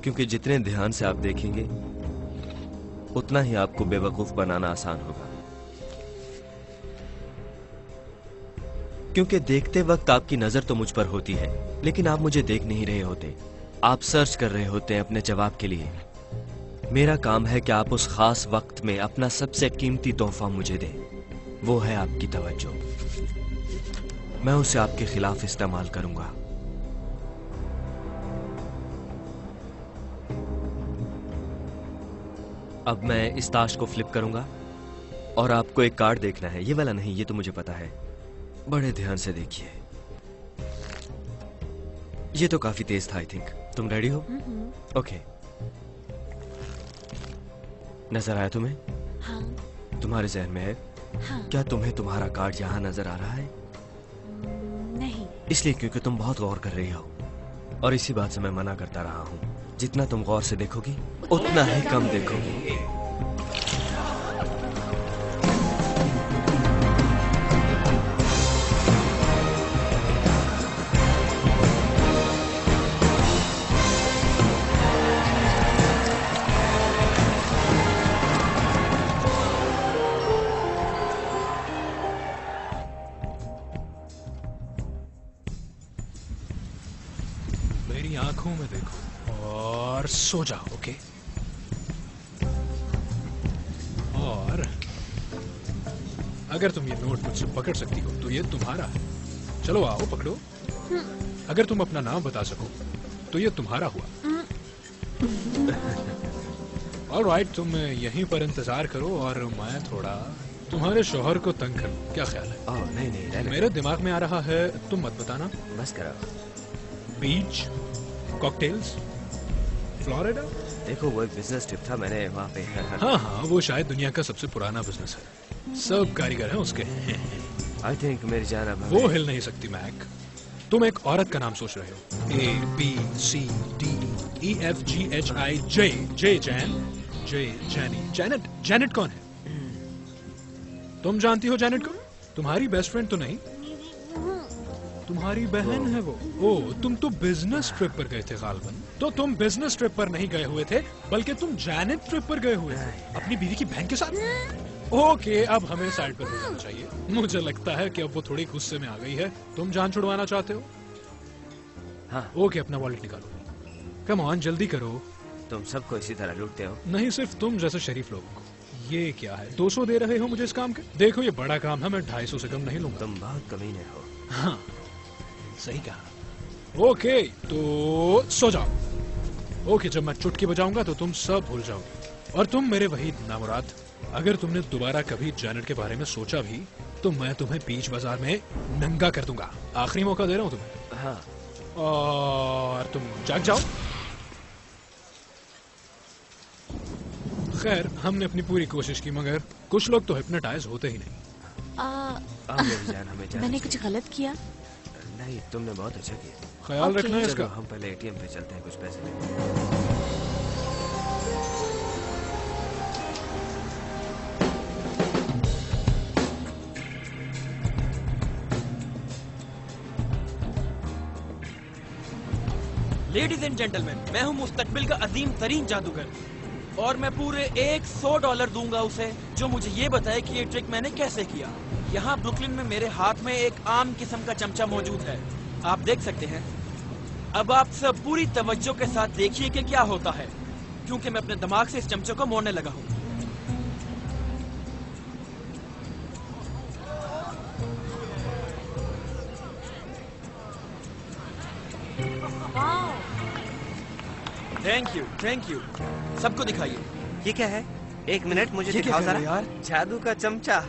क्योंकि जितने ध्यान से आप देखेंगे उतना ही आपको बेवकूफ बनाना आसान होगा। क्योंकि देखते वक्त आपकी नजर तो मुझ पर होती है, लेकिन आप मुझे देख नहीं रहे होते। आप सर्च कर रहे होते हैं अपने जवाब के लिए। मेरा काम है कि आप उस खास वक्त में अपना सबसे कीमती तोहफा मुझे दें। वो है आपकी तवज्जो। मैं उसे आपके खिलाफ इस्तेमाल करूंगा। अब मैं इस ताश को फ्लिप करूंगा और आपको एक कार्ड देखना है। ये वाला नहीं, ये तो मुझे पता है। बड़े ध्यान से देखिए। ये तो काफी तेज था। आई थिंक तुम रेडी हो? ओके। नजर आया तुम्हें? हाँ। तुम्हारे जहन में है? हाँ। क्या तुम्हें तुम्हारा कार्ड यहाँ नजर आ रहा है? नहीं। इसलिए क्योंकि तुम बहुत गौर कर रही हो, और इसी बात से मैं मना करता रहा हूँ। जितना तुम गौर से देखोगी उतना ही कम देखोगी। मेरी आंखों में देखो और सो जाओ, ओके? और अगर तुम ये नोट मुझसे पकड़ सकती हो तो ये तुम्हारा है। चलो आओ पकड़ो। अगर तुम अपना नाम बता सको तो ये तुम्हारा हुआ। ऑलराइट, तुम यहीं पर इंतजार करो और मैं थोड़ा तुम्हारे शौहर को तंग करूं। क्या ख्याल है? नहीं नहीं, मेरे दिमाग में आ रहा है, तुम मत बताना। बस करो। बीच, कॉकटेल्स, फ्लोरिडा। देखो वो एक बिजनेस ट्रिप था, मैंने वहाँ पे हाँ हाँ, वो शायद दुनिया का सबसे पुराना बिजनेस है। सब कारीगर हैं उसके। आई थिंक मेरी जान अब वो हिल नहीं सकती मैक। तुम एक औरत का नाम सोच रहे हो। A B C D E F G H I J। J Jane, J Janie. Janet. Janet कौन है? तुम जानती हो जैनेट को? तुम्हारी बेस्ट फ्रेंड तो नहीं? तुम्हारी बहन है वो। ओ, तुम तो बिजनेस ट्रिप पर गए थे गालबन। तो तुम बिजनेस ट्रिप पर नहीं गए हुए थे, बल्कि तुम जैनेट ट्रिप पर गए हुए थे अपनी बीवी की बहन के साथ। ओके, अब हमें साइड पर हो जाना चाहिए। मुझे लगता है कि अब वो थोड़ी गुस्से में आ गई है। तुम जान छुड़वाना चाहते हो? हाँ। ओके, अपना वॉलेट निकालो। कम ऑन, जल्दी करो। तुम सबको इसी तरह लूटते हो? नहीं, सिर्फ तुम जैसे शरीफ लोगों को। ये क्या है? 200 दे रहे हो मुझे इस काम के? देखो ये बड़ा काम है, मैं 250 से कम नहीं लूंगा। तुम बहुत कमीने हो। हाँ, सही कहा। ओके, तो सो जाओ। ओके, जब मैं चुटकी बजाऊंगा तो तुम सब भूल जाओगे। और तुम मेरे वही नामुराद, अगर तुमने दोबारा कभी जैनेट के बारे में सोचा भी तो मैं तुम्हें बीच बाजार में नंगा कर दूंगा। आखिरी मौका दे रहा हूं तुम्हें। हाँ। और तुम जाग जाओ। खैर, हमने अपनी पूरी कोशिश की, मगर कुछ लोग तो हिप्नोटाइज होते ही नहीं। मेरी जान, हमें जाना मैंने चाहिए। कुछ गलत किया? नहीं, तुमने बहुत अच्छा किया। ख्याल रखना है इसका। हम पहले एटीएम पे चलते हैं, कुछ पैसे लेते हैं। लेडीज एंड जेंटलमैन, मैं हूँ मुस्तकबिल का अजीम तरीन जादूगर, और मैं पूरे $100 दूंगा उसे जो मुझे ये बताए कि ये ट्रिक मैंने कैसे किया। यहाँ ब्रुकलिन में मेरे हाथ में एक आम किस्म का चमचा मौजूद है, आप देख सकते हैं। अब आप सब पूरी तवज्जो के साथ देखिए कि क्या होता है, क्योंकि मैं अपने दिमाग से इस चमचे को मोड़ने लगा हूँ। Thank you. सबको दिखाइए। ये क्या है? एक मिनट, मुझे ये दिखाओ क्या जरा। है यार? जादू का चमचा।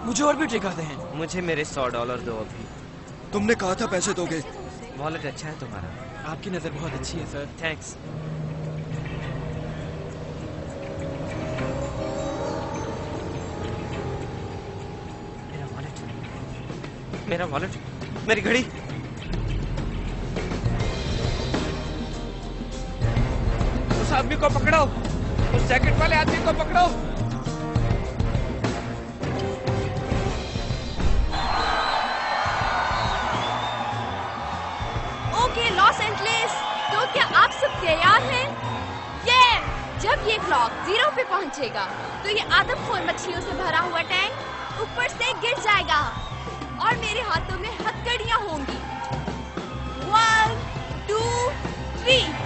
मुझे और भी ट्रिक आते हैं। मुझे मेरे $100 दो अभी। तुमने कहा था पैसे दोगे। वॉलेट अच्छा है तुम्हारा। आपकी नजर बहुत अच्छी है सर। थैंक्स। मेरा वॉलेट, मेरी घड़ी। उस आदमी को पकड़ो, उस जैकेट वाले आदमी को पकड़ो। ओके, लॉस एंजलिस, क्या आप सब तैयार हैं? ये जब ये क्लॉक 0 पे पहुंचेगा तो ये आदमखोर मछलियों से भरा हुआ टैंक ऊपर से गिर जाएगा और मेरे हाथों में हथकड़ियां होंगी। 1, 2, 3।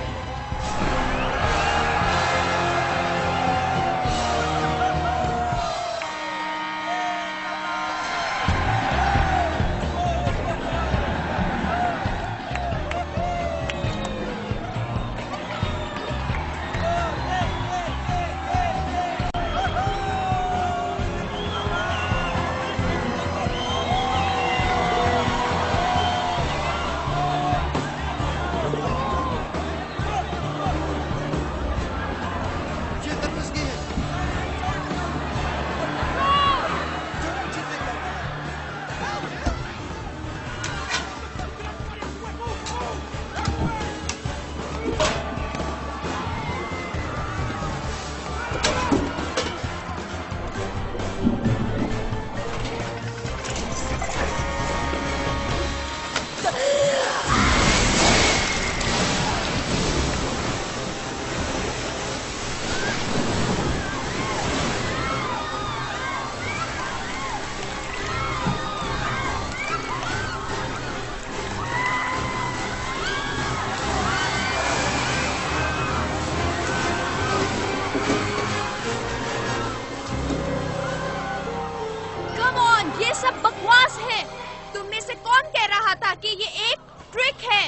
ये सब बकवास है। तुम में से कौन कह रहा था कि ये एक ट्रिक है?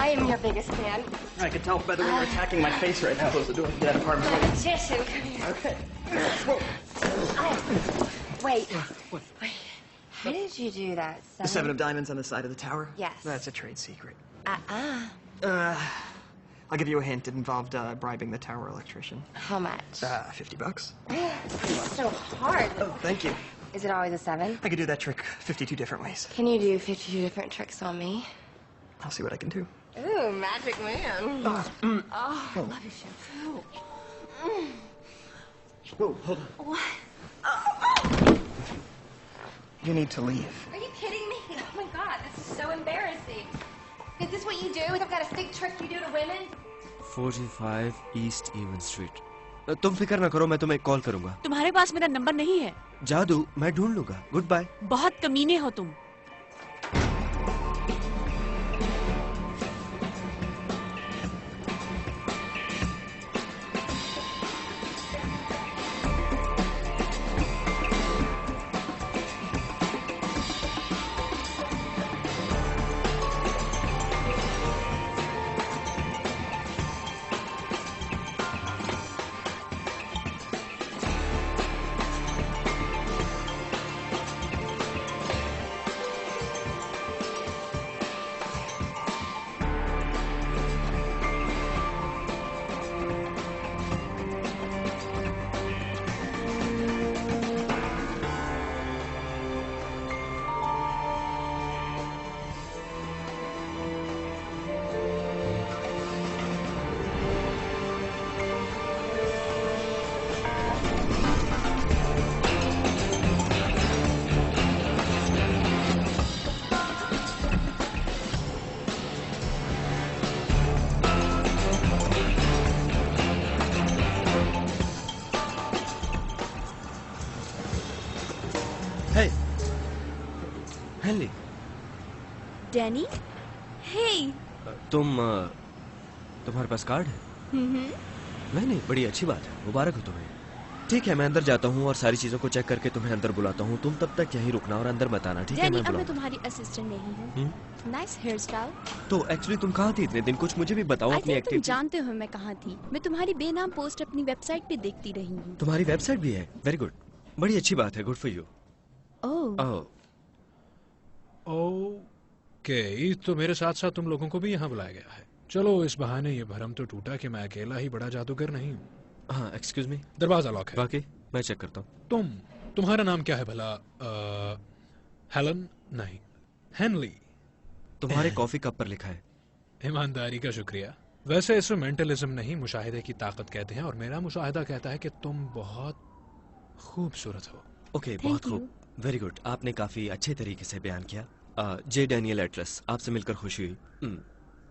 I am your biggest fan. I can tell by the way you're attacking my face right now. Close the door. Get out of the apartment. Jason, come here. Okay. Wait. How did you do that? The 7 of diamonds on the side of the tower? Yes. That's a trade secret. Uh-uh. I'll give you a hint. It involved bribing the tower electrician. How much? $50. It's so hard. Oh, thank you. Is it always a 7? I could do that trick 52 different ways. Can you do 52 different tricks on me? I'll see what I can do. Ooh, magic man. Oh, I love your shampoo. Whoa, hold on. What? You need to leave. Are you kidding me? Oh my god, this is so embarrassing. Is this what you do? Is that kind of sick trick you do to women? 45 east even street. तुम फिक्र ना करो, मैं तुम्हें call करूंगा। तुम्हारे पास मेरा number नहीं है। जादू, मैं ढूंढ लूंगा। Goodbye. बहुत कमीने हो तुम। हेनली। डैनी? हे। तुम्हारे पास कार्ड है? नहीं, बड़ी अच्छी बात है, मुबारक हो तुम्हें। ठीक है, मैं अंदर जाता हूँ और सारी चीजों को चेक करके तुम्हें अंदर बुलाता हूँ। तुम तब तक यहीं रुकना और अंदर मत आना, ठीक है? मैं मैं तुम्हारी असिस्टेंट नहीं हूँ। Nice hairstyle. तो एक्चुअली तुम कहाँ थी इतने दिन? कुछ मुझे भी बताओ अपनी एक्टिविटी। तुम जानते हो मैं कहाँ थी। मैं तुम्हारी बेनाम पोस्ट अपनी वेबसाइट पे देखती रही हूँ। तुम्हारी वेबसाइट भी है? वेरी गुड, बड़ी अच्छी बात है। Good for you. ओके, तो मेरे साथ साथ तुम लोगों को भी यहाँ बुलाया गया है। चलो, इस बहाने ये भरम तो टूटा कि मैं अकेला ही बड़ा जादूगर नहीं हूँ। हाँ, एक्सक्यूज मी, दरवाजा लॉक है। बाकी मैं चेक करता हूँ। तुम्हारा नाम क्या है भला? हेलन? नहीं, हेनली। तुम्हारे कॉफी कप पर लिखा है। ईमानदारी का शुक्रिया। वैसे इसे मेंटलिज्म नहीं, मुशाहिदे की ताकत कहते हैं और मेरा मुशाहिदा कहता है कि तुम बहुत खूबसूरत हो। ओके, बहुत खूब। वेरी गुड, आपने काफी अच्छे तरीके से बयान किया। जे डैनियल एटलस, आपसे मिलकर खुशी हुई।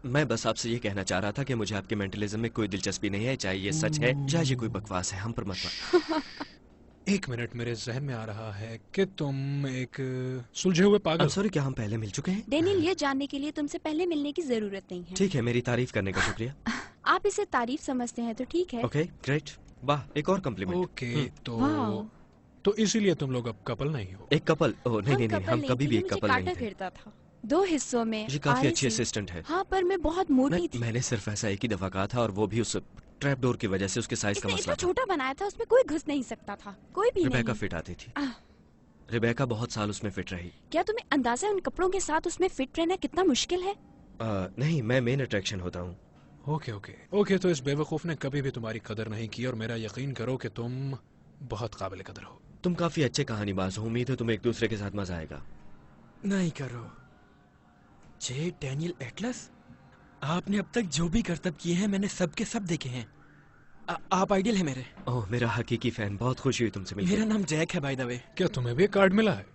मैं बस आपसे ये कहना चाह रहा था कि मुझे आपके मेंटलिज्म में कोई दिलचस्पी नहीं है, चाहे ये सच है चाहे ये कोई बकवास है, हम पर मत। एक मिनट, मेरे जहन में आ रहा है कि तुम एक सुलझे हुए पागल। सॉरी, क्या हम पहले मिल चुके हैं? डेनियल, ये जानने के लिए तुमसे पहले मिलने की जरूरत नहीं है। ठीक है, मेरी तारीफ करने का शुक्रिया। आप इसे तारीफ समझते हैं तो ठीक है। ओके, ग्रेट, वाह, एक और कम्प्लीमेंट। Okay, wow. तो इसीलिए तुम लोग अब कपल नहीं हो? एक कपल? ओह नहीं नहीं नहीं, हम कभी भी एक कपल नहीं थे। फिरता था 2 हिस्सों में। ये काफी अच्छी असिस्टेंट है। हाँ, पर मैं बहुत मोटी थी। मैंने सिर्फ ऐसा एक ही दफा कहा था, और वो भी उस ट्रैप डोर की वजह से, उसके साइज का इसने मसला इतना था। छोटा बनाया था, उसमें कोई घुस नहीं सकता था, कोई भी रिबेका नहीं। फिट आती थी। रिबेका बहुत साल उसमें फिट रही। क्या तुम्हें अंदाजा है उन कपड़ों के साथ उसमें फिट रहना कितना मुश्किल है? नहीं, मैं मेन अट्रैक्शन होता हूँ। ओके ओके ओके, तो इस बेवकूफ ने कभी भी तुम्हारी कदर नहीं की, और मेरा यकीन करो कि तुम बहुत काबिल कदर हो। तुम काफी अच्छे कहानीबाज हो, उम्मीद है तुम्हें एक दूसरे के साथ मजा आएगा। नहीं करो। जे डैनियल एटलस, आपने अब तक जो भी करतब किए हैं मैंने सब के सब देखे हैं। आप आइडियल है मेरे। ओह, मेरा हकीकी फैन, बहुत खुशी हुई तुमसे मिलकर। मेरा नाम जैक है बाय द वे। क्या तुम्हें भी एक कार्ड मिला है?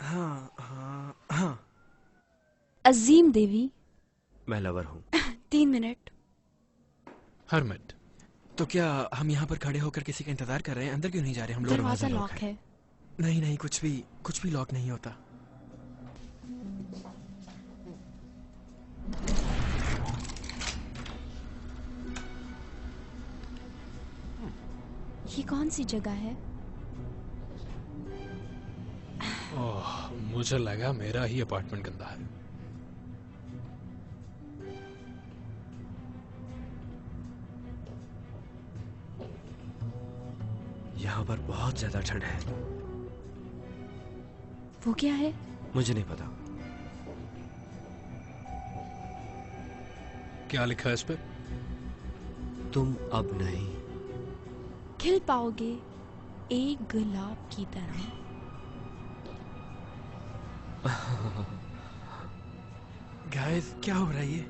हाँ हाँ हाँ। अजीम देवी। मैं लवर हूँ। 3 मिनट। हरमिट। तो क्या हम यहाँ पर खड़े होकर किसी का इंतजार कर रहे हैं? अंदर क्यों नहीं जा रहे हम लोग? दरवाजा लॉक है। नहीं नहीं, कुछ भी लॉक नहीं होता। ये कौन सी जगह है? ओह, मुझे लगा मेरा ही अपार्टमेंट गंदा है। यहाँ पर बहुत ज्यादा ठंड है। वो क्या है? मुझे नहीं पता। क्या लिखा है इस पे? तुम अब नहीं खिल पाओगे एक गुलाब की तरह। गाइस, क्या हो रहा है ये?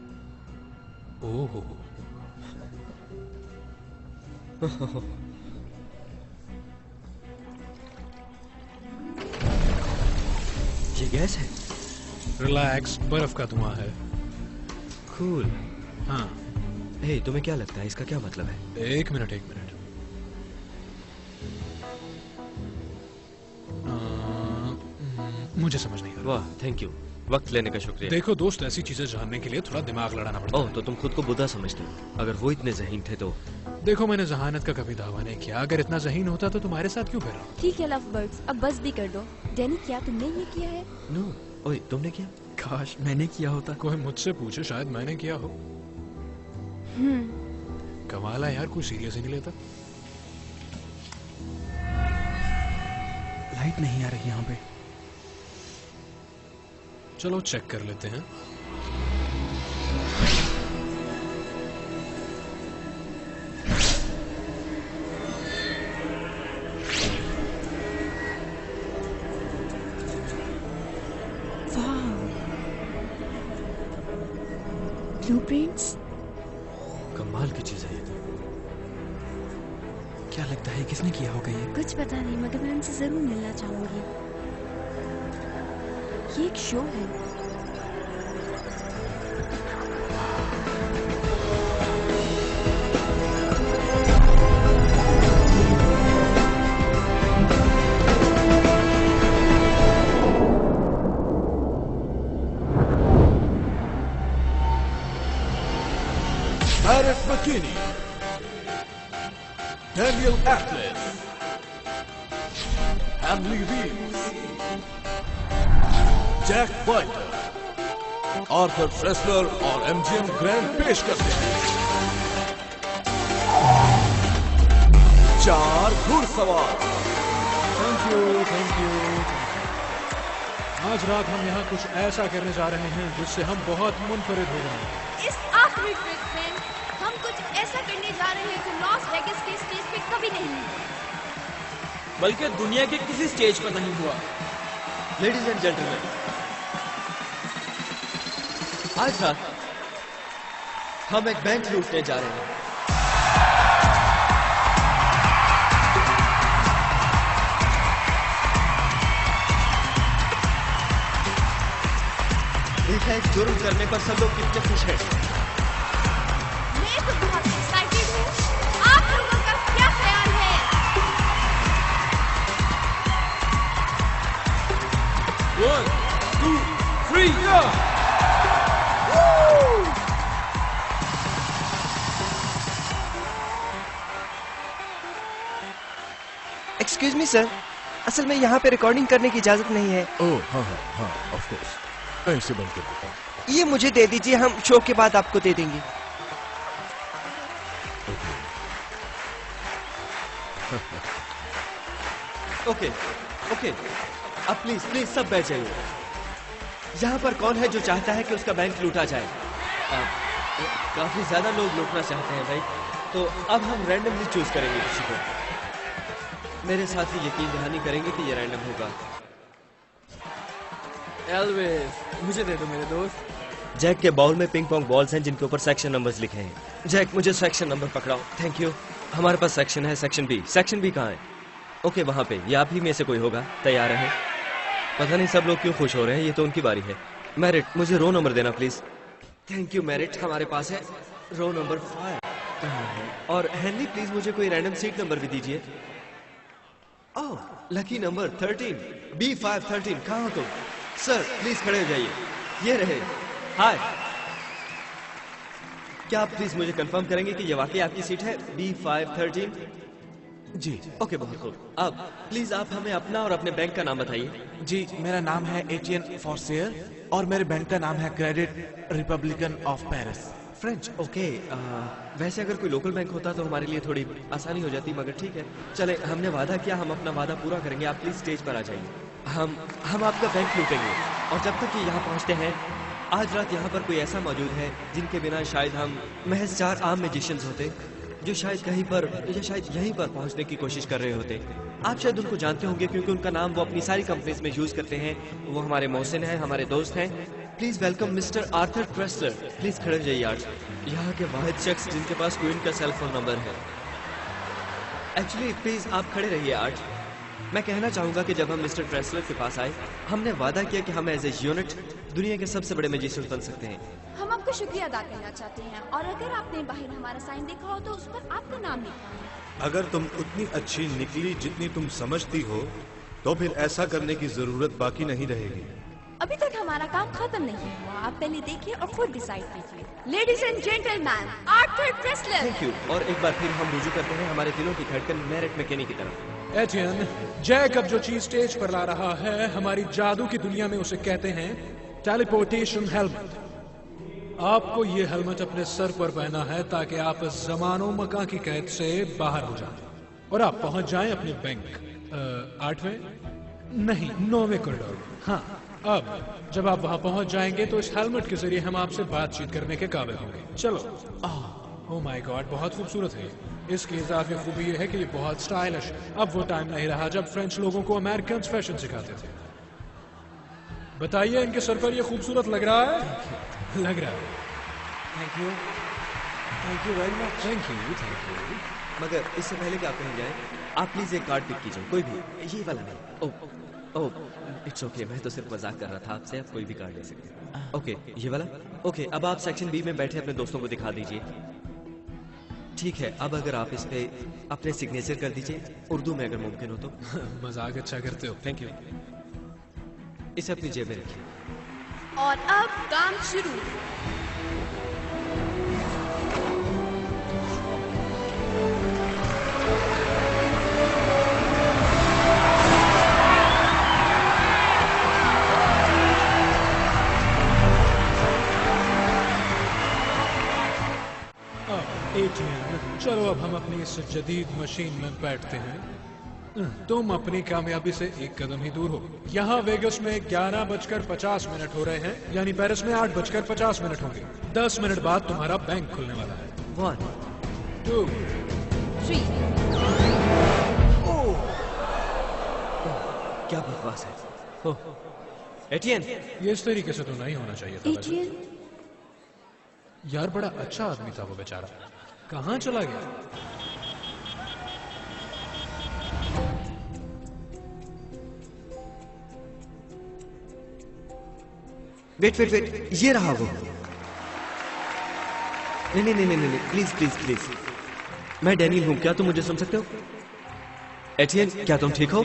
ओह, ये गैस है? रिलैक्स, बर्फ का धुआं है। कूल। हाँ। हे, तुम्हें क्या लगता है इसका क्या मतलब है? एक मिनट। मुझे समझ नहीं आ रहा। वाह, थैंक यू, वक्त लेने का शुक्रिया। देखो दोस्त, ऐसी चीजें जानने के लिए थोड़ा दिमाग लड़ाना पड़ता है। ओह, तो तुम खुद को बुद्धा समझते हो? अगर वो इतने ज़हीन थे तो? देखो, मैंने जहानत का कभी दावा नहीं किया। अगर इतना ज़हीन होता तो तुम्हारे साथ क्यों फिर? ठीक है लव बर्ड्स, अब बस भी कर दो। डैनी, क्या तुमने ये किया है? नो। ओए, तुमने किया? काश मैंने किया होता। कोई मुझसे पूछे, शायद मैंने किया हो। कमाल है यार, कोई सीरियस ही नहीं लेता। लाइट नहीं आ रही यहाँ पे। चलो चेक कर लेते हैं। ब्लूप्रिंट्स। कमाल की चीज है ये तो। क्या लगता है किसने किया होगा ये? कुछ पता नहीं, मगर मैं उनसे जरूर मिलना चाहूंगी। ये एक शो है। Arif McKinney, Daniel Atlas, Hamley Reeves, Jack Wilder, Arthur Tressler और एमजीएम ग्रैंड पेश करते हैं 4 घुड़सवार। Thank you. आज रात हम यहाँ कुछ ऐसा करने जा रहे हैं जिससे हम बहुत मुनफरिद हो गए हैं। इस आखिरी ट्रिप में हम कुछ ऐसा करने जा रहे हैं जो लॉस वेगास के स्टेज पे कभी नहीं हुआ, बल्कि दुनिया के किसी स्टेज पर नहीं हुआ। लेडीज एंड जेंटलमैन, आज रात हम एक बैंक लूटने जा रहे हैं। एक जुर्म करने पर सब लोग कितने खुश हैं। मैं तो बहुत एक्साइटेड हूँ। आप लोगों का क्या ख्याल है? One, 2, 3, एक्सक्यूज मी सर, असल में यहाँ पे रिकॉर्डिंग करने की इजाजत नहीं है। ओह हाँ हाँ हाँ, ऑफ कोर्स। मैं इसे बंद कर देता हूँ। ये मुझे दे दीजिए, हम शो के बाद आपको दे देंगे। ओके ओके, अब प्लीज प्लीज सब बैठ जाइए। यहाँ पर कौन है जो चाहता है कि उसका बैंक लूटा जाए? काफी ज्यादा लोग लूटना चाहते हैं भाई, तो अब हम रैंडमली चूज करेंगे किसी को। मेरे साथ ही यकीन दहानी करेंगे कि ये रैंडम होगा। एल्विस, मुझे दे दो मेरे दोस्त। जैक के बाउल में पिंग पोंग बॉल्स हैं जिनके ऊपर सेक्शन नंबर्स लिखे हैं। जैक मुझे सेक्शन नंबर पकड़ाओ। Thank you. हमारे पास सेक्शन है, सेक्शन बी। सेक्शन बी कहाँ है? ओके वहां पे। ये आप ही में से कोई होगा। तैयार है? पता नहीं सब लोग क्यों खुश हो रहे हैं, ये तो उनकी बारी है। मैरिट, मुझे रो नंबर देना प्लीज। थैंक यू मैरिट, हमारे पास है रो नंबर 5। और हेनरी प्लीज मुझे कोई रैंडम सीट नंबर भी दीजिए। ओह लकी नंबर 13, B513। कहाँ हो तुम? सर प्लीज खड़े हो जाइए। ये रहे। हाय, क्या आप प्लीज मुझे कंफर्म करेंगे कि ये वाकई आपकी सीट है, B513? जी ओके बहुत खूब। अब प्लीज आप हमें अपना और अपने बैंक का नाम बताइए। जी, मेरा नाम है एटियन फॉर्सियर और मेरे बैंक का नाम है credit Republican of Paris. French. Okay वैसे अगर कोई लोकल बैंक होता तो हमारे लिए थोड़ी आसानी हो जाती, मगर ठीक है चले। हमने वादा किया, हम अपना वादा पूरा करेंगे। आप प्लीज स्टेज पर आ जाइए। हम आपका बैंक लूटेंगे। और जब तक ये यहाँ पहुँचते हैं, आज रात यहाँ पर कोई ऐसा मौजूद है जिनके बिना शायद हम महज 4 आम मैजिशियंस होते, जो शायद कहीं पर या शायद यहीं पर पहुंचने की कोशिश कर रहे होते। आप शायद उनको जानते होंगे क्योंकि उनका नाम वो अपनी सारी कंपनीज में यूज करते हैं। वो हमारे मोहसिन हैं, हमारे दोस्त हैं। Please welcome Mister Arthur Tressler. Please खड़े हो जाइए। आज यहाँ के वाहिद शख्स जिनके पास क्वीन का सेल फोन नंबर है। एक्चुअली प्लीज आप खड़े रहिए। आज मैं कहना चाहूंगा कि जब हम मिस्टर क्रेसलर के पास आए, हमने वादा किया कि हम एज ए यूनिट दुनिया के सबसे बड़े मैजिशियन बन सकते हैं। हम आपको शुक्रिया अदा करना चाहते हैं, और अगर आपने बाहर हमारा साइन देखा हो तो उस पर आपका नाम लिखा है। अगर तुम उतनी अच्छी निकली जितनी तुम समझती हो, तो फिर ऐसा करने की जरूरत बाकी नहीं रहेगी। अभी तक हमारा काम खत्म नहीं हुआ, आप पहले देखिए और खुद डिसाइड कीजिए। Ladies and gentleman, Arthur Tressler. Thank you. और एक बार फिर हम रुजू करते हैं हमारे दिलों की धड़कन मैरिट मैकेनी की तरफ। एटियन, जैक अब जो चीज स्टेज पर ला रहा है, हमारी जादू की दुनिया में उसे कहते हैं टेलीपोर्टेशन हेलमेट। आपको ये हेलमेट अपने सर पर पहना है ताकि आप जमानो मकान की कैद से बाहर हो जाएं और आप पहुंच जाएं अपने बैंक 8वें नहीं 9वें कॉरिडोर। हाँ, अब जब आप वहां पहुंच जाएंगे तो इस हेलमेट के जरिए हम आपसे बातचीत करने के काबिल होंगे। चलो। ओह माय गॉड, बहुत खूबसूरत है। इसकी इजाफी खूबी यह है कि ये बहुत स्टाइलिश। अब वो टाइम नहीं रहा जब फ्रेंच लोगों को अमेरिकन फैशन सिखाते थे। बताइए, इनके सर पर ये खूबसूरत लग रहा है? लग रहा है। Thank you very much. Thank you. मगर इससे पहले कि आप कहीं जाएं, आप प्लीज एक कार्ड पिक कीजिए, कोई भी। ये वाला नहीं। ओह इट्स ओके, मैं तो सिर्फ मजाक कर रहा था आपसे। आप कोई भी कार्ड ले सकते हैं। ओके ये वाला। ओके अब आप सेक्शन बी में बैठे अपने दोस्तों को दिखा दीजिए। ठीक है, अब अगर आप इस पे अपने सिग्नेचर कर दीजिए, उर्दू में अगर मुमकिन हो तो। मजाक अच्छा करते हो। Thank you. इसे अपनी जेब में रखिए। और अब काम शुरू। एटीएम, चलो अब हम अपनी इस जदीद मशीन में बैठते हैं। तुम अपनी कामयाबी से एक कदम ही दूर हो। यहाँ वेगस में 11:50 हो रहे हैं, यानी पेरिस में 8:50 होंगे। 10 मिनट बाद तुम्हारा बैंक खुलने वाला है। 1 2 3। क्या बकवास है। एटियन, ये इस तरीके से तो नहीं होना चाहिए था। एटियन, यार बड़ा अच्छा आदमी था वो बेचारा, कहाँ चला गया? वेट वेट वेट, ये रहा वो। नहीं नहीं नहीं नहीं नहीं, प्लीज प्लीज प्लीज। मैं डैनियल हूं, क्या तुम मुझे सुन सकते हो? एटियन, क्या तुम ठीक हो?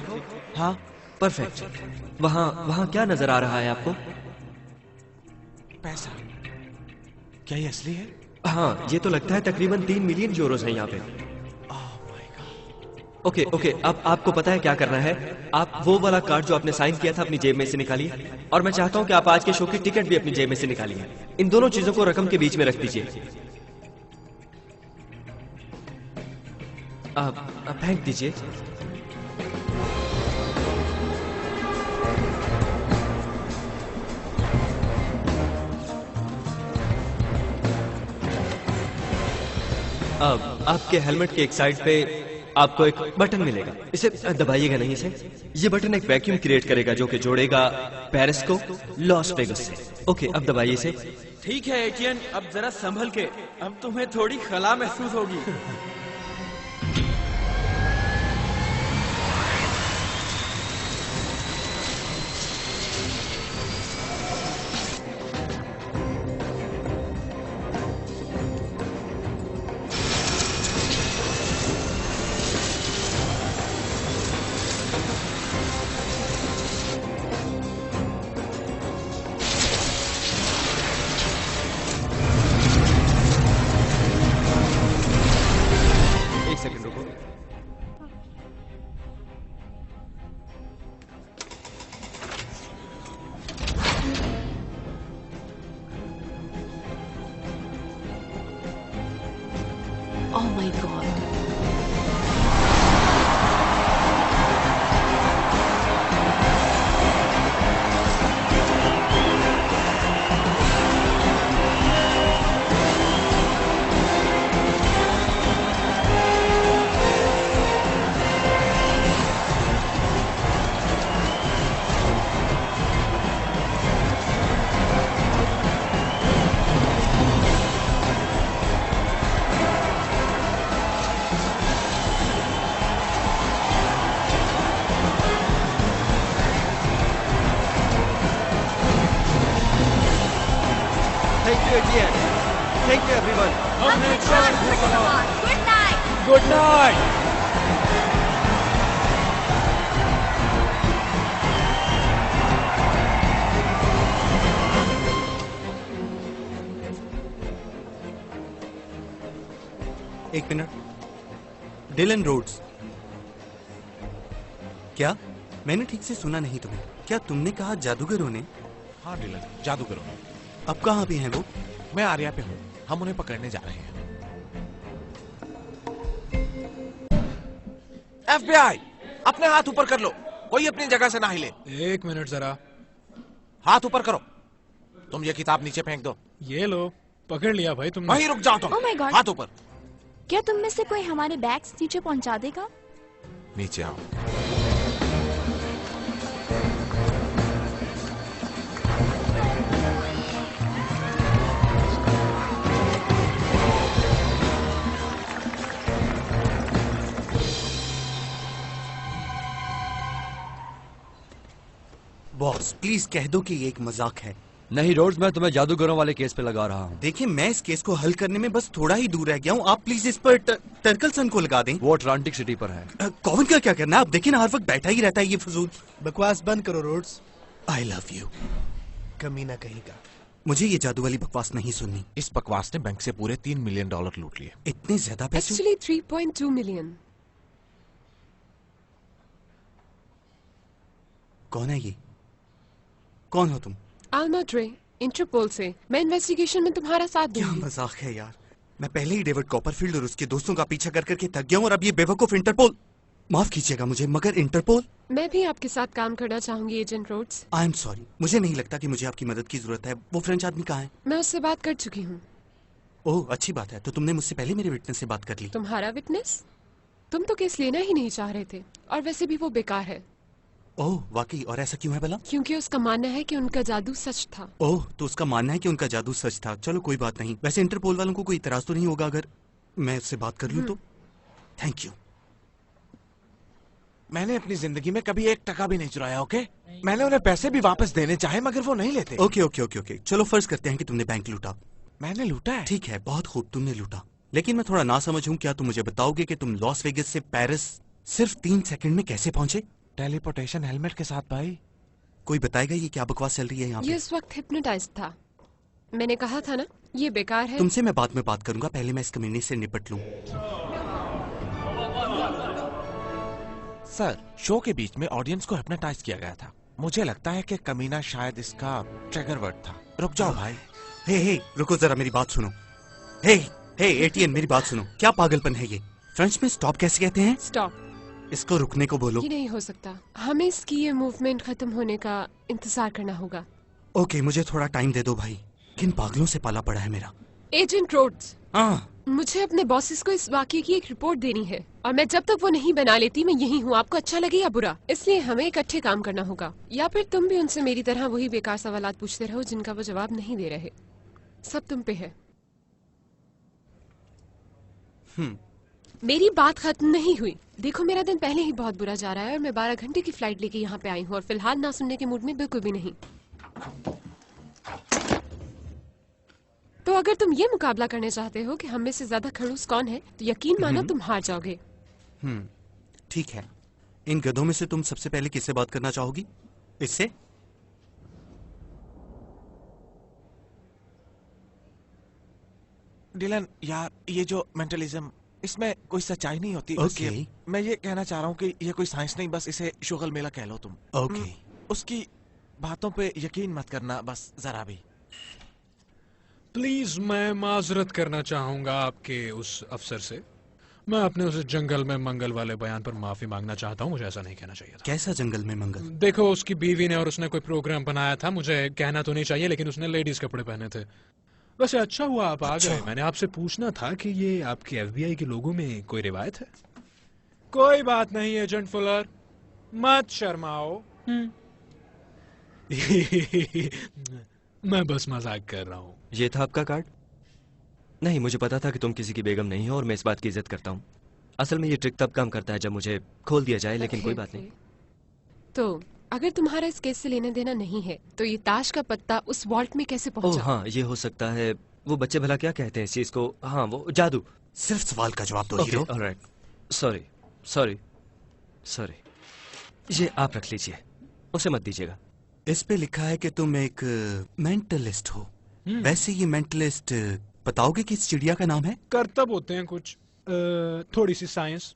हाँ, परफेक्ट। वहां क्या नजर आ रहा है आपको? पैसा। क्या ये असली है? हाँ, ये तो लगता है तकरीबन 3 मिलियन यूरोस हैं यहाँ पे। ओके ओके, अब आपको पता है क्या करना है। आप वो वाला कार्ड जो आपने साइन किया था अपनी जेब में से निकालिए, और मैं चाहता हूं कि आप आज के शो की टिकट भी अपनी जेब में से निकालिए। इन दोनों चीजों को रकम के बीच में रख दीजिए। आप फेंक दीजिए। अब आपके हेलमेट के एक साइड पे आपको एक बटन मिलेगा, इसे दबाइएगा नहीं। इसे, ये बटन एक वैक्यूम क्रिएट करेगा जो कि जोड़ेगा पेरिस को लॉस वेगस से। ओके, अब दबाइए इसे। ठीक है एटियन, अब जरा संभल के, अब तुम्हें थोड़ी खला महसूस होगी। Oh my God. Thank you everyone. Good night. Good night. एक मिनट, डिलन रोड्स, क्या मैंने ठीक से सुना नहीं तुम्हें? क्या तुमने कहा जादूगरों ने? हाँ डिलन, जादूगरों। अब कहाँ पे हैं वो? मैं आर्या पे हूँ, हम उन्हें पकड़ने जा रहे हैं। FBI, अपने हाथ ऊपर कर लो, कोई अपनी जगह से ना हिले। एक मिनट जरा, हाथ ऊपर करो। तुम ये किताब नीचे फेंक दो। ये लो, पकड़ लिया भाई तुमने। वहीं रुक जाओ तुम। Oh my God. हाथ ऊपर। क्या तुम में से कोई हमारे बैग्स नीचे पहुंचा देगा? नीचे आओ। बॉस प्लीज कह दो कि ये एक मजाक है। नहीं रोड्स, मैं तुम्हें जादूगरों वाले केस पे लगा रहा हूँ। देखिए, मैं इस केस को हल करने में बस थोड़ा ही दूर रह गया हूँ। आप प्लीज इस पर टर्कलसन को लगा दें। वो अटलांटिक सिटी पर है। कॉविन का क्या करना है? आप देखिए ना, हर वक्त बैठा ही रहता है ये फजूल। बकवास बंद करो रोड्स। I love you. कमीना कहीं का। मुझे ये जादू वाली बकवास नहीं सुननी। इस बकवास ने बैंक से पूरे $3 मिलियन लूट लिए। इतने ज्यादा पैसे? Actually 3.2 million. कौन है ये? कौन हो तुम? Alma Dre, इंटरपोल से। मैं इन्वेस्टिगेशन में तुम्हारा साथ क्या दूंगी। मजाक है यार। मैं पहले ही डेविड कॉपरफील्ड और उसके दोस्तों का पीछा कर करके थक गया हूँ, और अब ये बेवकूफ इंटरपोल। माफ कीजिएगा मुझे, मगर इंटरपोल। मैं भी आपके साथ काम करना चाहूंगी agent Rhodes. I am sorry, मुझे नहीं लगता कि मुझे आपकी मदद की जरूरत है। वो फ्रेंच आदमी कहाँ है? मैं उससे बात कर चुकी हूँ। ओह अच्छी बात है, तो तुमने मुझसे पहले मेरे विटनेस से बात कर ली। तुम्हारा विटनेस? तुम तो केस लेना ही नहीं चाह रहे थे, और वैसे भी वो बेकार है। ओह वाकई? और ऐसा क्यों है भला? क्योंकि उसका मानना है कि उनका जादू सच था। ओह, तो उसका मानना है कि उनका जादू सच था। चलो कोई बात नहीं। वैसे इंटरपोल वालों को कोई इतराज तो नहीं होगा अगर मैं उससे बात कर लूं तो? Thank you. मैंने अपनी जिंदगी में कभी 1 टका भी नहीं चुराया, ओके? मैंने उन्हें पैसे भी वापस देने चाहे मगर वो नहीं लेते। ओके ओके ओके ओके, चलो फर्ज करते हैं कि तुमने बैंक लूटा। मैंने लूटा है? ठीक है, बहुत खूब, तुमने लूटा। लेकिन मैं थोड़ा ना समझ हूं, क्या तुम मुझे बताओगे कि तुम लॉस वेगस से पेरिस सिर्फ 3 सेकंड में कैसे पहुंचे? टेलीपोर्टेशन हेलमेट के साथ भाई। कोई बताएगा ये क्या बकवास चल रही है यहाँ ये पे? इस वक्त हिप्नोटाइज था। मैंने कहा था ना ये बेकार है। तुमसे मैं बाद में बात करूंगा, पहले मैं इस कमीने से निपट लूं। सर, शो के बीच में ऑडियंस को हिप्नोटाइज किया गया था। मुझे लगता है कि कमीना शायद इसका ट्रिगर वर्ड था। रुक जाओ भाई। हे रुको जरा, मेरी बात सुनो। हे एटीएन, मेरी बात सुनो। क्या पागलपन है ये? फ्रेंच में स्टॉप कैसे कहते हैं? स्टॉप। इसको रुकने को बोलो। ये नहीं हो सकता, हमें इसकी ये मूवमेंट खत्म होने का इंतजार करना होगा। ओके, मुझे थोड़ा टाइम दे दो भाई। किन पागलों से पाला पड़ा है मेरा। एजेंट रोड्स, हाँ, मुझे अपने बॉसेस को इस वाकये की एक रिपोर्ट देनी है और मैं जब तक वो नहीं बना लेती मैं यही हूँ, आपको अच्छा लगे या बुरा। इसलिए हमें इकट्ठे काम करना होगा, या फिर तुम भी उनसे मेरी तरह वही बेकार सवालात पूछते रहो जिनका वो जवाब नहीं दे रहे। सब तुम पे है। मेरी बात खत्म नहीं हुई। देखो, मेरा दिन पहले ही बहुत बुरा जा रहा है और मैं 12 घंटे की फ्लाइट लेके यहाँ पे आई हूँ और फिलहाल ना सुनने के मूड में बिल्कुल भी नहीं। तो अगर तुम ये मुकाबला करने चाहते हो कि हम में से ज्यादा खड़ूस कौन है, तो यकीन मानो तुम हार जाओगे। ठीक है। इन गधों में से तुम सबसे पहले किससे बात करना चाहोगी? इससे? डिलन यार, ये जो मेंटलिज्म, इसमें कोई सच्चाई नहीं होती। Okay. मैं ये कहना चाह रहा हूँ कि ये कोई साइंस नहीं, बस इसे शुगल मेला कह लो तुम। ओके। उसकी बातों पे यकीन मत करना बस जरा भी। प्लीज, मैं माजरत करना चाहूंगा आपके उस अफसर से। मैं अपने उस जंगल में मंगल वाले बयान पर माफी मांगना चाहता हूँ। मुझे ऐसा नहीं कहना चाहिए था। कैसा जंगल में मंगल? देखो, उसकी बीवी ने और उसने कोई प्रोग्राम बनाया था। मुझे कहना तो नहीं चाहिए, लेकिन उसने लेडीज कपड़े पहने थे। वैसे अच्छा हुआ आप आ गए। मैंने आपसे पूछना था कि ये आपके एफबीआई के लोगों में कोई रिवायत है? कोई बात नहीं एजेंट फुलर, मत शर्माओ। मैं बस मजाक कर रहा हूँ। ये था आपका कार्ड? नहीं, मुझे पता था कि तुम किसी की बेगम नहीं हो और मैं इस बात की इज्जत करता हूँ। असल में ये ट्रिक तब काम करता है जब मुझे खोल दिया जाए, लेकिन कोई बात नहीं। तो अगर तुम्हारा इस केस से लेना देना नहीं है, तो ये ताश का पत्ता उस वॉल्ट में कैसे पहुंचा? हाँ, ये हो सकता है। वो बच्चे भला क्या कहते हैं इस चीज को? हाँ, वो जादू। सिर्फ सवाल का जवाब दो hero. Alright, sorry sorry sorry. ये आप रख लीजिए, उसे मत दीजिएगा। इस पे लिखा है कि तुम एक मेंटलिस्ट हो। वैसे ये मेंटलिस्ट बताओगे कि इस चिड़िया का नाम है? करतब होते हैं कुछ, थोड़ी सी साइंस,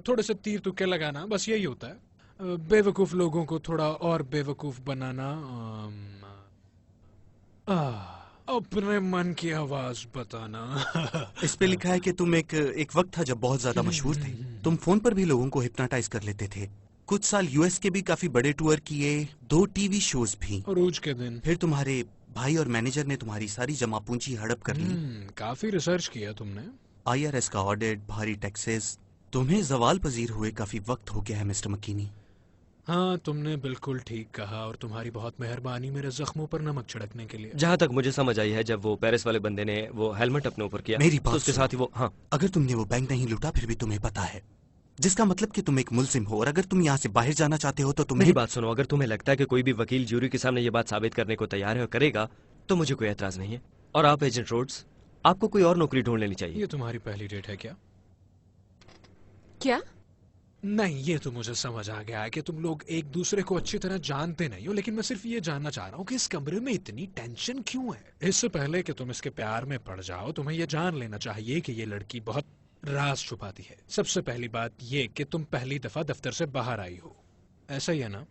थोड़े से तीर तुक्के लगाना, बस यही होता है। बेवकूफ लोगों को थोड़ा और बेवकूफ बनाना। अपने मन की आवाज बताना। इस पे लिखा है कि तुम एक वक्त था जब बहुत ज्यादा मशहूर थे। तुम फोन पर भी लोगों को हिप्नोटाइज कर लेते थे। कुछ साल यूएस के भी काफी बड़े टूर किए, 2 टीवी शोज भी। रोज के दिन। फिर तुम्हारे भाई और मैनेजर ने तुम्हारी सारी जमा पूंजी हड़प कर ली। काफी रिसर्च किया तुमने। IRS का ऑडिट, भारी टैक्सेस, तुम्हें जवाल पजीर हुए काफी वक्त हो गया है मिस्टर मकीनी। हाँ, तुमने बिल्कुल ठीक कहा और तुम्हारी बहुत मेहरबानी मेरे जख्मों पर नमक छिड़कने के लिए। जहाँ तक मुझे समझ आई है, जब वो पेरिस वाले बंदे ने वो हेलमेट अपने ऊपर किया, मेरी तो उसके साथ ही वो, हाँ, अगर तुमने वो बैंक नहीं लूटा फिर भी तुम्हें पता है, जिसका मतलब कि तुम एक मुल्जिम हो, और अगर तुम यहाँ से बाहर जाना चाहते हो तो तुम्हें। मेरी बात सुनो, अगर तुम्हें लगता है कि कोई भी वकील ज्यूरी के सामने ये बात साबित करने को तैयार है और करेगा, तो मुझे कोई एतराज नहीं है। और आप एजेंट रोड्स, आपको कोई और नौकरी ढूंढ लेनी चाहिए। ये तुम्हारी पहली डेट है क्या? क्या? नहीं, ये तो मुझे समझ आ गया है कि तुम लोग एक दूसरे को अच्छी तरह जानते नहीं हो, लेकिन मैं सिर्फ ये जानना चाह रहा हूँ कि इस कमरे में इतनी टेंशन क्यों है? इससे पहले कि तुम इसके प्यार में पड़ जाओ, तुम्हें ये जान लेना चाहिए कि ये लड़की बहुत राज छुपाती है। सबसे पहली बात ये कि तुम पहली दफा दफ्तर से बाहर आई हो। ऐसा ही है ना?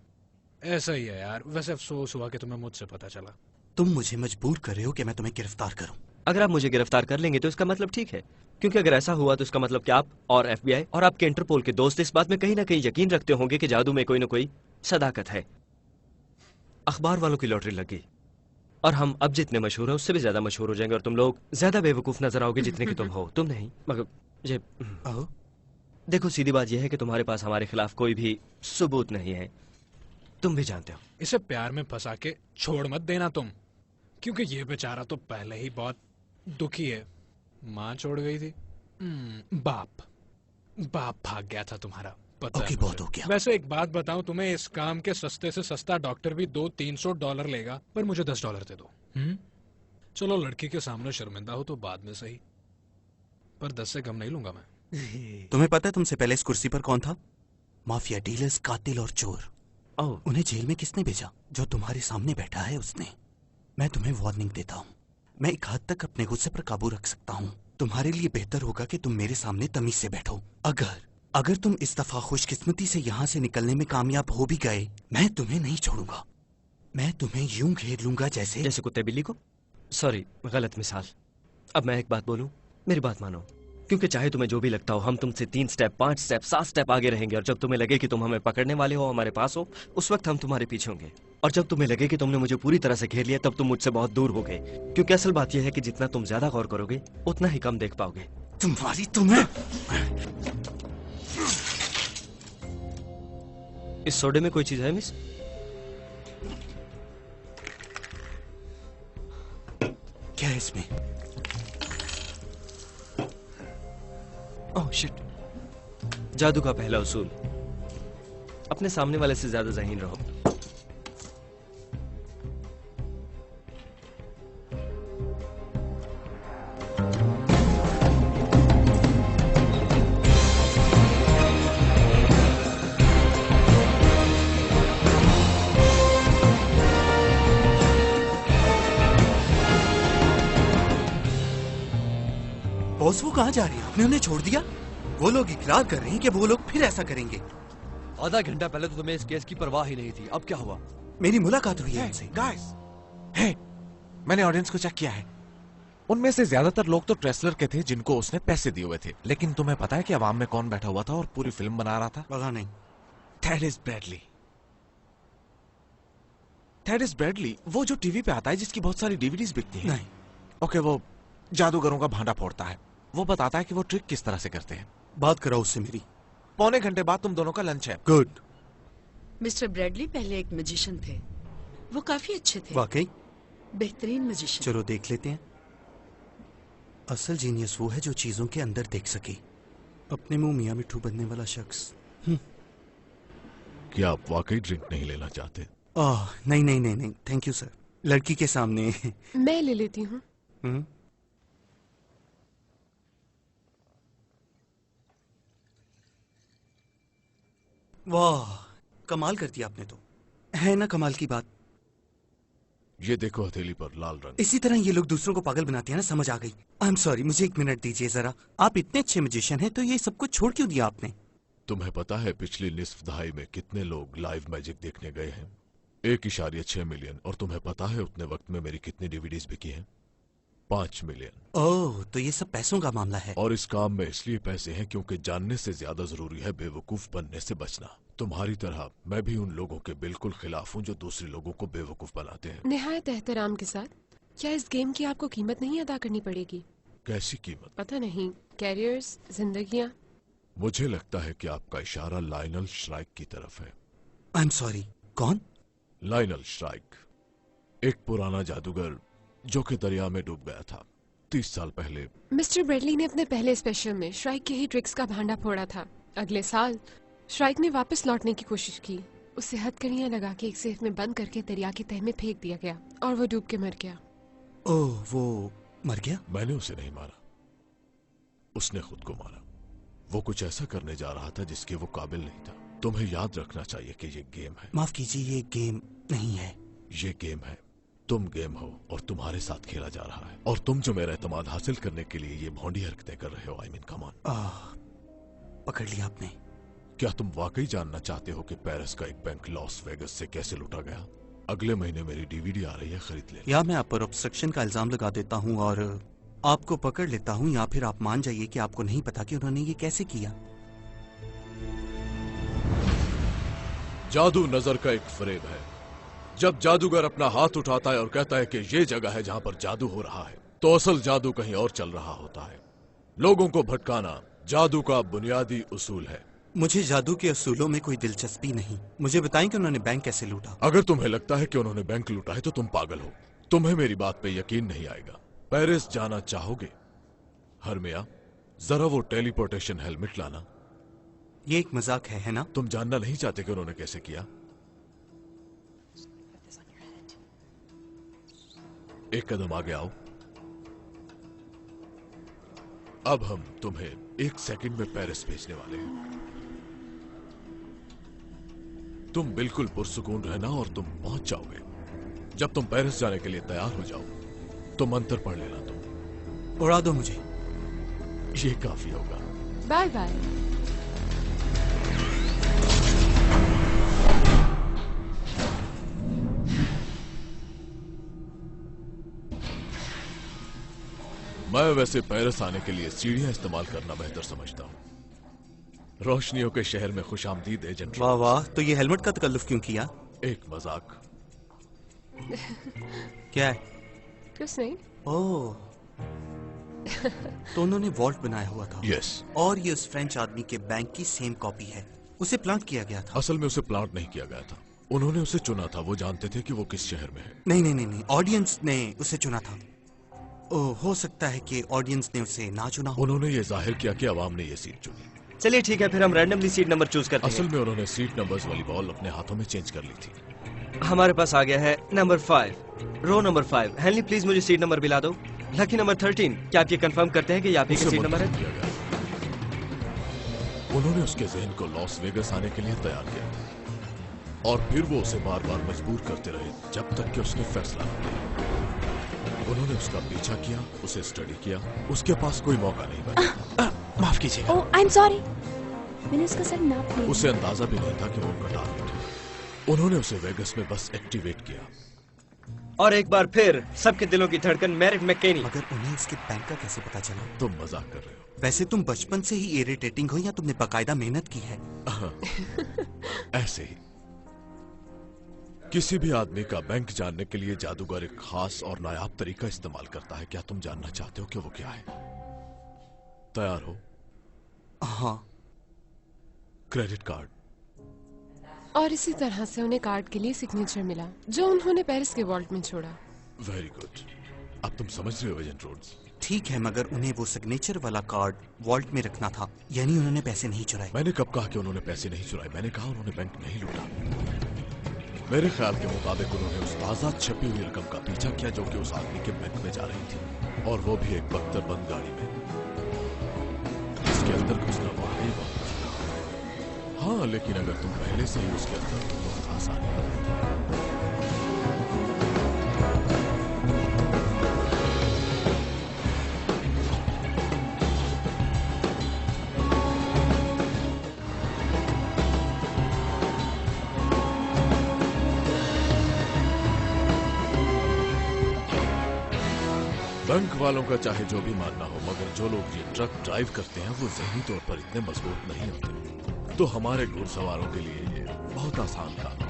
ऐसा ही है यार। वैसे अफसोस हुआ कि तुम्हें मुझसे पता चला। तुम मुझे मजबूर कर रहे हो कि मैं तुम्हें गिरफ्तार करूं। अगर आप मुझे गिरफ्तार कर लेंगे तो इसका मतलब ठीक है, क्योंकि अगर ऐसा हुआ तो इसका मतलब कि आप और FBI और आपके इंटरपोल के दोस्त इस बात में कहीं ना कहीं यकीन रखते होंगे कि जादू में कोई ना कोई सदाकत है। अखबार वालों की लॉटरी लग गई और हम अब जितने मशहूर हैं उससे भी ज्यादा मशहूर हो जाएंगे और तुम लोग ज्यादा बेवकूफ नजर आओगे जितने की तुम हो। तुम नहीं, मगर ये देखो, सीधी बात यह है कि तुम्हारे पास हमारे खिलाफ कोई भी सबूत नहीं है, तुम भी जानते हो। इसे प्यार में फंसा के छोड़ मत देना तुम, क्योंकि ये बेचारा तो पहले ही बहुत दुखी है। माँ छोड़ गई थी, बाप भाग गया था तुम्हारा। पता ओके, है बहुत मुझे। हो गया। वैसे एक बात बताऊं तुम्हें, इस काम के सस्ते से सस्ता डॉक्टर भी $200-300 लेगा, पर मुझे $10 दे दो। चलो लड़की के सामने शर्मिंदा हो तो बाद में सही, पर 10 से कम नहीं लूंगा मैं। तुम्हें पता है तुमसे पहले इस कुर्सी पर कौन था? माफिया डीलर्स, कातिल और चोर। उन्हें जेल में किसने भेजा? जो तुम्हारे सामने बैठा है उसने। मैं तुम्हें वार्निंग देता हूँ, मैं एक हद तक अपने गुस्से पर काबू रख सकता हूँ। तुम्हारे लिए बेहतर होगा कि तुम मेरे सामने तमीज से बैठो। अगर तुम इस दफा खुशकिस्मती से यहाँ से निकलने में कामयाब हो भी गए, मैं तुम्हें नहीं छोड़ूंगा। मैं तुम्हें यूं घेर लूंगा जैसे कुत्ते बिल्ली को। सॉरी, गलत मिसाल। अब मैं एक बात बोलूं, मेरी बात मानो, क्योंकि चाहे तुम्हें जो भी लगता हो, हम तुमसे 3 स्टेप, 5 स्टेप, 7 स्टेप आगे रहेंगे। और जब तुम्हें लगे कि तुम हमें पकड़ने वाले हो, हमारे पास हो, उस वक्त हम तुम्हारे पीछे होंगे। और जब तुम्हें लगे कि तुमने मुझे पूरी तरह से घेर लिया, तब तुम मुझसे बहुत दूर हो गए। क्योंकि असल बात यह है कि जितना तुम ज्यादा गौर करोगे, उतना ही कम देख पाओगे। तुम्हें इस सोडे में कोई चीज है मिस? क्या है इसमें? Oh shit. जादू का पहला उसूल, अपने सामने वाले से ज्यादा ज़हीन रहो। बॉस, वो कहाँ जा रही है? आपने उन्हें छोड़ दिया? वो लोग इकरार कर रहे हैं कि वो लोग फिर ऐसा करेंगे। आधा घंटा पहले तो तुम्हें इस केस की परवाह ही नहीं थी, अब क्या हुआ? मेरी मुलाकात हुई है उनसे। गाइस, मैंने ऑडियंस को चेक किया है। उनमें से ज्यादातर लोग तो ट्रेसलर के थे जिनको उसने पैसे दिए हुए थे। लेकिन तुम्हें पता है कि अवाम में कौन बैठा हुआ था और पूरी फिल्म बना रहा था? पता नहीं। थैडिस ब्रैडली। थैडिस ब्रैडली, वो जो टीवी पे आता है जिसकी बहुत सारी डीवीडीज बिकती हैं। नहीं। ओके, वो जादूगरों का भांडा फोड़ता है। वो बताता है कि वो ट्रिक किस तरह से करते हैं। बात कराओ उससे मेरी। पौने घंटे बाद तुम दोनों का लंच है। गुड। मिस्टर ब्रैडली पहले एक मैजिशियन थे, वो काफी अच्छे थे। वाकई? बेहतरीन मैजिशियन। चलो देख लेते हैं। असल जीनियस वो है जो चीजों के अंदर देख सके। अपने मुंह मियां मिट्ठू बनने वाला शख्स। क्या आप वाकई ड्रिंक नहीं लेना चाहते? नहीं नहीं नहीं नहीं, थैंक यू सर। लड़की के सामने मैं ले लेती हूँ। वाह, कमाल कर दिया आपने तो। है ना कमाल की बात। ये देखो हथेली पर लाल रंग। इसी तरह ये लोग दूसरों को पागल बनाते हैं ना, समझ आ गई। आई एम सॉरी, मुझे 1 मिनट दीजिए जरा। आप इतने अच्छे म्यूजिशियन हैं तो ये सब कुछ छोड़ क्यों दिया आपने? तुम्हें पता है पिछली निस्फ दहाई में कितने लोग लाइव मैजिक देखने गए हैं? 1.6 मिलियन। और तुम्हें पता है उतने वक्त में मेरी कितनी डीवीडीज बिकी हैं? 5 मिलियन। ओह, तो ये सब पैसों का मामला है। और इस काम में इसलिए पैसे हैं क्योंकि जानने से ज्यादा जरूरी है बेवकूफ बनने से बचना। तुम्हारी तरह मैं भी उन लोगों के बिल्कुल खिलाफ हूँ जो दूसरे लोगों को बेवकूफ बनाते हैं। निहायत एहतराम के साथ, क्या इस गेम की आपको कीमत नहीं अदा करनी पड़ेगी? कैसी कीमत? पता नहीं, कैरियर्स, जिंदगियां। मुझे लगता है कि आपका इशारा लायनल श्राइक की तरफ है। आई एम सॉरी, कौन? लायनल श्राइक, एक पुराना जादूगर जो कि दरिया में डूब गया था 30 साल पहले। मिस्टर ब्रैडली ने अपने पहले स्पेशल में श्राइक के ही ट्रिक्स का भांडा फोड़ा था। अगले साल श्राइक ने वापस लौटने की कोशिश की। उसे हथकड़ियां लगा के एक सेफ में बंद करके दरिया की तह में फेंक दिया गया और वो डूब के मर गया। ओह, वो मर गया? मैंने उसे नहीं मारा, उसने खुद को मारा। वो कुछ ऐसा करने जा रहा था जिसके वो काबिल नहीं था। तुम्हें याद रखना चाहिए कि ये गेम है। माफ कीजिए, ये गेम नहीं है। ये गेम है। तुम गेम हो और तुम्हारे साथ खेला जा रहा है। और तुम जो मेरा एतमाद हासिल करने के लिए ये भौंडी हरकतें कर रहे हो, आई मीन कम ऑन। पकड़ लिया आपने। क्या तुम वाकई जानना चाहते हो कि पेरिस का एक बैंक लॉस वेगस से कैसे लूटा गया? अगले महीने मेरी डीवीडी आ रही है, खरीद ले। या मैं आप पर ऑब्स्ट्रक्शन का इल्जाम लगा देता हूँ और आपको पकड़ लेता हूँ, या फिर आप मान जाइए कि आपको नहीं पता कि उन्होंने ये कैसे किया। जादू नजर का एक फरेब है। जब जादूगर अपना हाथ उठाता है और कहता है कि ये जगह है जहां पर जादू हो रहा है, तो असल जादू कहीं और चल रहा होता है। लोगों को भटकाना जादू का बुनियादी उसूल है। मुझे जादू के असूलों में कोई दिलचस्पी नहीं। मुझे बताएं कि उन्होंने बैंक कैसे लूटा। अगर तुम्हें लगता है कि उन्होंने बैंक लूटा है तो तुम पागल हो। तुम्हें मेरी बात पे यकीन नहीं आएगा। पेरिस जाना चाहोगे? हरमिया, जरा वो टेलीपोर्टेशन हेलमेट लाना। ये एक मजाक है ना? तुम जानना नहीं चाहते कि उन्होंने कैसे किया? एक कदम आगे आओ। अब हम तुम्हें 1 सेकंड में पेरिस भेजने वाले हैं। तुम बिल्कुल पुरसुकून रहना और तुम पहुंच जाओगे। जब तुम पेरिस जाने के लिए तैयार हो जाओ तो मंत्र पढ़ लेना। तुम उड़ा दो मुझे। ये काफी होगा। Bye bye. मैं वैसे पेरिस आने के लिए सीढ़ियां इस्तेमाल करना बेहतर समझता हूं। रोशनियों के शहर में खुशामदीद एजेंट। वाह वाह, तो ये हेलमेट का तकल्लुफ क्यों किया? एक मजाक। क्या है? कुछ नहीं। ओह, तो उन्होंने वॉल्ट बनाया हुआ था। यस। और ये उस फ्रेंच आदमी के बैंक की सेम कॉपी है। उसे प्लांट किया गया था। असल में उसे प्लांट नहीं किया गया था, उन्होंने उसे चुना था। वो जानते थे कि वो किस शहर में है। नहीं नहीं नहीं नहीं, ऑडियंस ने उसे चुना था। ओह, हो सकता है कि ऑडियंस ने उसे ना चुना हो। उन्होंने ये जाहिर किया कि अवाम ने ये सीट चुनी। चलिए ठीक है, फिर हम रैंडमली सीट नंबर चूज करते हैं। असल में उन्होंने सीट नंबर्स वाली बॉल अपने हाथों में चेंज कर ली थी। हमारे पास आ गया है number 5, row number 5। Henley please मुझे सीट नंबर दिला दो। लकी नंबर 13, क्या आप ये कंफर्म करते हैं कि ये आप ही का सीट नंबर है? उन्होंने उसके जहन को लॉस वेगस आने के लिए तैयार किया था और फिर वो उसे बार बार मजबूर करते रहे जब तक कि उसने फैसला न किया। उन्होंने उसका पीछा किया, उसे स्टडी किया, उसके पास कोई मौका नहीं बना। माफ कीजिएगा। ओह, आई एम सॉरी। मैंने उसका सर नाप लिया। उसे अंदाजा भी नहीं था कि वो उनका टारगेट है। उन्होंने उसे वेगस में बस एक्टिवेट किया। और एक बार फिर सबके दिलों की धड़कन मैरिट मैकेनी। मगर उन्हें इसके बैंक का कैसे पता चला? तुम मजाक कर रहे हो। वैसे तुम बचपन से ही इरिटेटिंग हो या तुमने बाकायदा मेहनत की है? ऐसे ही। किसी भी आदमी का बैंक जानने के लिए जादूगर एक खास और नायाब तरीका इस्तेमाल करता है। क्या तुम जानना चाहते हो कि वो क्या है? तैयार हो? हाँ। Credit card. और इसी तरह से उन्हें कार्ड के लिए सिग्नेचर मिला जो उन्होंने पेरिस के वॉल्ट में छोड़ा। Very good. अब तुम समझ रहे हो एजेंट रोड्स? ठीक है, मगर उन्हें वो सिग्नेचर वाला कार्ड वॉल्ट में रखना था, यानी उन्होंने पैसे नहीं चुराए। मैंने कब कहा कि उन्होंने पैसे नहीं चुराए? मैंने कहा उन्होंने बैंक नहीं लूटा। मेरे ख्याल के मुताबिक उन्होंने उस ताजा छपी हुई रकम का पीछा किया जो कि उस आदमी के बैंक में जा रही थी, और वो भी एक बख्तरबंद गाड़ी में। इसके अंदर घुसना वाकई बहुत मुश्किल था। हाँ, लेकिन अगर तुम पहले से ही उसके अंदर हो तो बहुत आसान है। बैंक वालों का चाहे जो भी मानना हो, मगर जो लोग ये ट्रक ड्राइव करते हैं वो ज़हनी तौर पर इतने मजबूत नहीं होते। तो हमारे घुड़सवारों के लिए ये बहुत आसान काम था।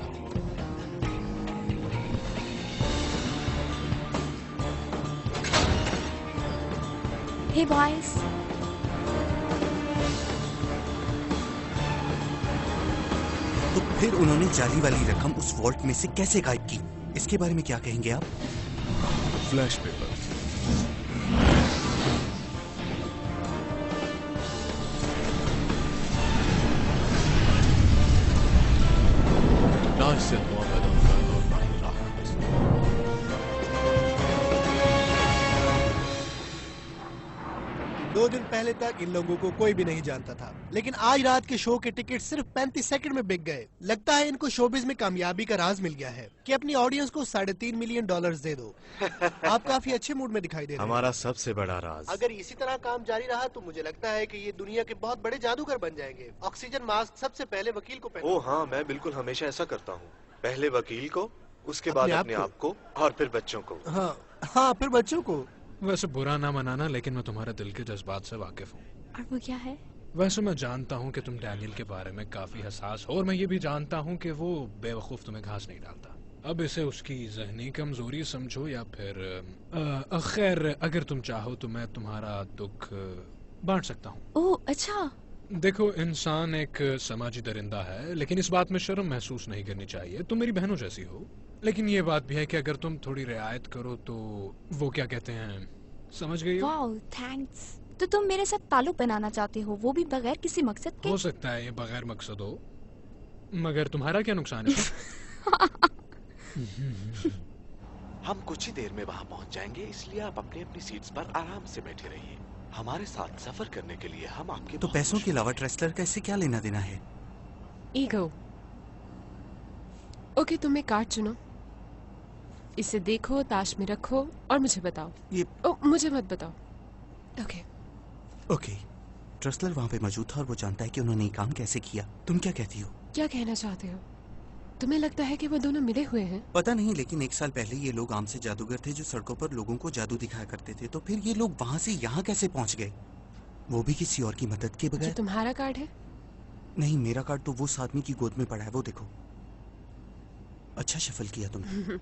Hey boys. तो फिर उन्होंने जाली वाली रकम उस वॉल्ट में से कैसे गायब की? इसके बारे में क्या कहेंगे आप? Flash papers. ना इससे धुआं पैदा होता है और ना ही राख। 2 दिन पहले तक इन लोगों को कोई भी नहीं जानता था, लेकिन आज रात के शो के टिकट सिर्फ 35 सेकंड में बिक गए। लगता है इनको शोबिज में कामयाबी का राज मिल गया है कि अपनी ऑडियंस को $3.5 मिलियन दे दो। आप काफी अच्छे मूड में दिखाई दे रहे हैं। हमारा सबसे बड़ा राज। अगर इसी तरह काम जारी रहा तो मुझे लगता है कि ये दुनिया के बहुत बड़े जादूगर बन जाएंगे। ऑक्सीजन मास्क सबसे पहले वकील को पहनो। ओह हाँ, मैं बिल्कुल हमेशा ऐसा करता हूँ। पहले वकील को, उसके बाद अपने आप को और फिर बच्चों को। हाँ, फिर बच्चों को। वैसे बुरा ना मनाना, लेकिन मैं तुम्हारे दिल के जज्बात से वाकिफ हूँ। और वो क्या है? वैसे मैं जानता हूँ कि तुम डैनियल के बारे में काफी हसास हो, और मैं ये भी जानता हूँ कि वो बेवकूफ तुम्हें घास नहीं डालता। अब इसे उसकी जहनी कमजोरी समझो या फिर खैर, अगर तुम चाहो तो मैं तुम्हारा दुख बांट सकता हूँ। ओह अच्छा। देखो, इंसान एक समाजी दरिंदा है, लेकिन इस बात में शर्म महसूस नहीं करनी चाहिए। तुम मेरी बहनों जैसी हो, लेकिन ये बात भी है कि अगर तुम थोड़ी रियायत करो तो वो क्या कहते हैं, समझ गई हो? Wow, thanks. तो तुम मेरे साथ ताल्लुक बनाना चाहते हो, वो भी बगैर किसी मकसद के? हो सकता है ये बगैर मकसद हो, मगर तुम्हारा क्या नुकसान है? हम कुछ ही देर में वहां पहुंच जाएंगे, इसलिए आप अपनी अपनी सीट्स पर आराम से बैठे रहिए। हमारे साथ सफर करने के लिए हम आपके तो पैसों के अलावा ट्रेसलर का इससे क्या लेना देना है? ईगो। ओके, तुम एक कार्ड चुनो, इसे देखो, ताश में रखो और मुझे बताओ। ये मुझे मत बताओ। Okay okay. ट्रेसलर वहां पे मौजूद था और वो जानता है कि उन्होंने ये काम कैसे किया। तुम क्या कहती हो? क्या कहना चाहते हो? तुम्हें लगता है कि वो दोनों मिले हुए हैं? पता नहीं, लेकिन 1 साल पहले ये लोग आम से जादूगर थे जो सड़कों पर लोगों को जादू दिखाया करते थे। तो फिर ये लोग वहां से यहाँ कैसे पहुंच गए, वो भी किसी और की मदद के बगैर? जो तुम्हारा कार्ड है? नहीं, मेरा कार्ड तो वो उस आदमी की गोद में पड़ा है, वो देखो। अच्छा शफल किया तुमने।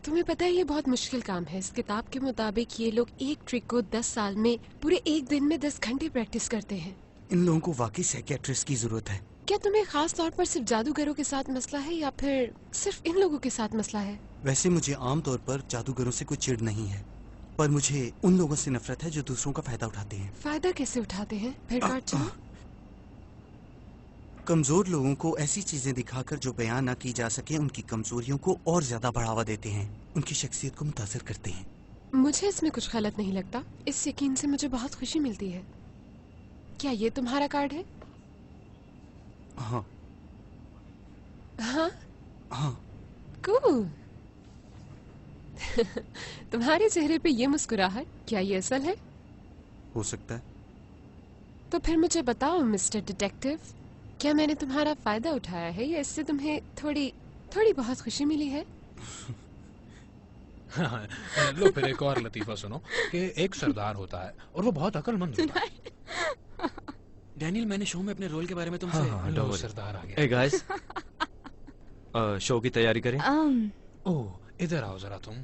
तुम्हें पता है ये बहुत मुश्किल काम है। इस किताब के मुताबिक ये लोग एक ट्रिक को 10 साल में पूरे एक दिन में 10 घंटे प्रैक्टिस करते हैं। इन लोगों को वाकई साइकियाट्रिस्ट की जरूरत है। क्या तुम्हें खास तौर पर सिर्फ जादूगरों के साथ मसला है या फिर सिर्फ इन लोगों के साथ मसला है? वैसे मुझे आम तौर पर जादूगरों से कोई चिढ़ नहीं है, पर मुझे उन लोगों से नफरत है जो दूसरों का फायदा उठाते हैं। फायदा कैसे उठाते हैं? फिर कार्ड चुनो। कमजोर लोगों को ऐसी चीजें दिखाकर जो बयान ना की जा सके, उनकी कमजोरियों को और ज्यादा बढ़ावा देते हैं, उनकी शख्सियत को मुतासर करते हैं। मुझे इसमें कुछ गलत नहीं लगता। इस यकीन से मुझे बहुत खुशी मिलती है। क्या ये तुम्हारा कार्ड है? हाँ हाँ हाँ। कूल। तुम्हारे चेहरे पे ये मुस्कुराहट, क्या ये असल है? हो सकता है। तो फिर मुझे बताओ मिस्टर डिटेक्टिव, क्या मैंने तुम्हारा फायदा उठाया है या इससे तुम्हें थोड़ी बहुत खुशी मिली है? लो फिर एक और लतीफा सुनो कि एक सरदार होता है और वो बहुत अक्लमंद होता है। डैनियल, मैंने शो में अपने रोल के बारे में तुमसे लो सरदार आ गया। Hey guys, शो की तैयारी करें? ओह इधर आओ जरा तुम।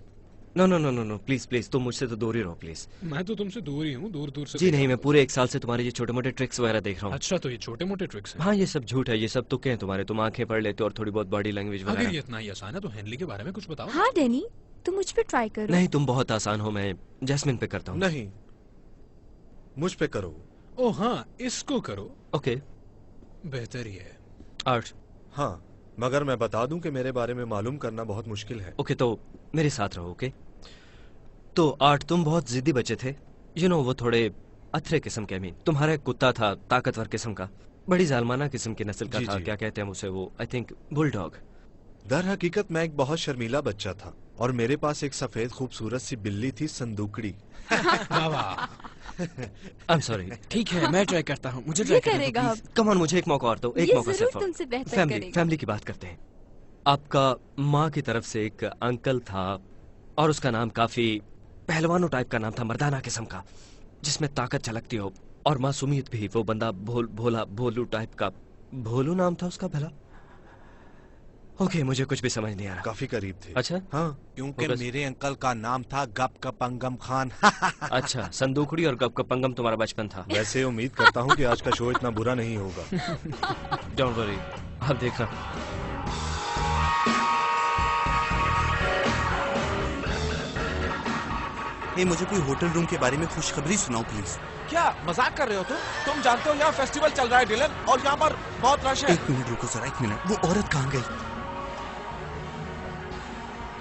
नो प्लीज तुम मुझसे तो दूर ही रहो प्लीज। मैं तो तुमसे दूर ही हूँ, दूर से। जी नहीं, मैं पूरे 1 साल से तुम्हारे ये छोटे मोटे ट्रिक्स वगैरह देख रहा हूँ। अच्छा, तो ये छोटे मोटे ट्रिक्स हैं? हाँ, ये सब झूठ है, ये सब तुक्के हैं तुम्हारे। तुम आंखें पढ़ लेते हो और थोड़ी बहुत बॉडी लैंग्वेज अगर वगैरह। ये इतना ही आसान है तो हेनली के बारे में कुछ बताओ। हाँ डैनी, तुम मुझ पे ट्राई करो। नहीं, तुम बहुत आसान हो, मैं जैस्मिन पे करता हूँ। नहीं, मुझ पे करो। ओह हाँ, इसको करो। ओके, बेहतर ही है। आर्ट। हाँ, मगर मैं बता दूं कि मेरे बारे में मालूम करना बहुत मुश्किल है। ओके, तो मेरे साथ रहो। ओके, तो आर्ट, तुम बहुत जिद्दी बच्चे थे। वो थोड़े अथरे किस्म के। तुम्हारा एक कुत्ता था, ताकतवर किस्म का, बड़ी जालमाना किस्म की नस्ल का था। क्या कहते हैं उसे, वो आई थिंक बुलडॉग। दर हकीकत मैं एक बहुत शर्मीला बच्चा था और मेरे पास एक सफेद खूबसूरत सी बिल्ली थी, संदूकड़ी। I'm sorry। ठीक है, मैं ट्राई करता हूँ। मुझे ये करेगा अब। कम ऑन, मुझे एक मौका और दो, एक मौका जरूर सिर्फ। तुमसे बेहतर करेगा। फैमिली की बात करते हैं। आपका माँ की तरफ से एक अंकल था और उसका नाम काफी पहलवानों टाइप का नाम था, मर्दाना किस्म का, जिसमें ताकत झलकती हो और मासूमियत भी। वो बंदा भोलू टाइप का, भोलू नाम था उसका भला। ओके, मुझे कुछ भी समझ नहीं आ रहा। काफी करीब थे। अच्छा, हाँ, क्योंकि मेरे अंकल का नाम था गपकपंगम खान। अच्छा, संदूकड़ी और गपकपंगम तुम्हारा बचपन था। वैसे उम्मीद करता हूँ कि आज का शो इतना बुरा नहीं होगा। डोंट वरी, आप देखना। मुझे कोई होटल रूम के बारे में खुशखबरी सुनाओ प्लीज। क्या मजाक कर रहे हो तुम जानते हो यहाँ फेस्टिवल चल रहा है डिलन, और यहाँ पर बहुत रश है। 1 मिनट रुको जरा, 1 मिनट। वो औरत कहाँ गई?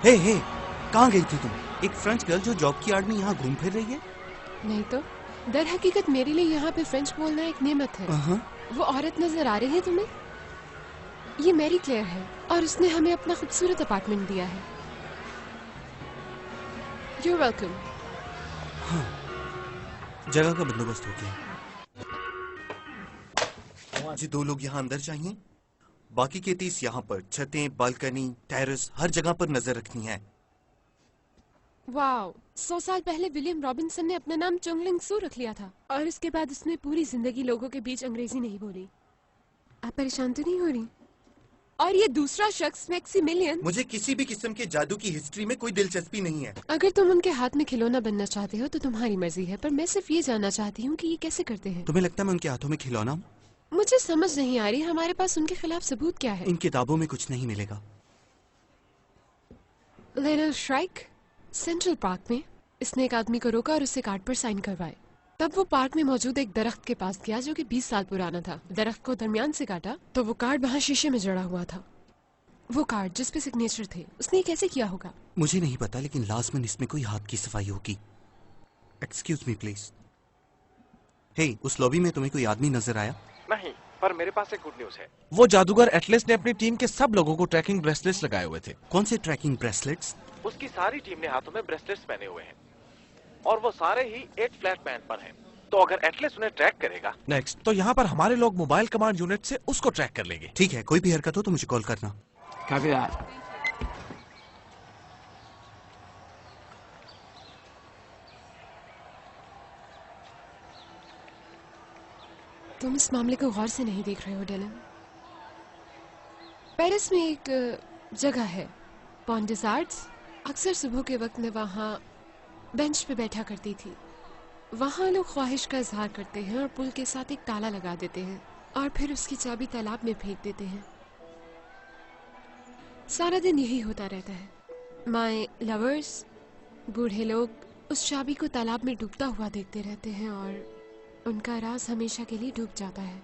हे, कहाँ गई थी तुम? एक फ्रेंच गर्ल जो जॉब की आड़ में यहाँ घूम फिर रही है। नहीं तो दर हकीकत मेरे लिए यहाँ पे फ्रेंच बोलना एक नेमत है। वो औरत नजर आ रही है तुम्हें? ये मैरी क्लेयर है और उसने हमें अपना खूबसूरत अपार्टमेंट दिया है। You're welcome। हाँ, जगह का बंदोबस्त हो गया। मुझे 2 लोग यहाँ अंदर चाहिए, बाकी के 30 यहाँ पर। छतें, बालकनी, टेरेस, हर जगह पर नजर रखनी है। वाओ, 100 साल पहले विलियम रॉबिन्सन ने अपना नाम चोंगलिंग सू रख लिया था और इसके बाद उसने पूरी जिंदगी लोगों के बीच अंग्रेजी नहीं बोली। आप परेशान तो नहीं हो रही? और ये दूसरा शख्स मैक्सिमिलियन। मुझे किसी भी किस्म के जादू की हिस्ट्री में कोई दिलचस्पी नहीं है। अगर तुम उनके हाथ में खिलौना बनना चाहते हो तो तुम्हारी मर्जी है, पर मैं सिर्फ ये जानना चाहती हूँ कि ये कैसे करते हैं। तुम्हें लगता है मैं उनके हाथों में खिलौना हूँ? मुझे समझ नहीं आ रही हमारे पास उनके खिलाफ सबूत क्या है। इन किताबों में कुछ नहीं मिलेगा। लिटिल श्राइक, सेंट्रल पार्क में इसने एक आदमी को रोका और उससे कार्ड पर साइन करवाए। तब वो पार्क में मौजूद एक दरख्त के पास गया जो कि 20 साल पुराना था। दरख्त को दरमियान से काटा तो वो कार्ड वहाँ शीशे में जड़ा हुआ था। वो कार्ड जिस पे सिग्नेचर थे, उसने ये कैसे किया होगा? मुझे नहीं पता, लेकिन लाजमन इसमें कोई हाथ की सफाई होगी। Excuse me please. हे, उस लॉबी में तुम्हें कोई आदमी नजर आया? नहीं, पर मेरे पास एक गुड न्यूज है। वो जादूगर एटलस ने अपनी टीम के सब लोगों को ट्रैकिंग ब्रेसलेट्स लगाए हुए थे। कौन से ट्रैकिंग ब्रेसलेट्स? उसकी सारी टीम ने हाथों में ब्रेसलेट्स पहने हुए हैं और वो सारे ही एक फ्लैट पैन पर हैं। तो अगर एटलस उन्हें ट्रैक करेगा नेक्स्ट, तो यहाँ पर हमारे लोग मोबाइल कमांड यूनिट से उसको ट्रैक कर लेंगे। ठीक है, कोई भी हरकत हो तो मुझे कॉल करना। Copy that. तुम इस मामले को गौर से नहीं देख रहे हो डेलन। पेरिस में एक जगह है, पॉन des Arts। अक्सर सुबह के वक्त मैं वहाँ बेंच पे बैठा करती थी। वहाँ लोग ख्वाहिश का इजहार करते हैं और पुल के साथ एक ताला लगा देते हैं और फिर उसकी चाबी तालाब में फेंक देते हैं। सारा दिन यही होता रहता है। माय लवर्स, बूढ़े लोग उस चाबी को तालाब में डूबता हुआ देखते रहते हैं और उनका राज हमेशा के लिए डूब जाता है।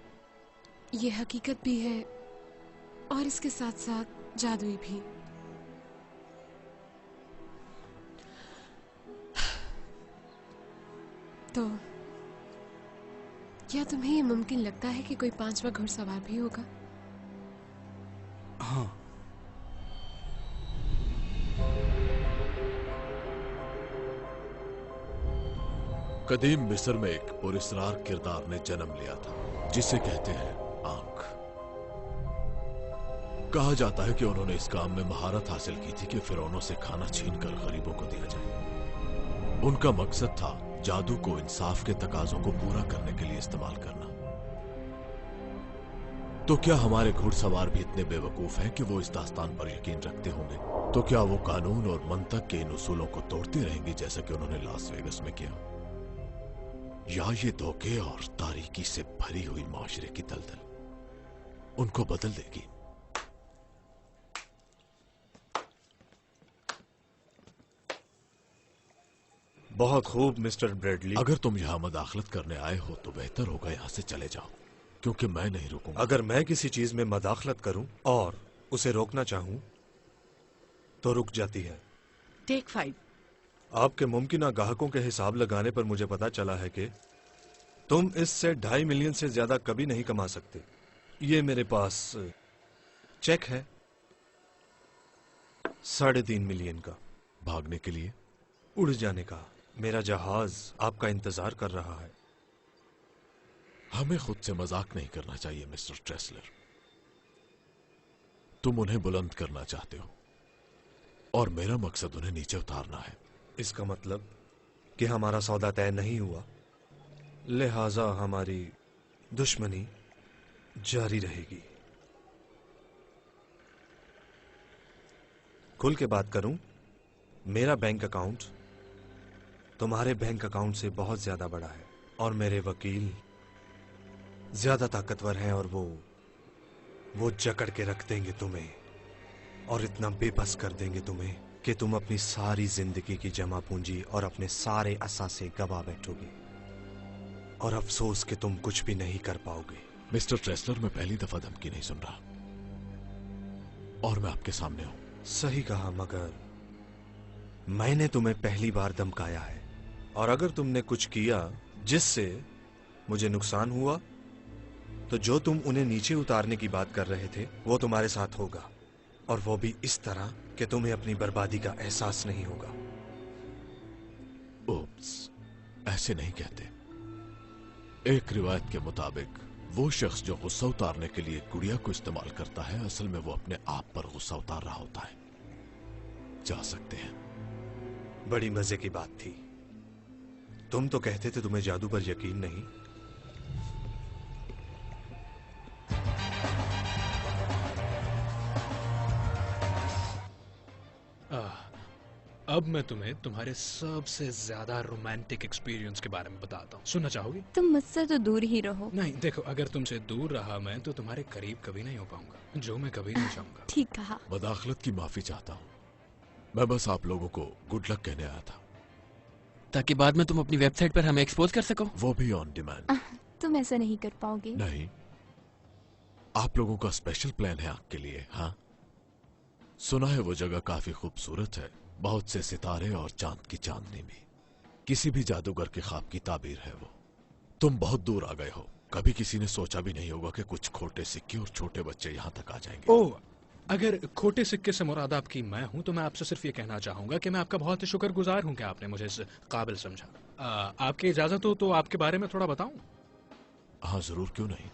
ये हकीकत भी है और इसके साथ साथ जादुई भी। तो क्या तुम्हें ये मुमकिन लगता है कि कोई 5वां घुड़सवार भी होगा? हाँ। कदीम मिस्र में एक पुरस्कार किरदार ने जन्म लिया था जिसे कहते हैं आंख। कहा जाता है कि उन्होंने इस काम में महारत हासिल की थी कि फिरौनों से खाना छीनकर गरीबों को दिया जाए। उनका मकसद था जादू को इंसाफ के तकाजों को पूरा करने के लिए इस्तेमाल करना। तो क्या हमारे घुड़सवार भी इतने बेवकूफ हैं कि वो इस दास्तान पर यकीन रखते होंगे? तो क्या वो कानून और मंतक के इन उसूलों को तोड़ती रहेंगी जैसा कि उन्होंने लास वेगस में किया? या ये धोखे और तारीकी से भरी हुई माशरे की दलदल उनको बदल देगी? बहुत खूब मिस्टर ब्रेडली। अगर तुम यहाँ मदाखलत करने आए हो तो बेहतर होगा यहाँ से चले जाओ, क्योंकि मैं नहीं रुकूंगा। अगर मैं किसी चीज में मदाखलत करूं और उसे रोकना चाहूं तो रुक जाती है। टेक 5। आपके मुमकिन ग्राहकों के हिसाब लगाने पर मुझे पता चला है कि तुम इससे 2.5 मिलियन से ज्यादा कभी नहीं कमा सकते। ये मेरे पास चेक है 3.5 मिलियन का। भागने के लिए? उड़ जाने का। मेरा जहाज आपका इंतजार कर रहा है। हमें खुद से मजाक नहीं करना चाहिए मिस्टर ट्रेसलर। तुम उन्हें बुलंद करना चाहते हो और मेरा मकसद उन्हें नीचे उतारना है। इसका मतलब कि हमारा सौदा तय नहीं हुआ, लिहाजा हमारी दुश्मनी जारी रहेगी। खुल के बात करूं, मेरा बैंक अकाउंट तुम्हारे बैंक अकाउंट से बहुत ज्यादा बड़ा है और मेरे वकील ज्यादा ताकतवर हैं और वो जकड़ के रख देंगे तुम्हें और इतना बेबस कर देंगे तुम्हें कि तुम अपनी सारी जिंदगी की जमा पूंजी और अपने सारे असासे गवा बैठोगे और अफसोस कि तुम कुछ भी नहीं कर पाओगे। मिस्टर ट्रेसलर, मैं पहली दफा धमकी नहीं सुन रहा और मैं आपके सामने हूं। सही कहा, मगर मैंने तुम्हें पहली बार धमकाया है और अगर तुमने कुछ किया जिससे मुझे नुकसान हुआ तो जो तुम उन्हें नीचे उतारने की बात कर रहे थे वो तुम्हारे साथ होगा, और वो भी इस तरह कि तुम्हें अपनी बर्बादी का एहसास नहीं होगा। ओप्स, ऐसे नहीं कहते। एक रिवायत के मुताबिक वो शख्स जो गुस्सा उतारने के लिए गुड़िया को इस्तेमाल करता है, असल में वो अपने आप पर गुस्सा उतार रहा होता है। जा सकते हैं। बड़ी मजे की बात थी। तुम तो कहते थे तुम्हें जादू पर यकीन नहीं। अब मैं तुम्हें तुम्हारे सबसे ज्यादा रोमांटिक एक्सपीरियंस के बारे में बताता हूँ। सुनना चाहोगी? तुम मुझसे तो दूर ही रहो। नहीं, देखो, अगर तुमसे दूर रहा मैं तो तुम्हारे करीब कभी नहीं हो पाऊंगा, जो मैं कभी नहीं चाहूंगा। ठीक कहा। मदाखलत की माफी चाहता हूँ। मैं बस आप लोगों को गुड लक कहने आया था। ताकि बाद में तुम अपनी वेबसाइट पर हमें एक्सपोज कर सको। वो भी ऑन डिमांड। तुम ऐसा नहीं कर पाओगे। नहीं, आप लोगों का स्पेशल प्लान है आपके लिए। हाँ, सुना है वो जगह काफी खूबसूरत है, बहुत से सितारे और चांद की चांदनी भी। किसी भी जादूगर के ख्वाब की ताबीर है वो। तुम बहुत दूर आ गए हो, कभी किसी ने सोचा भी नहीं होगा कि कुछ खोटे सिक्के और छोटे बच्चे यहाँ तक आ जाएंगे। ओह, अगर खोटे सिक्के से मुराद आपकी मैं हूं तो मैं आपसे सिर्फ ये कहना चाहूंगा कि मैं आपका बहुत ही शुक्रगुजार हूं कि आपने मुझे इस काबिल समझा। आपकी इजाजत हो तो आपके बारे में थोड़ा बताऊं? हाँ जरूर, क्यों नहीं।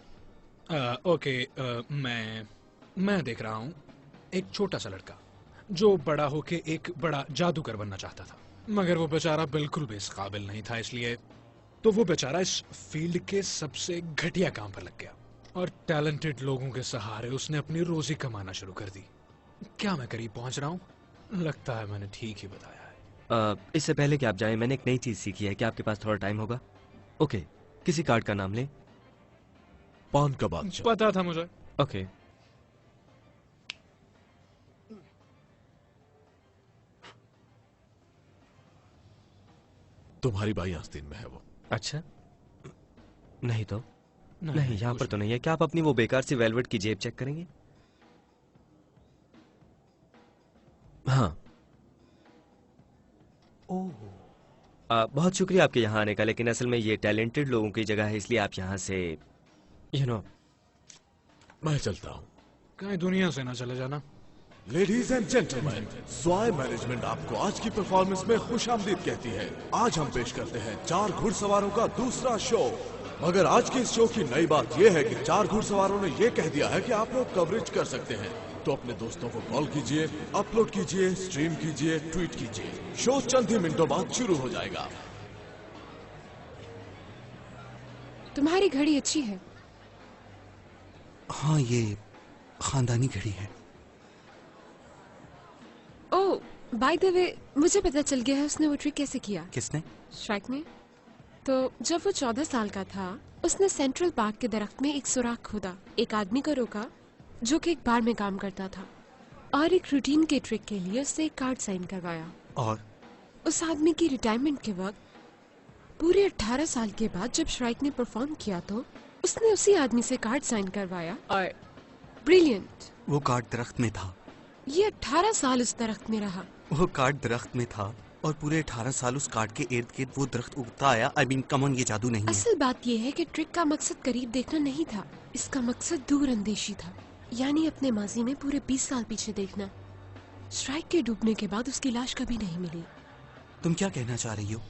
ओके, मैं देख रहा हूं एक छोटा सा लड़का जो बड़ा होके एक बड़ा जादूगर बनना चाहता था, मगर वो बेचारा बिल्कुल भी इस काबिल नहीं था, इसलिए तो वो बेचारा इस फील्ड के सबसे घटिया काम पर लग गया और टैलेंटेड लोगों के सहारे उसने अपनी रोजी कमाना शुरू कर दी। क्या मैं करीब पहुंच रहा हूँ? लगता है मैंने ठीक ही बताया है। इससे पहले कि आप जाएं, मैंने एक नई चीज सीखी है। क्या आपके पास थोड़ा टाइम होगा? ओके, किसी कार्ड का नाम लें। पान का बादशाह। पता था मुझे। ओके, तुम्हारी बाई आस्तीन में है वो। अच्छा, नहीं तो नहीं, यहाँ पर तो नहीं है। क्या आप अपनी वो बेकार सी वेलवेट की जेब चेक करेंगे? हाँ। ओह, बहुत शुक्रिया आपके यहाँ आने का, लेकिन असल में ये टैलेंटेड लोगों की जगह है, इसलिए आप यहाँ से मैं चलता हूँ। कहीं दुनिया से ना चले जाना। लेडीज एंड जेंटलमैन, स्वाय मैनेजमेंट आपको आज की परफॉर्मेंस में खुशामदीद कहती है। आज हम पेश करते हैं 4 घुड़सवारों का दूसरा शो। मगर आज के इस शो की नई बात यह है कि 4 घुड़सवारों ने यह कह दिया है कि आप लोग कवरेज कर सकते हैं, तो अपने दोस्तों को कॉल कीजिए, अपलोड कीजिए, स्ट्रीम कीजिए, ट्वीट कीजिए। शो चंद ही मिनटों बाद शुरू हो जाएगा। तुम्हारी घड़ी अच्छी है। हाँ, ये खानदानी घड़ी है। ओह, बाय द वे, मुझे पता चल गया है उसने वो ट्रिक कैसे किया। किसने? श्राइक ने। तो जब वो 14 साल का था, उसने सेंट्रल पार्क के दरख्त में एक सुराख खोदा, एक आदमी को रोका जो कि एक बार में काम करता था, और एक रूटीन के ट्रिक के लिए उससे एक कार्ड साइन करवाया। और उस आदमी की रिटायरमेंट के वक्त पूरे 18 साल के बाद जब श्राइक ने परफॉर्म किया तो उसने उसी आदमी से कार्ड साइन करवाया। और ब्रिलियंट, वो कार्ड दरख्त में था। ये 18 साल उस दरख्त में रहा। वो कार्ड दरख्त में था और पूरे 18 साल उस कार्ड के इर्द गिर्द वो दरख्त उगता आया। आई मीन, कम ऑन, ये जादू नहीं है। असल बात ये है कि ट्रिक का मकसद करीब देखना नहीं था, इसका मकसद दूर अंदेशी था, यानी अपने माजी में पूरे 20 साल पीछे देखना। श्राइक के डूबने के बाद उसकी लाश कभी नहीं मिली। तुम क्या कहना चाह रही हो?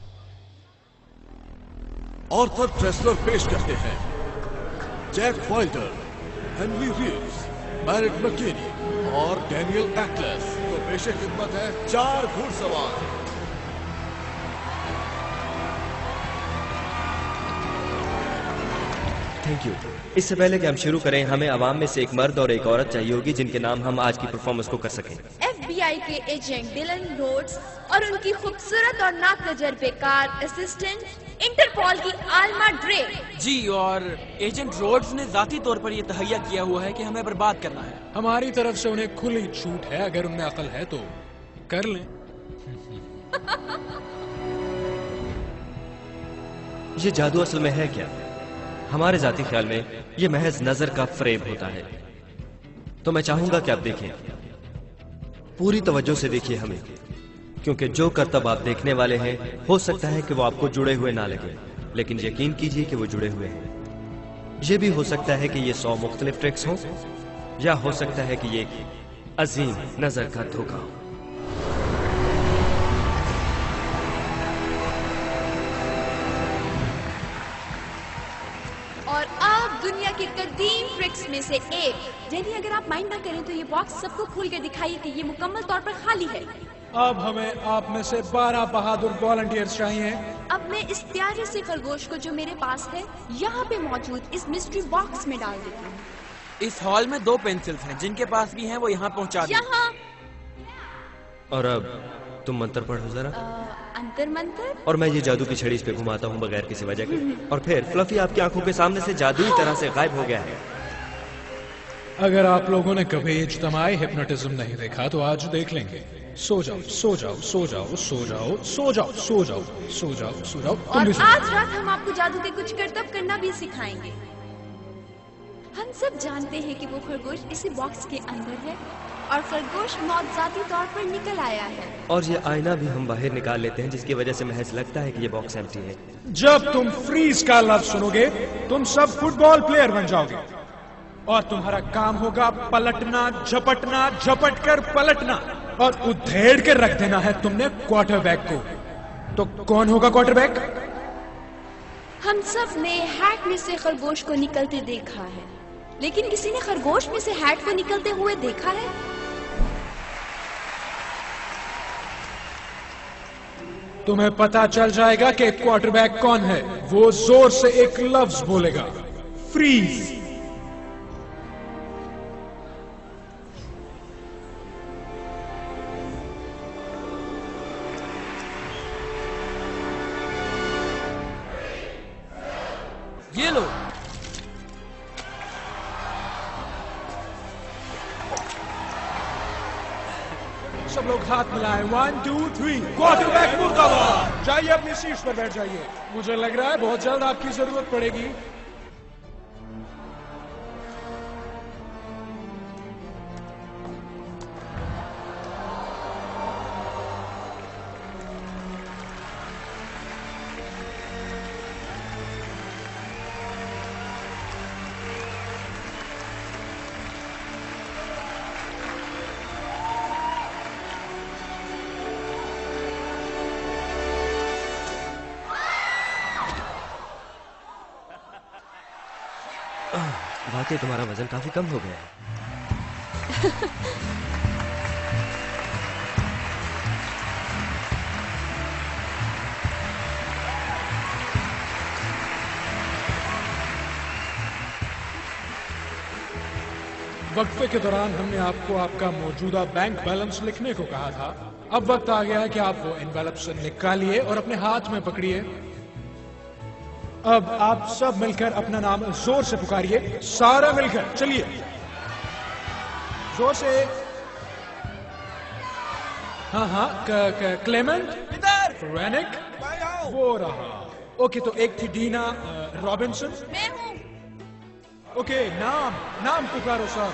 ऑर्थर ट्रेसलर पेश करते हैं Jack Wilder, Henry Reeves, Merritt McKinney और डैनियल एक्लेस। तो पेशे खिदमत है 4 घुड़सवार। Thank you. इससे पहले कि हम शुरू करें, हमें आवाम में से एक मर्द और एक औरत चाहिए होगी जिनके नाम हम आज की परफॉर्मेंस को कर सकें। FBI के एजेंट डिलन रोड्स और उनकी खूबसूरत और नातजुर्बेकार असिस्टेंट इंटरपोल की आल्मा ड्रे। जी, और एजेंट रोड्स ने जाती तौर पर यह तहैया किया हुआ है कि हमें बर्बाद करना है। हमारी तरफ से उन्हें खुली छूट है, अगर उनमें अकल है तो कर लें। ये जादू असल में है क्या? हमारे जाती ख्याल में ये महज नजर का फ्रेब होता है। तो मैं चाहूंगा कि आप देखें, पूरी तवज्जो से देखिए हमें, क्योंकि जो करतब आप देखने वाले हैं हो सकता है कि वो आपको जुड़े हुए ना लगे, लेकिन यकीन कीजिए कि वो जुड़े हुए हैं। ये भी हो सकता है कि ये 100 मुख्तलिफ ट्रिक्स हों, या हो सकता है कि ये अजीम नजर का धोखा हो। और अब दुनिया के कदीम ट्रिक्स में से एक, यानी अगर आप माइंड ना करें तो ये बॉक्स सबको खोल कर दिखाइए कि ये मुकम्मल तौर पर खाली है। अब हमें आप में से 12 बहादुर वॉलंटियर्स चाहिए। अब मैं इस प्यारे से खरगोश को जो मेरे पास है यहाँ पे मौजूद इस मिस्ट्री बॉक्स में डाल देती हूँ। इस हॉल में 2 पेंसिल्स हैं, जिनके पास भी हैं वो यहाँ पहुँचा दें। यहाँ। और अब तुम मंत्र पढ़ो जरा। अंतर मंत्र। और मैं ये जादू की छड़ी इस पे घुमाता हूँ बगैर किसी वजह के, और फिर फ्लफी आपकी आंखों के सामने से जादुई तरह से गायब हो गया है। अगर आप लोगों ने कभी इज्तमाई हिप्नोटिज्म नहीं देखा तो आज देख लेंगे। सो जाओ सो जाओ सो जाओ सो जाओ सो जाओ सो जाओ सो जाओ सो जाओ तुम और भी सो आज रात हम आपको जादू के कुछ करतब करना भी सिखाएंगे। हम सब जानते हैं कि वो खरगोश इसी बॉक्स के अंदर है और खरगोश मौतजाती तौर पर निकल आया है। और ये आईना भी हम बाहर निकाल लेते हैं, जिसकी वजह से महज लगता है कि ये बॉक्स एम्प्टी है। जब तुम फ्रीज का लफ्ज सुनोगे तुम सब फुटबॉल प्लेयर बन जाओगे और तुम्हारा काम होगा पलटना, झपटना, झपट कर पलटना और उधेड़ के रख देना है तुमने क्वार्टरबैक को। तो कौन होगा क्वार्टरबैक? हम सब ने हैट में से खरगोश को निकलते देखा है, लेकिन किसी ने खरगोश में से हैट को निकलते हुए देखा है? तुम्हें पता चल जाएगा कि क्वार्टरबैक कौन है। वो जोर से एक लफ्ज बोलेगा, फ्रीज। ये लो। सब लोग हाथ मिलाएं। 1 2 3 क्वार्टरबैक मुर्दाबाद। जाइए अपनी सीट पर बैठ जाइए। मुझे लग रहा है बहुत जल्द आपकी जरूरत पड़ेगी। वाकई तुम्हारा वजन काफी कम हो गया है। वक्फे के दौरान हमने आपको आपका मौजूदा बैंक बैलेंस लिखने को कहा था। अब वक्त आ गया है कि आप वो एनवेलप से निकालिए और अपने हाथ में पकड़िए। अब आप सब मिलकर अपना नाम जोर से पुकारिए, सारा मिलकर। चलिए जोर से। हाँ, क्लेमेंट, रेनिक, वो रहा। ओके, तो एक थी डीना रॉबिन्सन। मैं हूँ। ओके, नाम पुकारो सब।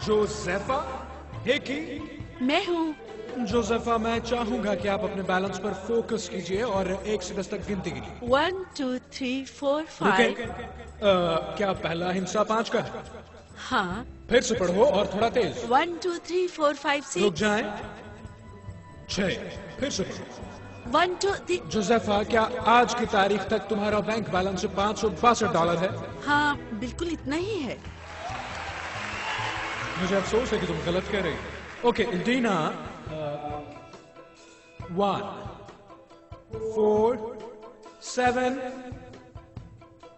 जोसेफा हेकी। मैं हूँ। जोसेफा, मैं चाहूंगा कि आप अपने बैलेंस पर फोकस कीजिए और 1 से 10 तक गिनती गिनिए। 1 2 3 4 5। क्या पहला हिस्सा 5 का है? हाँ। फिर से पढ़ो और थोड़ा तेज। 1 2 3 4 5 6। रुक जाएं। 6। फिर से पढ़ो। 1 2 3। जोसेफा, क्या आज की तारीख तक तुम्हारा बैंक बैलेंस $562 है? हाँ, बिल्कुल इतना ही है। मुझे अफसोस है कि तुम गलत कह रही हो। ओके, डीना, 1 4 7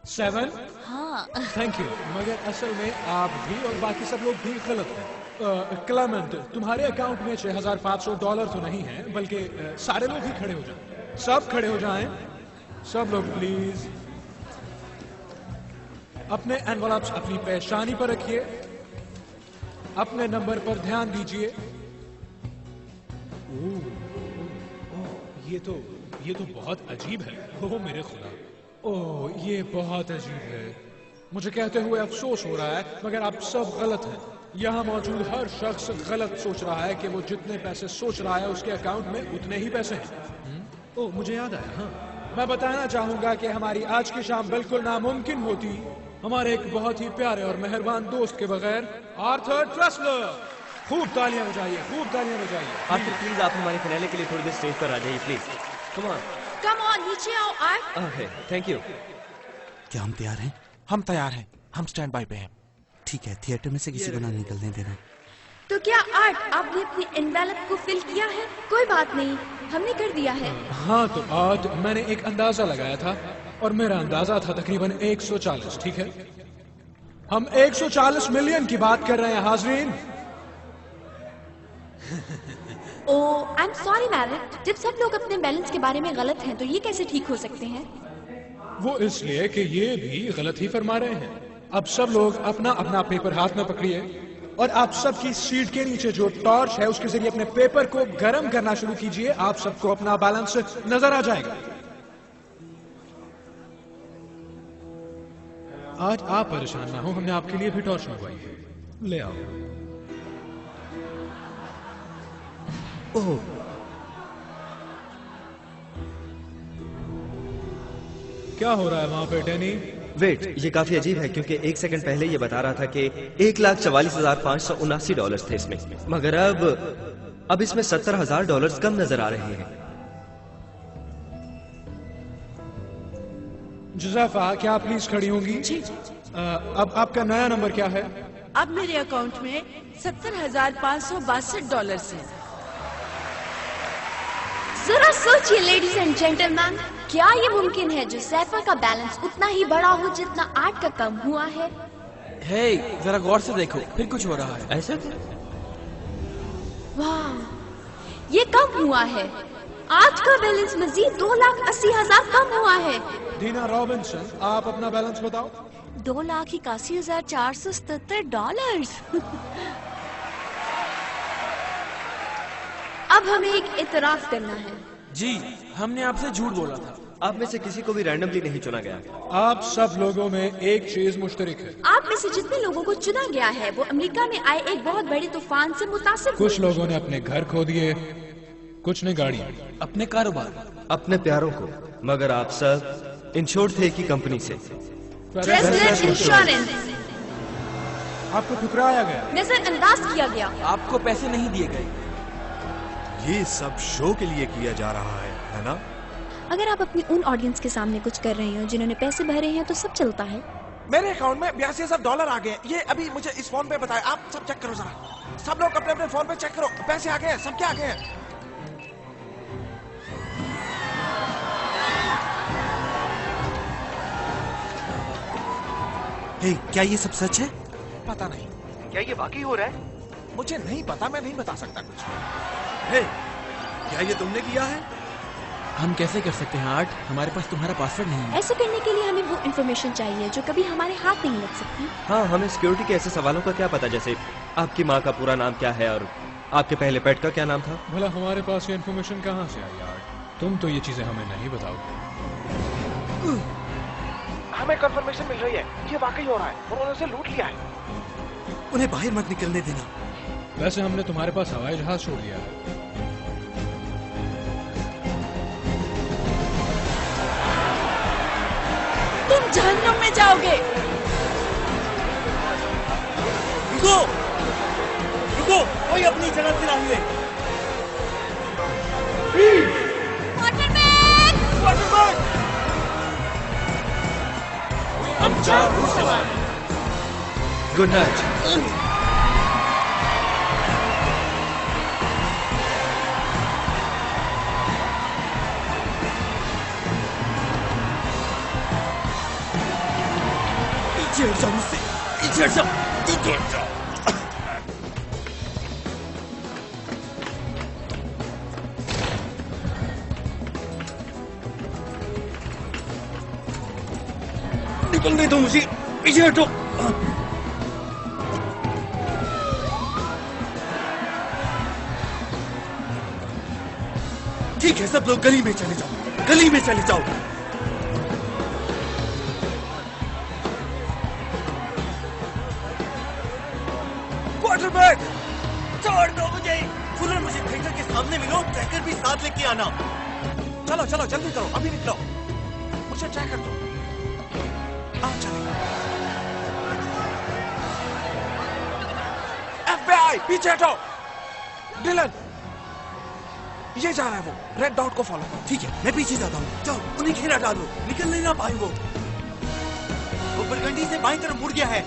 7। हाँ। थैंक यू, मगर असल में आप भी और बाकी सब लोग भी गलत हैं। क्लेमेंट, तुम्हारे अकाउंट में $6,500 तो नहीं है, बल्कि सारे लोग ही खड़े हो जाएं। सब खड़े हो जाएं। सब लोग प्लीज अपने एनवलप्स अपनी पेशानी पर रखिए। अपने नंबर पर ध्यान दीजिए। ये तो बहुत अजीब है। ओह मेरे खुदा, ओह ये बहुत अजीब है। मुझे कहते हुए अफसोस हो रहा है, मगर आप सब गलत हैं। यहाँ मौजूद हर शख्स गलत सोच रहा है कि वो जितने पैसे सोच रहा है उसके अकाउंट में उतने ही पैसे हैं। ओह मुझे याद आया। हाँ, मैं बताना चाहूंगा कि हमारी आज की शाम बिल्कुल नामुमकिन होती हमारे एक बहुत ही प्यारे और मेहरबान दोस्त के बगैर। आर्थर ट्रेसलर, खूब तालियां बजाइए, खूब तालियां बजाइए। आर्थिक, प्लीज आप हमारे फिनाले के लिए थोड़ी देर स्टेज पर आ जाइए प्लीज। कम ऑन, नीचे आओ आर्ट। Okay, thank you. क्या हम तैयार हैं? हम तैयार हैं। हम स्टैंड बाय पे हैं। ठीक है, थिएटर में से किसी को ना निकलने देना। तो क्या आर्ट, आपने अपनी एनवेलप को फिल किया है? कोई बात नहीं, हमने कर दिया है। हाँ, तो आज मैंने एक अंदाजा लगाया था और मेरा अंदाजा था तकरीबन 140। ठीक है, हम 140 मिलियन की बात कर रहे हैं हाजरीन। ओह, आई एम सॉरी मैरिट। जब सब लोग अपने बैलेंस के बारे में गलत हैं, तो ये कैसे ठीक हो सकते हैं? वो इसलिए कि ये भी गलत ही फरमा रहे हैं। अब सब लोग अपना अपना पेपर हाथ में पकड़िए और आप सबकी सीट के नीचे जो टॉर्च है उसके जरिए अपने पेपर को गर्म करना शुरू कीजिए। आप सबको अपना बैलेंस नजर आ जाएगा। आज आप परेशान ना हो, हमने आपके लिए भी टॉर्च मंगवाई है, ले आओ। ओह, क्या हो रहा है वहां पे डैनी? वेट, ये काफी अजीब है क्योंकि 1 सेकंड पहले ये बता रहा था कि $1,44,579 थे इसमें, मगर अब इसमें $70,000 कम नजर आ रहे हैं। जुज़ैफा, क्या आप प्लीज खड़ी होंगी? जी। अब आपका नया नंबर क्या है? अब मेरे अकाउंट में $70,562 है। जरा सोचिए लेडीज एंड जेंटलमैन, क्या ये मुमकिन है जोसेफा का बैलेंस उतना ही बड़ा हो जितना आर्ट का कम हुआ है? हे, जरा गौर से देखो, फिर कुछ हो रहा है। ऐसा क्या? वाह, ये कम हुआ है। आज का बैलेंस मजीद $2,80,000 कम हुआ है। दीना रॉबिन्सन, आप अपना बैलेंस बताओ। $2,81,477। अब हमें एक इतराफ करना है। जी, हमने आपसे झूठ बोला था। आप में से किसी को भी रैंडमली नहीं चुना गया। आप सब लोगों में एक चीज मुश्तरक है। आप में से जितने लोगों को चुना गया है वो अमेरिका में आए एक बहुत बड़े तूफान से मुतासिर हुए। कुछ लोगों ने अपने घर खो दिए, कुछ ने गाड़ी, अपने कारोबार, अपने प्यारों को, मगर आप सब इंश्योर्ड थे की कंपनी से। इंश्योरेंस। आपको ठुकराया गया, नजरअंदाज किया गया, आपको पैसे नहीं दिए गए। ये सब शो के लिए किया जा रहा है ना? अगर आप अपनी उन ऑडियंस के सामने कुछ कर रहे हो जिन्होंने पैसे भरे हैं तो सब चलता है। मेरे अकाउंट में $82,000 आ गए। ये अभी मुझे इस फोन पे बताया। आप सब चेक करो जरा, सब लोग अपने अपने फोन पे चेक करो, पैसे आ गए हैं, सबके आ गए हैं। क्या ये सब सच है? पता नहीं। क्या ये वाकई हो रहा है? मुझे नहीं पता, मैं नहीं बता सकता कुछ। क्या ये तुमने किया है? हम कैसे कर सकते हैं आर्ट? हमारे पास तुम्हारा पासवर्ड नहीं है। ऐसा करने के लिए हमें वो इन्फॉर्मेशन चाहिए जो कभी हमारे हाथ नहीं लग सकती। हाँ, हमें सिक्योरिटी के ऐसे सवालों का क्या पता, जैसे आपकी माँ का पूरा नाम क्या है और आपके पहले पेट का क्या नाम था? भला हमारे पास ये इन्फॉर्मेशन कहाँ से आई यार? तुम तो ये चीजें हमें नहीं बताओगे। हमें कंफर्मेशन मिल रही है, ये वाकई हो रहा है। उन्होंने उसे लूट लिया है। उन्हें बाहर मत निकलने देना। वैसे हमने तुम्हारे पास हवाई जहाज छोड़ दिया है। तुम जहन्नुम में जाओगे। रुको, रुको, कोई अपनी जगह से ना हिले। वाटरमैन! हम चार सवार। Good night. पीछे हट जाओ मुझसे, पीछे हट जाओ, पीछे हट जाओ। निकलने दो मुझे, पीछे हटो। ठीक है, सब लोग गली में चले जाओ, गली में चले जाओ। क्वार्टरबैक, छोड़ दो मुझे। फुलर, मुझे थिएटर के सामने मिलो, ट्रैकर भी साथ लेके आना। चलो चलो जल्दी करो, अभी निकलो। मुझे ट्रैकर दो। आओ चले। FBI, पीछे हटो। डिलन, ये जा रहा है वो। रेड डॉट को फॉलो करो। ठीक है, मैं पीछे जाता हूँ। जाओ, उन्हें घेरा डालो, निकल नहीं ना पाए वो बरगंडी से बाईं तरफ मुड़ गया है।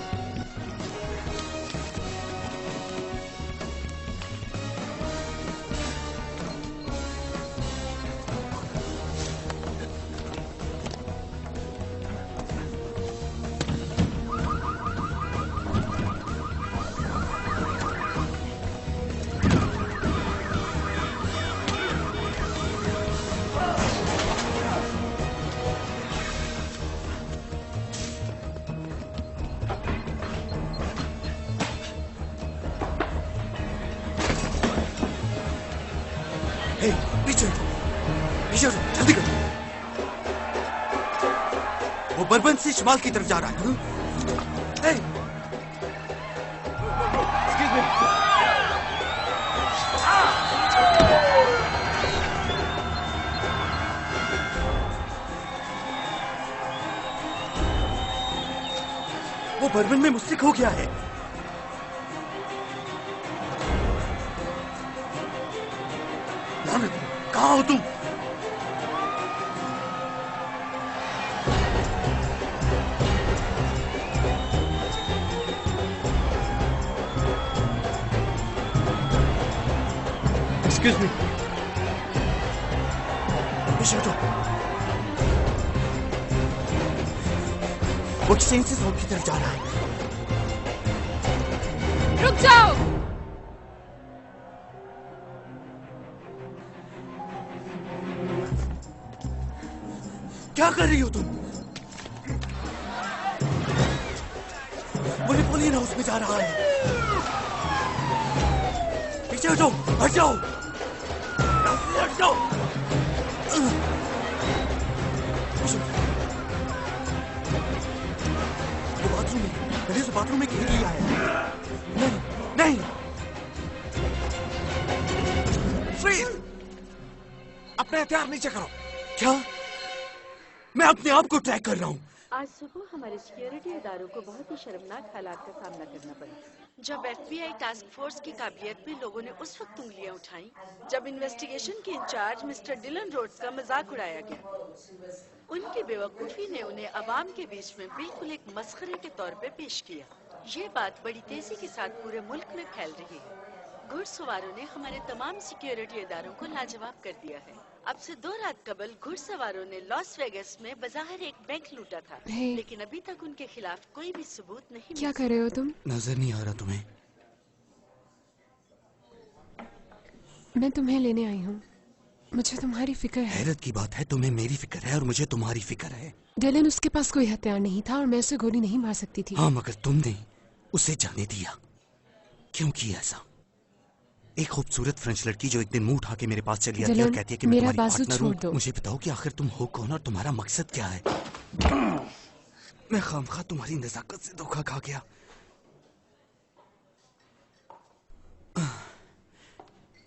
पीछे पीछे जल्दी कर। वो बर्बन से शिमाल की तरफ जा रहा है। वो बर्बन में मुझसे खो गया है। कहाँ हो तुम? Excuse me. वो एक्सचेंज से साउथ की तरफ जा रहा है। रुक जाओ। क्या कर रही हो तुम? वो नेपोलियन हाउस में जा रहा है। पीछे हटो, हट जाओ, हट जाओ। वो बाथरूम में, मैंने उसे बाथरूम में घेर लिया है। नहीं, नहीं। फ्रीज! अपने हथियार नीचे करो। क्या? मैं अपने आप को ट्रैक कर रहा हूँ। आज सुबह हमारे सिक्योरिटी इदारों को बहुत ही शर्मनाक हालात का सामना करना पड़ा। जब FBI टास्क फोर्स की काबिलियत पे लोगों ने उस वक्त उंगलियां उठाई जब इन्वेस्टिगेशन के इंचार्ज मिस्टर डिलन रोड्स का मजाक उड़ाया गया। उनकी बेवकूफी ने उन्हें अवाम के बीच में बिल्कुल एक मस्खरे के तौर पे पेश किया। ये बात बड़ी तेजी के साथ पूरे मुल्क में फैल रही है। घुड़सवारों ने हमारे तमाम सिक्योरिटी इदारों को लाजवाब कर दिया है। अब से 2 रात कबल घुड़सवारों ने लॉस वेगस में बाजार एक बैंक लूटा था, लेकिन अभी तक उनके खिलाफ कोई भी सबूत नहीं। क्या कर रहे हो तुम? नजर नहीं आ रहा तुम्हें? मैं तुम्हें लेने आई हूँ। मुझे तुम्हारी फिक्र है। हैरत की बात है, तुम्हें मेरी फिक्र है और मुझे तुम्हारी फिक्र है। डिलन, उसके पास कोई हथियार नहीं था और मैं उसे गोली नहीं मार सकती थी। हाँ, मगर तुमने उसे जाने दिया। क्यों किया ऐसा? एक खूबसूरत फ्रेंच लड़की जो एक दिन मुंह उठा के मेरे पास चली आती है और कहती है कि मैं तुम्हारी पार्टनर हूँ। मुझे बताओ कि आखिर तुम हो कौन और तुम्हारा मकसद क्या है? मैं खामखा तुम्हारी नजाकत से धोखा खा गया।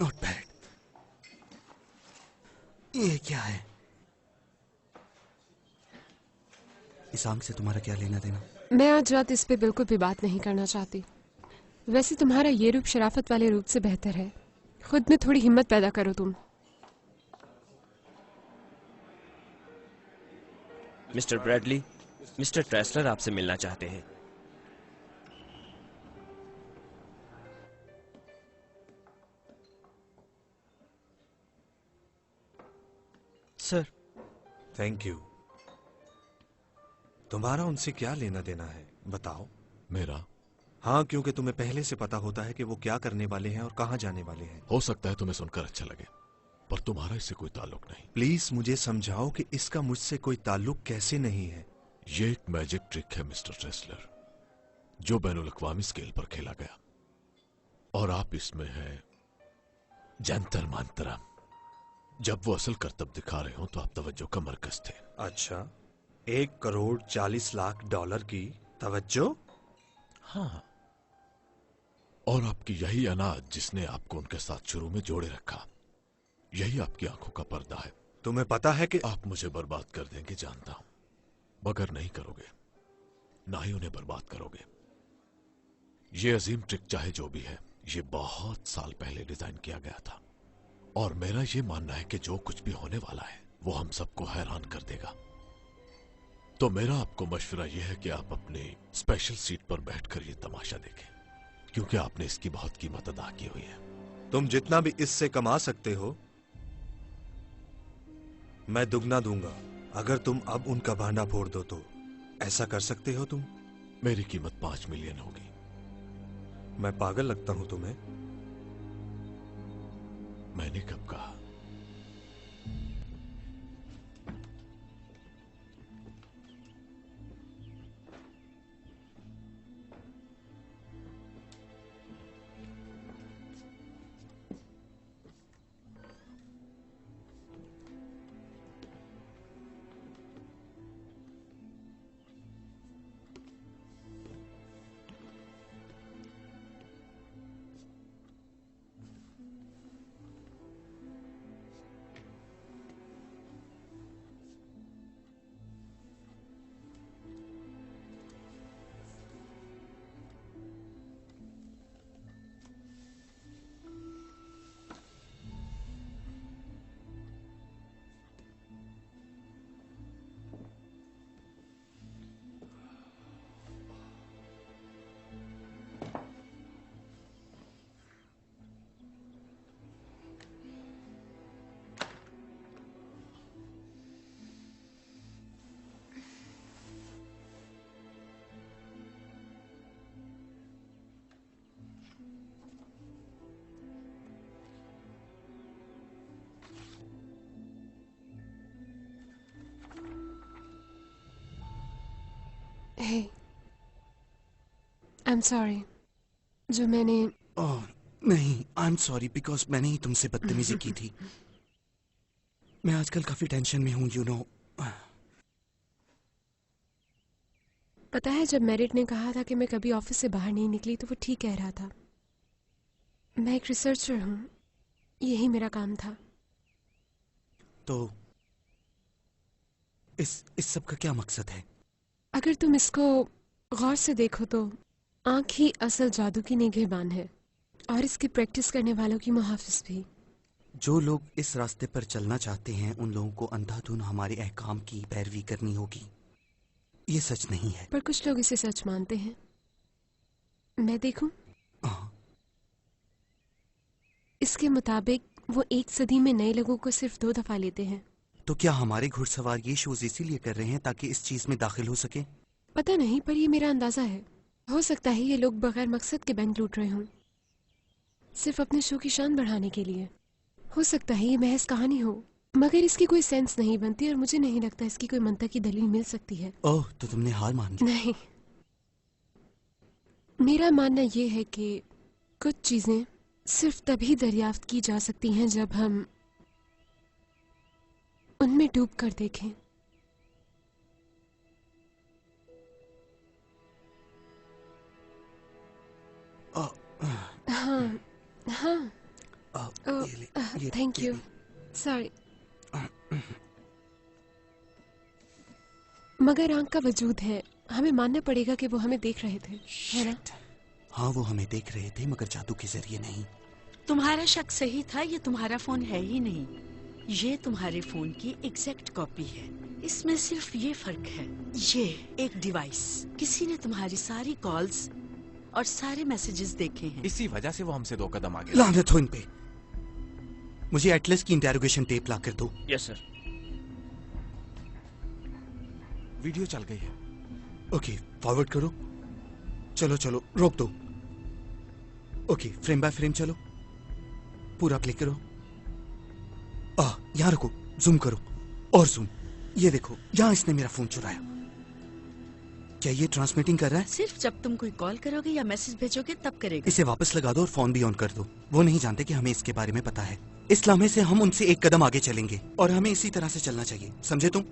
Not bad. ये क्या है? इस आंख से तुम्हारा क्या लेना देना? मैं आज रात इस पे बिल्कुल भी बात नहीं करना चाहती। वैसे तुम्हारा ये रूप शराफत वाले रूप से बेहतर है। खुद में थोड़ी हिम्मत पैदा करो तुम। मिस्टर ब्रैडली, मिस्टर ट्रेसलर आपसे मिलना चाहते हैं। सर। Thank you. तुम्हारा उनसे क्या लेना देना है, बताओ। मेरा? हाँ, क्योंकि तुम्हें पहले से पता होता है कि वो क्या करने वाले हैं और कहाँ जाने वाले हैं। हो सकता है तुम्हें सुनकर अच्छा लगे, पर तुम्हारा इससे कोई ताल्लुक नहीं। प्लीज मुझे समझाओ कि इसका मुझसे कोई ताल्लुक कैसे नहीं है। ये एक मैजिक ट्रिक है मिस्टर ट्रेसलर, जो बैनुल-अक़वामी स्केल पर खेला गया, और आप इसमें हैं जंतर मंतरम। जब वो असल करतब दिखा रहे हो तो आप तवज्जो का मरकज थे। अच्छा, $1,40,00,000 की तवज्जो? हाँ, और आपकी यही अनाज जिसने आपको उनके साथ शुरू में जोड़े रखा, यही आपकी आंखों का पर्दा है। तुम्हें पता है कि आप मुझे बर्बाद कर देंगे, जानता हूं, मगर नहीं करोगे, ना ही उन्हें बर्बाद करोगे। ये अजीम ट्रिक चाहे जो भी है, ये बहुत साल पहले डिजाइन किया गया था, और मेरा ये मानना है कि जो कुछ भी होने वाला है वो हम सबको हैरान कर देगा। तो मेरा आपको मशवरा यह है कि आप अपनी स्पेशल सीट पर बैठकर ये तमाशा देखें, क्योंकि आपने इसकी बहुत कीमत अदा की हुई है। तुम जितना भी इससे कमा सकते हो मैं दुगना दूंगा। अगर तुम अब उनका भांडा फोड़ दो तो ऐसा कर सकते हो तुम? मेरी कीमत 5 मिलियन होगी। मैं पागल लगता हूं तुम्हें? मैंने कब कहा? हे, आई एम सॉरी जो मैंने ओह नहीं, आई एम सॉरी बिकॉज मैंने ही तुमसे बदतमीजी की थी। मैं आजकल काफी टेंशन में हूँ, यू नो। पता है, जब मेरिट ने कहा था कि मैं कभी ऑफिस से बाहर नहीं निकली तो वो ठीक कह रहा था। मैं एक रिसर्चर हूँ, यही मेरा काम था। तो इस सब का क्या मकसद है? अगर तुम इसको गौर से देखो तो आंख ही असल जादू की निगहबान है और इसकी प्रैक्टिस करने वालों की मुहाफिज भी। जो लोग इस रास्ते पर चलना चाहते हैं उन लोगों को अंधाधुन हमारे अहकाम की पैरवी करनी होगी। ये सच नहीं है। पर कुछ लोग इसे सच मानते हैं। मैं देखूं? इसके मुताबिक वो एक सदी में नए लोगों को सिर्फ 2 दफा लेते हैं। तो क्या हमारे घुड़सवार ये शोज इसीलिए कर रहे हैं ताकि इस चीज में दाखिल हो सके? पता नहीं, पर ये मेरा अंदाजा है। हो सकता है ये लोग बगैर मकसद के बैंक लूट रहे हों, सिर्फ अपने शो की शान बढ़ाने के लिए। हो सकता है ये महज कहानी हो, मगर इसकी कोई सेंस नहीं बनती और मुझे नहीं लगता इसकी कोई मंतकी दलील मिल सकती है। ओह, तो तुमने हार मान ली? नहीं, मेरा मानना ये है कि कुछ चीजें सिर्फ तभी दरियाफ्त की जा सकती हैं जब हम उनमें डूब कर देखें। हाँ हाँ, थैंक यू, सॉरी। मगर आंख का वजूद है, हमें मानना पड़ेगा कि वो हमें देख रहे थे, है ना? हाँ, वो हमें देख रहे थे मगर जादू के जरिए नहीं। तुम्हारा शक सही था, ये तुम्हारा फोन है ही नहीं। ये तुम्हारे फोन की एग्जैक्ट कॉपी है। इसमें सिर्फ ये फर्क है, ये एक डिवाइस। किसी ने तुम्हारी सारी कॉल्स और सारे मैसेजेस देखे हैं। इसी वजह से वो हमसे 2 कदम आगे। लानत हो इन पे। मुझे एटलस की इंटेरोगेशन टेप ला कर दो। Yes sir. वीडियो चल गई है। ओके, फॉरवर्ड करो। चलो चलो, रोक दो। ओके, फ्रेम बाय फ्रेम चलो, पूरा प्ले करो। यहाँ रखो, जूम करो और जूम। ये देखो, यहाँ इसने मेरा फोन चुराया। क्या ये ट्रांसमिटिंग कर रहा है? सिर्फ जब तुम कोई कॉल करोगे या मैसेज भेजोगे तब करेगा। इसे वापस लगा दो और फोन भी ऑन कर दो। वो नहीं जानते कि हमें इसके बारे में पता है। इस लम्हे से हम उनसे 1 कदम आगे चलेंगे और हमें इसी तरह से चलना चाहिए, समझे तुम?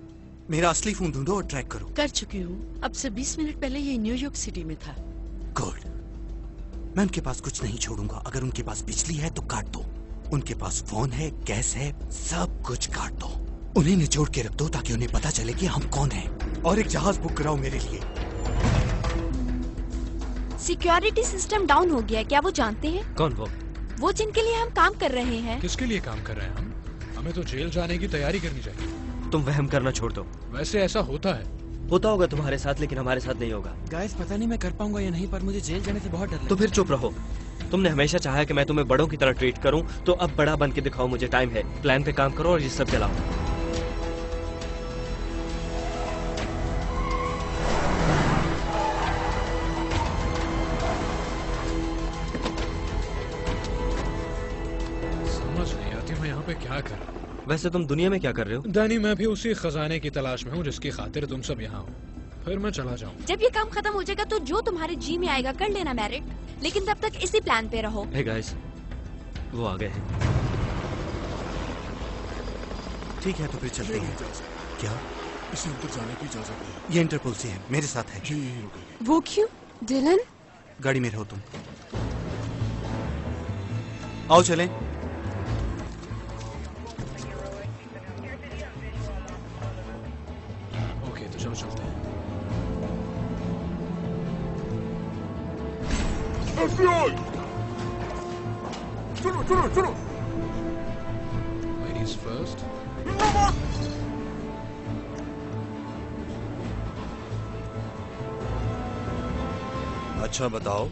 मेरा असली फोन ढूंढो और ट्रैक करो। कर चुकी हूँ, अब से 20 मिनट पहले ये न्यूयॉर्क सिटी में था। गुड। मैं उनके पास कुछ नहीं छोड़ूंगा। अगर उनके पास बिजली है तो काट दो, उनके पास फोन है, गैस है, सब कुछ काट दो। उन्हें निचोड़ के रख दो ताकि उन्हें पता चले कि हम कौन हैं। और एक जहाज बुक कराओ मेरे लिए। सिक्योरिटी सिस्टम डाउन हो गया है, क्या वो जानते हैं? कौन वो जिनके लिए हम काम कर रहे हैं। किसके लिए काम कर रहे हैं हम? हमें तो जेल जाने की तैयारी करनी चाहिए। तुम वहम करना छोड़ दो। वैसे ऐसा होता है। होता होगा तुम्हारे साथ, लेकिन हमारे साथ नहीं होगा। गाइस, पता नहीं मैं कर पाऊंगा या नहीं, पर मुझे जेल जाने से बहुत डर लगता तो फिर चुप रहो। तुमने हमेशा चाहा कि मैं तुम्हें बड़ों की तरह ट्रीट करूं, तो अब बड़ा बन के दिखाओ। मुझे टाइम है, प्लान पे काम करो और ये सब चलाओ। समझ नहीं आती मैं यहाँ पे क्या कर रहा हूँ। वैसे तुम दुनिया में क्या कर रहे हो? दानी, मैं भी उसी खजाने की तलाश में हूँ जिसकी खातिर तुम सब यहाँ हो। फिर मैं चला जाऊँ। जब ये काम खत्म हो जाएगा तो जो तुम्हारे जी में आएगा कर लेना मेरिट, लेकिन तब तक इसी प्लान पे रहो। हे गाइस, वो आ गए हैं। ठीक है, तो फिर चलते हैं। क्या इसे अंदर जाने की इजाजत है? ये इंटरपोल से है, मेरे साथ है। जी, रुकेगी। वो क्यों? डिलन, गाड़ी में रहो तुम। आओ चलें। ओके, तो चलो चलते हैं। FBI! चलो चलो चलो। Ladies first. अच्छा बताओ,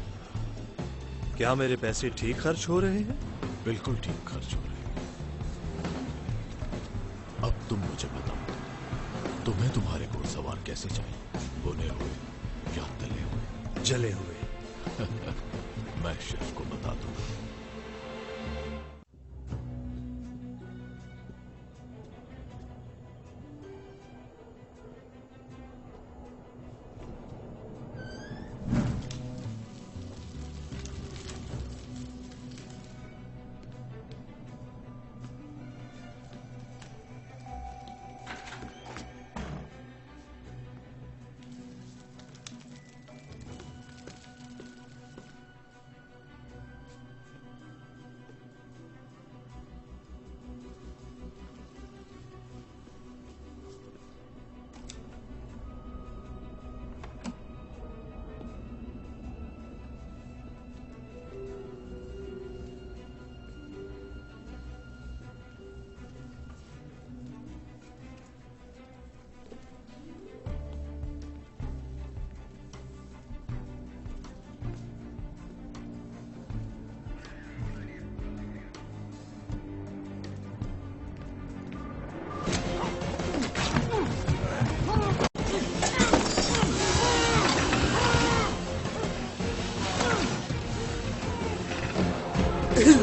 क्या मेरे पैसे ठीक खर्च हो रहे हैं? बिल्कुल ठीक खर्च हो रहे हैं। अब तुम मुझे बताओ, तुम्हें तुम्हारे घुड़सवार कैसे चाहिए? भुने हुए या तले हुए? जले हुए। मैं शेफ को बता दूंगा। यहीं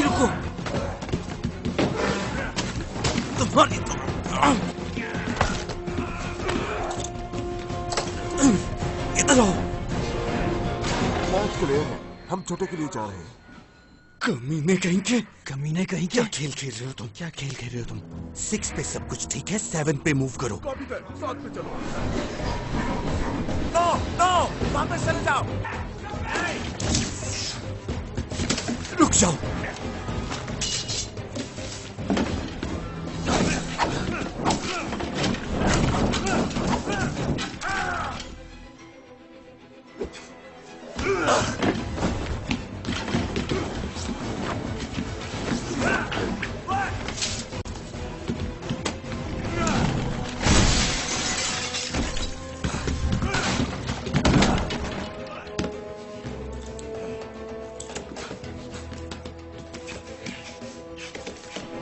रुको। तुम्हारी तो इधर आओ। मैच क्लियर है, हम छोटे के लिए जा रहे हैं। कमीने कहीं के, कमीने कहीं क्या खेल खेल रहे हो तुम? क्या खेल खेल रहे हो तुम? 6 पे सब कुछ ठीक है, 7 पे मूव करो। कॉपी कर, साथ में चलो। नो, नो, वापस चले जाओ। रुक जाओ।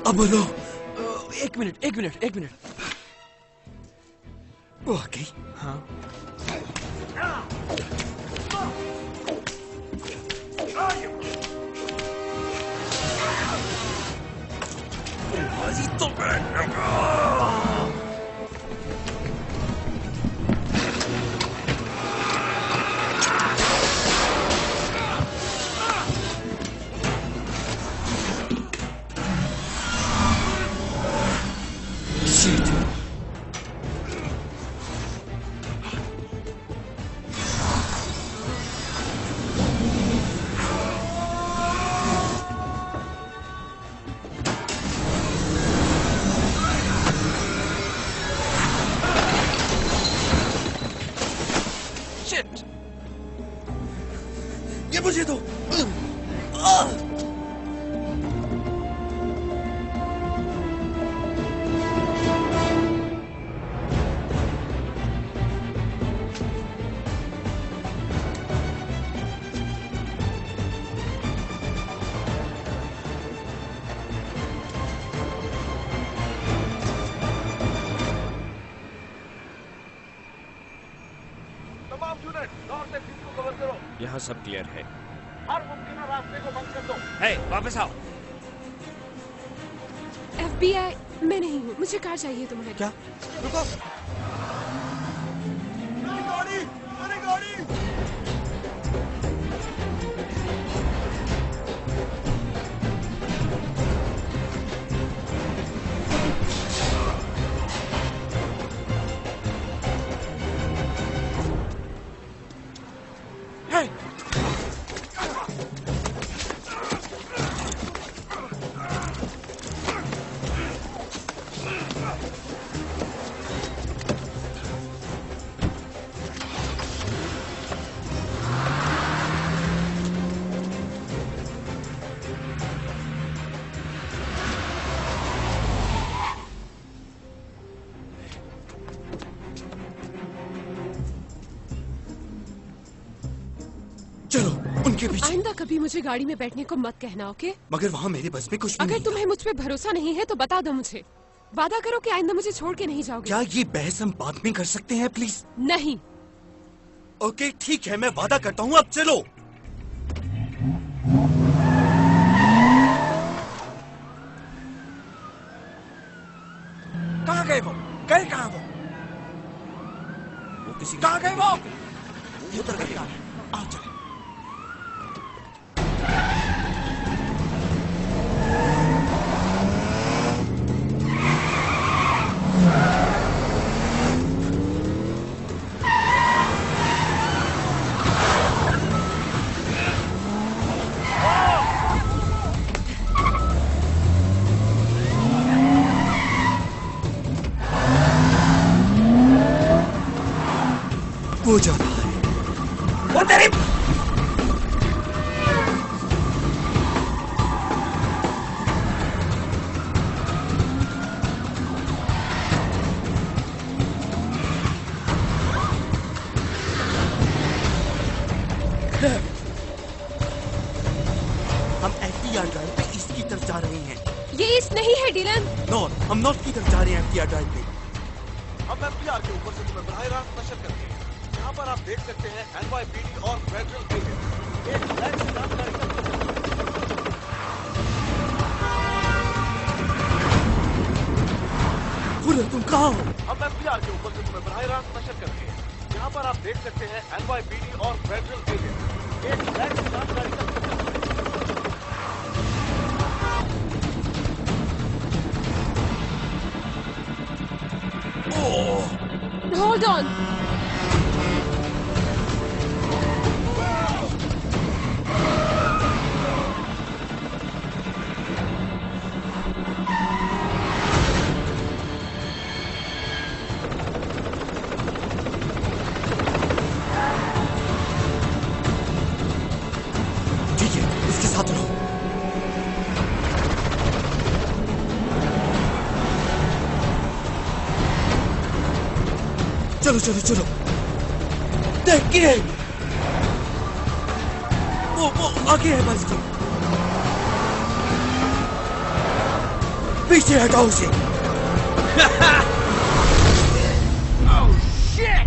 अब बोलो। एक मिनट। वो आ गई। हाँ। ये मुझे दो। तमाम यूनिट नॉर्थ एक्सिस को कवर करो। यहाँ सब क्लियर है। हर मुमकिन रास्ते को बंद कर दो। हे, वापस आओ। FBI, मैं नहीं हूँ, मुझे कार चाहिए तुम्हारी। क्या? रुको। मेरी गाड़ी। चलो उनके पीछे। आइंदा कभी मुझे गाड़ी में बैठने को मत कहना, ओके? मगर वहाँ मेरे बस में कुछ भी अगर नहीं तुम्हें मुझ पे भरोसा नहीं है तो बता दो मुझे। वादा करो कि आइंदा मुझे छोड़ के नहीं जाओगे। क्या ये बहस हम बाद में कर सकते हैं प्लीज? नहीं। ओके ठीक है, मैं वादा करता हूँ, अब चलो। कहाँ गए वो? गए कहाँ वो? किसी कहाँ गए वो? ये उधर गए। आओ चले। वो जा रहा है। वो तेरी हम FDR ड्राइव पे ईस्ट की तरफ जा रहे हैं। ये ईस्ट नहीं है डिलन। नॉर्थ, हम नॉर्थ की तरफ जा रहे हैं FDR ड्राइव पे। हम एफबीआर के ऊपर से तुम्हें बराह रास्त नशर करते हैं। यहाँ पर आप देख सकते हैं NYPD और फेडरल एजेंट एक ब्लैक सेडान गाड़ी का तुम कहाँ हो? हम एफबीआर के ऊपर से तुम्हें बराह रास्त नशर करते हैं। यहाँ पर आप देख सकते हैं NYPD और फेडरल एजेंट एक ब्लैक सेडान गाड़ी का Hold on. ठीक है, इसके साथ रहो। चलो चलो चलो। देखिए, वो आगे है बस। पीछे हटाओ उसे। Oh shit!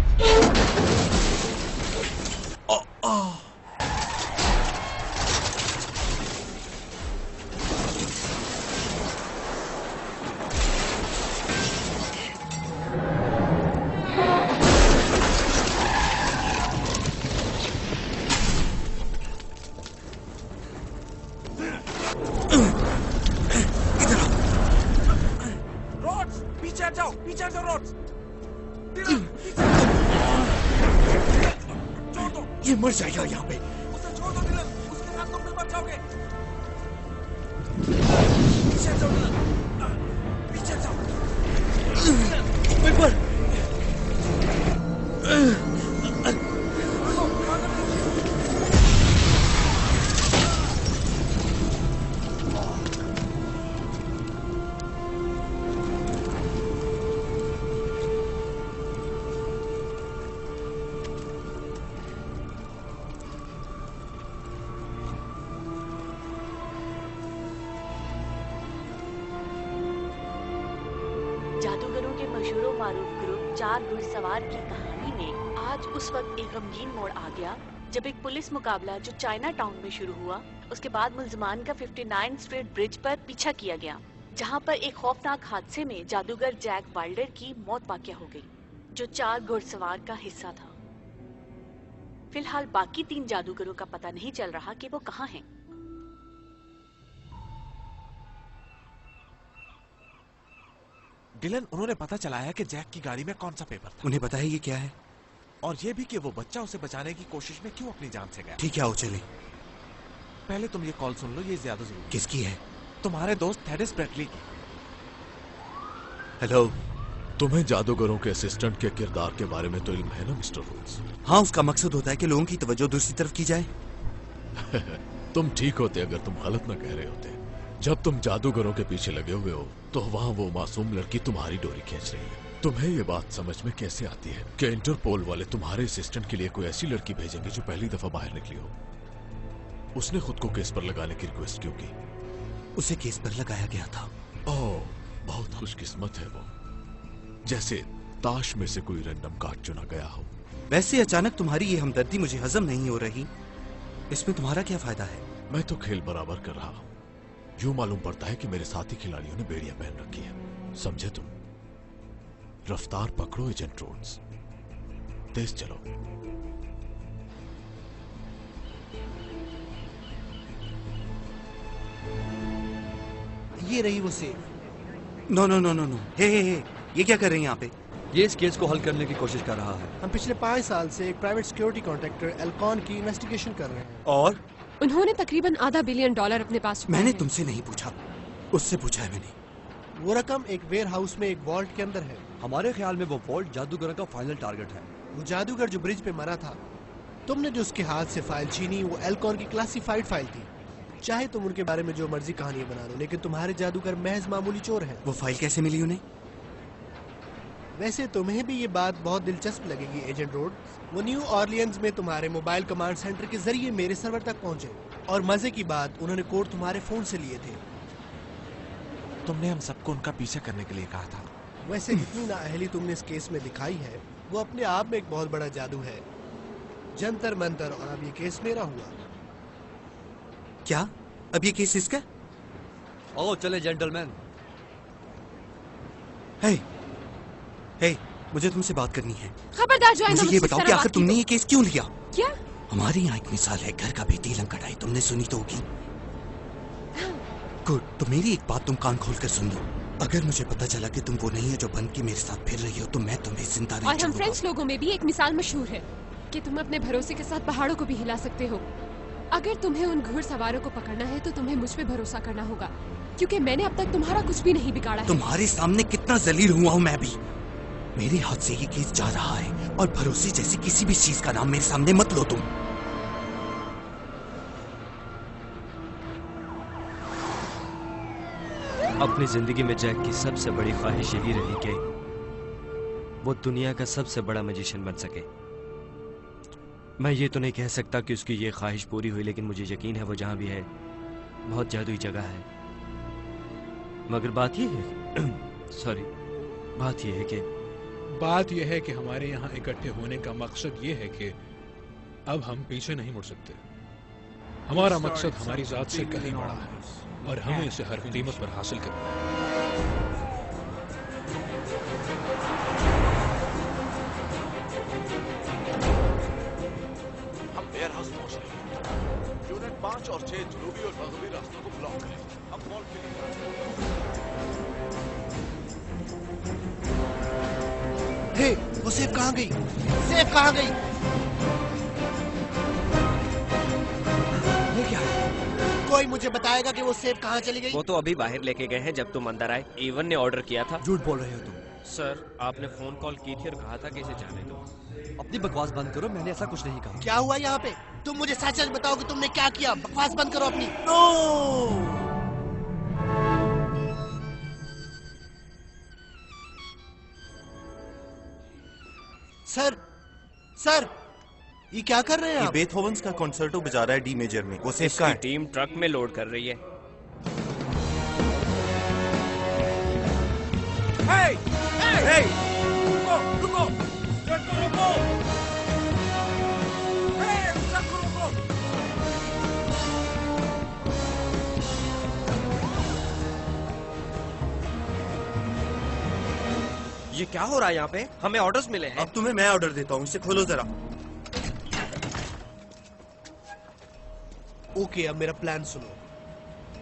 पीछे हट जाओ रोड्स। ये मर जाएगा यहाँ पे। उसे छोड़ दो डिलन, उसके साथ तुम भी मर जाओगे। पीछे हट जाओ डिलन, पीछे हट जाओ। ऊपर जादूगरों के मशहूर मारूफ ग्रुप 4 घुड़सवार की कहानी में आज उस वक्त एक गमगीन मोड़ आ गया जब एक पुलिस मुकाबला जो चाइना टाउन में शुरू हुआ, उसके बाद मुल्जमान का 59 स्ट्रीट ब्रिज पर पीछा किया गया, जहां पर एक खौफनाक हादसे में जादूगर जैक वाइल्डर की मौत वाक़या हो गई, जो 4 घुड़सवार का हिस्सा था। फिलहाल बाकी 3 जादूगरों का पता नहीं चल रहा कि वो कहाँ हैं। डिलन, उन्होंने पता चलाया कि जैक की गाड़ी में कौन सा पेपर था। उन्हें पता है ये क्या है? और ये भी कि वो बच्चा उसे बचाने की कोशिश में क्यों अपनी जान से गया। ठीक है, आओ चले। पहले तुम ये कॉल सुन लो, ये ज्यादा जरूरी। किसकी है? तुम्हारे दोस्त थेडिस ब्रेटली की। हेलो। तुम्हें जादूगरों के असिस्टेंट के किरदार के बारे में तो इल्म है ना मिस्टर रोड्स? हाँ, उसका मकसद होता है कि लोगों की तवज्जो दूसरी तरफ की जाए। तुम ठीक होते अगर तुम गलत न कह रहे होते। जब तुम जादूगरों के पीछे लगे हुए हो तो वहाँ वो मासूम लड़की तुम्हारी डोरी खींच रही है। तुम्हें ये बात समझ में कैसे आती है कि इंटरपोल वाले तुम्हारे असिस्टेंट के लिए कोई ऐसी लड़की भेजेंगे जो पहली दफा बाहर निकली हो? उसने खुद को केस पर लगाने की रिक्वेस्ट क्यों की? उसे केस पर लगाया गया था। ओह, बहुत खुशकिस्मत है वो, जैसे ताश में से कोई रैंडम कार्ड चुना गया हो। वैसे अचानक तुम्हारी ये हमदर्दी मुझे हजम नहीं हो रही। इसमें तुम्हारा क्या फायदा है? मैं तो खेल बराबर कर रहा हूँ। यूं मालूम पड़ता है कि मेरे साथी खिलाड़ियों ने बेड़ियां पहन रखी है। समझे तुम? रफ्तार पकड़ो एजेंट रोड्स, तेज चलो। ये रही वो safe. No no no no no, hey ये क्या कर रहे हैं यहाँ पे? ये इस केस को हल करने की कोशिश कर रहा है। हम पिछले 5 साल से एक प्राइवेट सिक्योरिटी कॉन्ट्रैक्टर एल्कॉन की इन्वेस्टिगेशन कर रहे हैं। और उन्होंने तकरीबन $500 बिलियन अपने पास। मैंने तुमसे नहीं पूछा, उससे पूछा है मैंने। वो रकम एक वेयर हाउस में एक वॉल्ट के अंदर है। हमारे ख्याल में वो वॉल्ट जादूगर का फाइनल टारगेट है। वो जादूगर जो ब्रिज पे मरा था, तुमने जो उसके हाथ से फाइल छीनी वो एल्कॉन की क्लासिफाइड फाइल थी। चाहे तुम उनके बारे में जो मर्जी कहानियां बना लो, लेकिन तुम्हारे जादूगर महज मामूली चोर हैं। वो फाइल कैसे मिली उन्हें? वैसे तुम्हें भी ये बात बहुत दिलचस्प लगेगी एजेंट रोड। वो न्यू ऑर्लियंस में तुम्हारे मोबाइल कमांड सेंटर के जरिए मेरे सर्वर तक पहुंचे, और मजे की बात उन्होंने कोड तुम्हारे फोन से लिए थे। तुमने हम सबको उनका पीछा करने के लिए कहा था। वैसे जितनी नाअहली तुमने इस केस में दिखाई है वो अपने आप में एक बहुत बड़ा जादू है। जंतर मंतर, और अब ये केस मेरा हुआ। क्या? अब ये केस इसका? ओ चले जेंटलमैन। हे, हे, मुझे तुमसे बात करनी है। खबरदार जो है मुझे ये बताओ कि आखिर तुमने ये केस क्यों लिया? क्या? हमारे यहाँ एक मिसाल है, घर का बेटी लंग कटाई, तुमने सुनी तो होगी। गुड, तो मेरी एक बात तुम कान खोल कर सुन लो। अगर मुझे पता चला कि तुम वो नहीं हो जो बन के मेरे साथ फिर रही हो, तो मैं तुम्हें जिंदा नहीं और हम छोड़ूंगा। फ्रेंच लोगों में भी एक मिसाल मशहूर है कि तुम अपने भरोसे के साथ पहाड़ों को भी हिला सकते हो। अगर तुम्हें उन घुड़सवारों को पकड़ना है तो तुम्हें मुझ पे भरोसा करना होगा, क्योंकि मैंने अब तक तुम्हारा कुछ भी नहीं बिगाड़ा है। तुम्हारे सामने कितना जलील हुआ हूँ मैं भी। मेरे हाथ से ये केस जा रहा है और भरोसे जैसी किसी भी चीज का नाम मेरे सामने मत लो तुम। अपनी जिंदगी में जैक की सबसे बड़ी ख्वाहिश यही रही कि वो दुनिया का सबसे बड़ा मैजिशियन बन सके। मैं ये तो नहीं कह सकता कि उसकी ये ख्वाहिश पूरी हुई, लेकिन मुझे यकीन है वो जहां भी है बहुत जादुई जगह है। मगर बात ये है बात यह है कि हमारे यहाँ इकट्ठे होने का मकसद ये है कि अब हम पीछे नहीं मुड़ सकते। हमारा मकसद हमारी जात से कहीं बड़ा है और हमें इसे हर कीमत पर हासिल करना है। हम वेयर हाउस पहुंच रहे हैं। यूनिट 5 और 6 जनूबी और मगरबी रास्तों को ब्लॉक करें। हम वॉल के हे, वो सेफ कहाँ गई? सेफ कहाँ गई? ये क्या है? कोई मुझे बताएगा कि वो सेफ कहाँ चली गई? वो तो अभी बाहर लेके गए हैं जब तुम अंदर आए। इवन ने ऑर्डर किया था। झूठ बोल रहे हो तुम। सर, आपने फोन कॉल की थी और कहा था कि इसे जाने दो। अपनी बकवास बंद करो, मैंने ऐसा कुछ नहीं कहा। क्या हुआ यहाँ पे? तुम मुझे सच सच बताओ कि तुमने क्या किया। बकवास बंद करो अपनी। नो! सर, सर, ये क्या कर रहे हैं आप? बेथोवन्स का कॉन्सर्टो बजा रहा है डी मेजर में। वो सेफ का है। टीम ट्रक में लोड कर रही है। Hey! Hey! रुको! रुको! ट्रक को रोको! Hey! ट्रक को रोको! ये क्या हो रहा है यहाँ पे? हमें ऑर्डर्स मिले हैं। अब तुम्हें मैं ऑर्डर देता हूँ, इसे खोलो जरा। ओके, अब मेरा प्लान सुनो।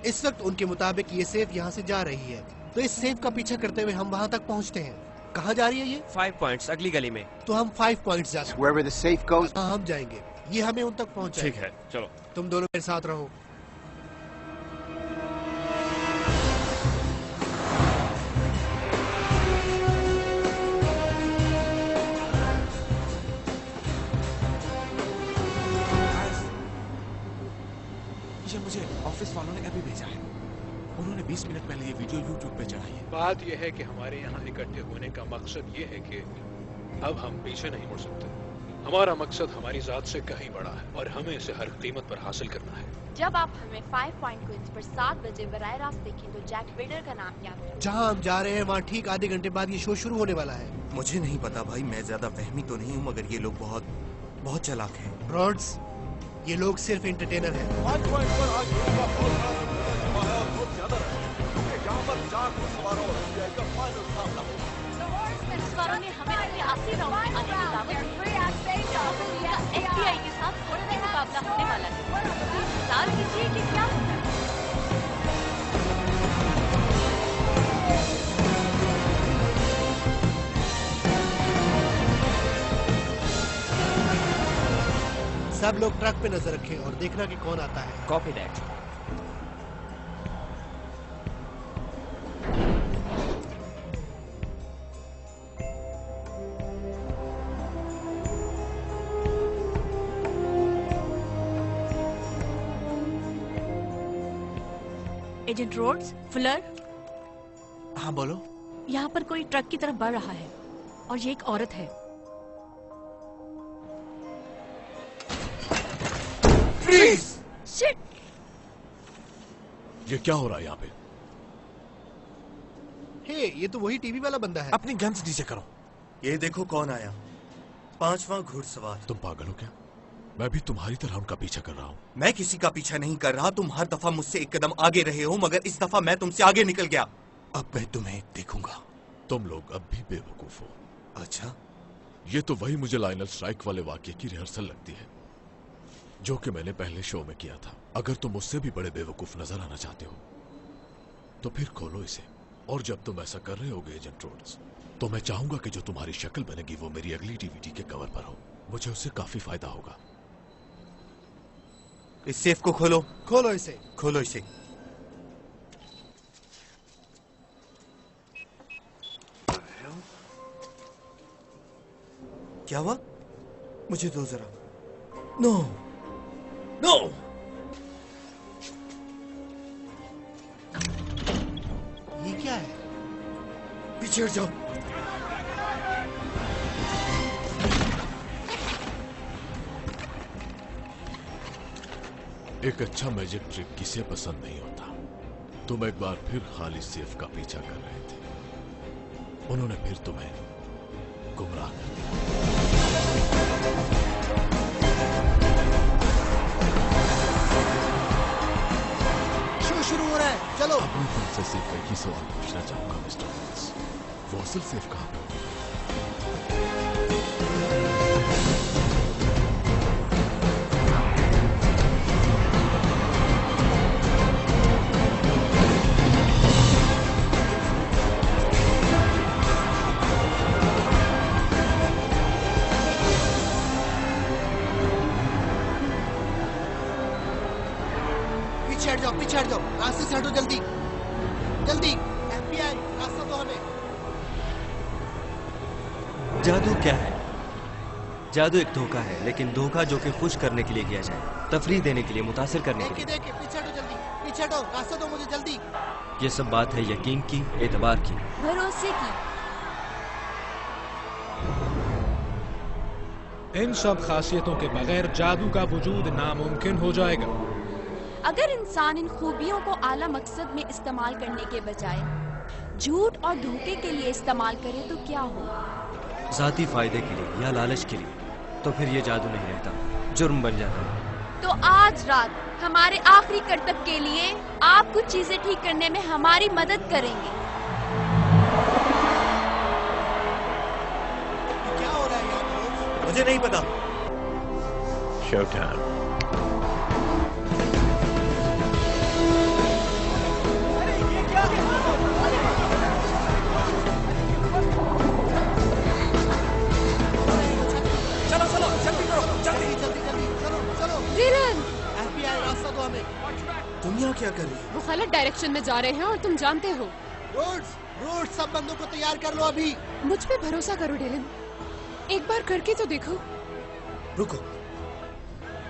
इस वक्त उनके मुताबिक ये सेफ यहाँ से जा रही है, तो इस सेफ का पीछा करते हुए हम वहाँ तक पहुँचते हैं। कहाँ जा रही है ये? 5 पॉइंट्स, अगली गली में। तो हम 5 पॉइंट्स जाते हैं। Wherever the safe goes. हाँ, हम जाएंगे। ये हमें उन तक पहुँचाएगा। ठीक है, चलो। तुम दोनों मेरे साथ रहो। ये मुझे ऑफिस वालों ने अभी भेजा है। उन्होंने 20 मिनट पहले ये वीडियो YouTube पे चढ़ाई है। बात यह है कि हमारे यहाँ इकट्ठे होने का मकसद ये है कि अब हम पीछे नहीं मुड़ सकते। हमारा मकसद हमारी जात से कहीं बड़ा है और हमें इसे हर कीमत पर हासिल करना है। जब आप हमें 5 पॉइंट क्वींस पर 7 बजे बराह रास्त देखें तो जैक बेडर का नाम याद रखें। जहाँ हम जा रहे हैं वहाँ ठीक आधे घंटे बाद ये शो शुरू होने वाला है। मुझे नहीं पता भाई, मैं ज्यादा फहमी तो नहीं हूँ, मगर ये लोग बहुत बहुत चालाक हैं। रॉड्स, ये लोग सिर्फ एंटरटेनर हैं। 5 पॉइंट पर आज का बहुत बड़ा जमा है और बहुत ज्यादा है, क्योंकि यहाँ पर 4 घुड़सवारों और FBI का फाइनल सामना होगा। घुड़सवारों ने हमें अपने आखिरी राउंड में आने की दावत दी है। FBI के साथ थोड़ा मुकाबला होने वाला है। इंतजार कीजिए कि क्या होता है। सब लोग ट्रक पे नजर रखें और देखना कि कौन आता है। Copy that. Agent Rhodes, Fuller, हाँ बोलो। यहाँ पर कोई ट्रक की तरफ बढ़ रहा है और ये एक औरत है। Freeze! Shit! ये क्या हो रहा है यहाँ पे? हे, ये तो वही टीवी वाला बंदा है। अपनी गन्स नीचे करो। ये देखो कौन आया, 5वां घुड़सवार। तुम पागल हो क्या? मैं भी तुम्हारी तरह उनका पीछा कर रहा हूँ। मैं किसी का पीछा नहीं कर रहा, तुम हर दफा मुझसे एक कदम आगे रहे हो, मगर इस दफा मैं तुमसे आगे निकल गया। अब मैं तुम्हें देखूंगा। तुम लोग अब भी बेवकूफ हो। अच्छा, ये तो वही मुझे लाइनर स्ट्राइक वाले वाक्य की रिहर्सल लगती है जो कि मैंने पहले शो में किया था। अगर तुम उससे भी बड़े बेवकूफ नजर आना चाहते हो तो फिर खोलो इसे। और जब तुम ऐसा कर रहे होगे एजेंट रोड्स, तो मैं चाहूंगा कि जो तुम्हारी शक्ल बनेगी वो मेरी अगली डीवीडी के कवर पर हो। मुझे उससे काफी फायदा होगा। इस सेफ को खोलो। खोलो इसे। खोलो इसे। क्या हुआ? मुझे दो जरा। नो नो, ये क्या है? पीछे हट जाओ। एक अच्छा मैजिक ट्रिक किसे पसंद नहीं होता। तुम एक बार फिर खाली सेफ का पीछा कर रहे थे। उन्होंने फिर तुम्हें गुमराह कर दिया। शो शुरू हो रहा है, चलो। अब मैं तुमसे सिर्फ एक ही सवाल पूछना चाहूंगा मिस्टर वॉल्स, वो असल सेफ कहाँ पे? पीछे हट जाओ, रास्ते से हटो, जल्दी जल्दी। FBI, रास्ता दो हमें। जादू क्या है? जादू एक धोखा है, लेकिन धोखा जो कि खुश करने के लिए किया जाए, तफरीह देने के लिए, मुतासिर करने के लिए। देखे, पीछे हटो जल्दी, पीछे हटो, रास्ता दो मुझे जल्दी। ये सब बात है यकीन की, एतबार की, भरोसे की। इन सब खासियतों के बगैर जादू का वजूद नामुमकिन हो जाएगा। अगर इंसान इन खूबियों को आला मकसद में इस्तेमाल करने के बजाय झूठ और धोखे के लिए इस्तेमाल करे तो क्या हो? जाती फायदे के लिए या लालच के लिए, तो फिर ये जादू नहीं रहता, जुर्म बन जाता है। तो आज रात हमारे आखिरी करतब के लिए आप कुछ चीजें ठीक करने में हमारी मदद करेंगे। क्या हो रहा है यहाँ? मुझे नहीं पता। Show time. तुम यहाँ क्या कर रही हो? वो गलत डायरेक्शन में जा रहे हैं और तुम जानते हो। रोड्स, सब बंदों को तैयार कर लो अभी। मुझ पे भरोसा करो डिलन, एक बार करके तो देखो। रुको,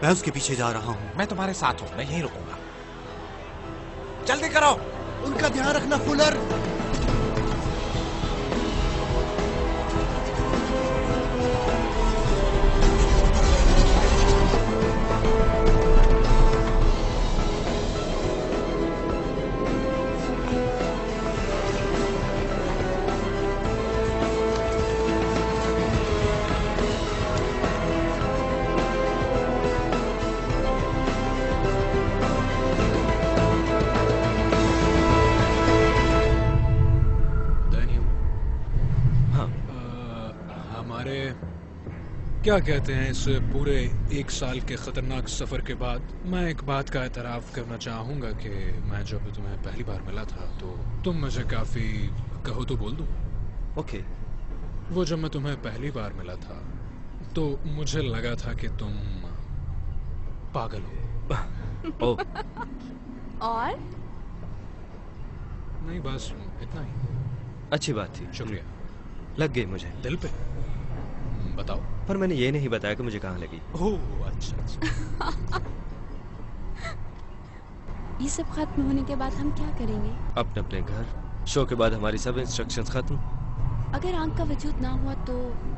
मैं उसके पीछे जा रहा हूँ। मैं तुम्हारे साथ हूँ, मैं यहीं रुकूंगा। जल्दी करो। उनका ध्यान रखना फुलर। क्या कहते हैं, इस पूरे 1 साल के खतरनाक सफर के बाद मैं एक बात का एतराफ करना चाहूंगा कि मैं जब तुम्हें पहली बार मिला था तो तुम मुझे काफी, कहो तो बोल दूं? ओके। वो जब मैं तुम्हें पहली बार मिला था तो मुझे लगा था कि तुम पागल हो। और नहीं, बस इतना ही। अच्छी बात थी, शुक्रिया। लग गई मुझे दिल पे। बताओ। पर मैंने ये नहीं बताया कि मुझे कहाँ लगी। ओह अच्छा। ये सब खत्म होने के बाद हम क्या करेंगे? अपने अपने घर। शो के बाद हमारी सब इंस्ट्रक्शंस खत्म। अगर आंख का वजूद ना हुआ तो,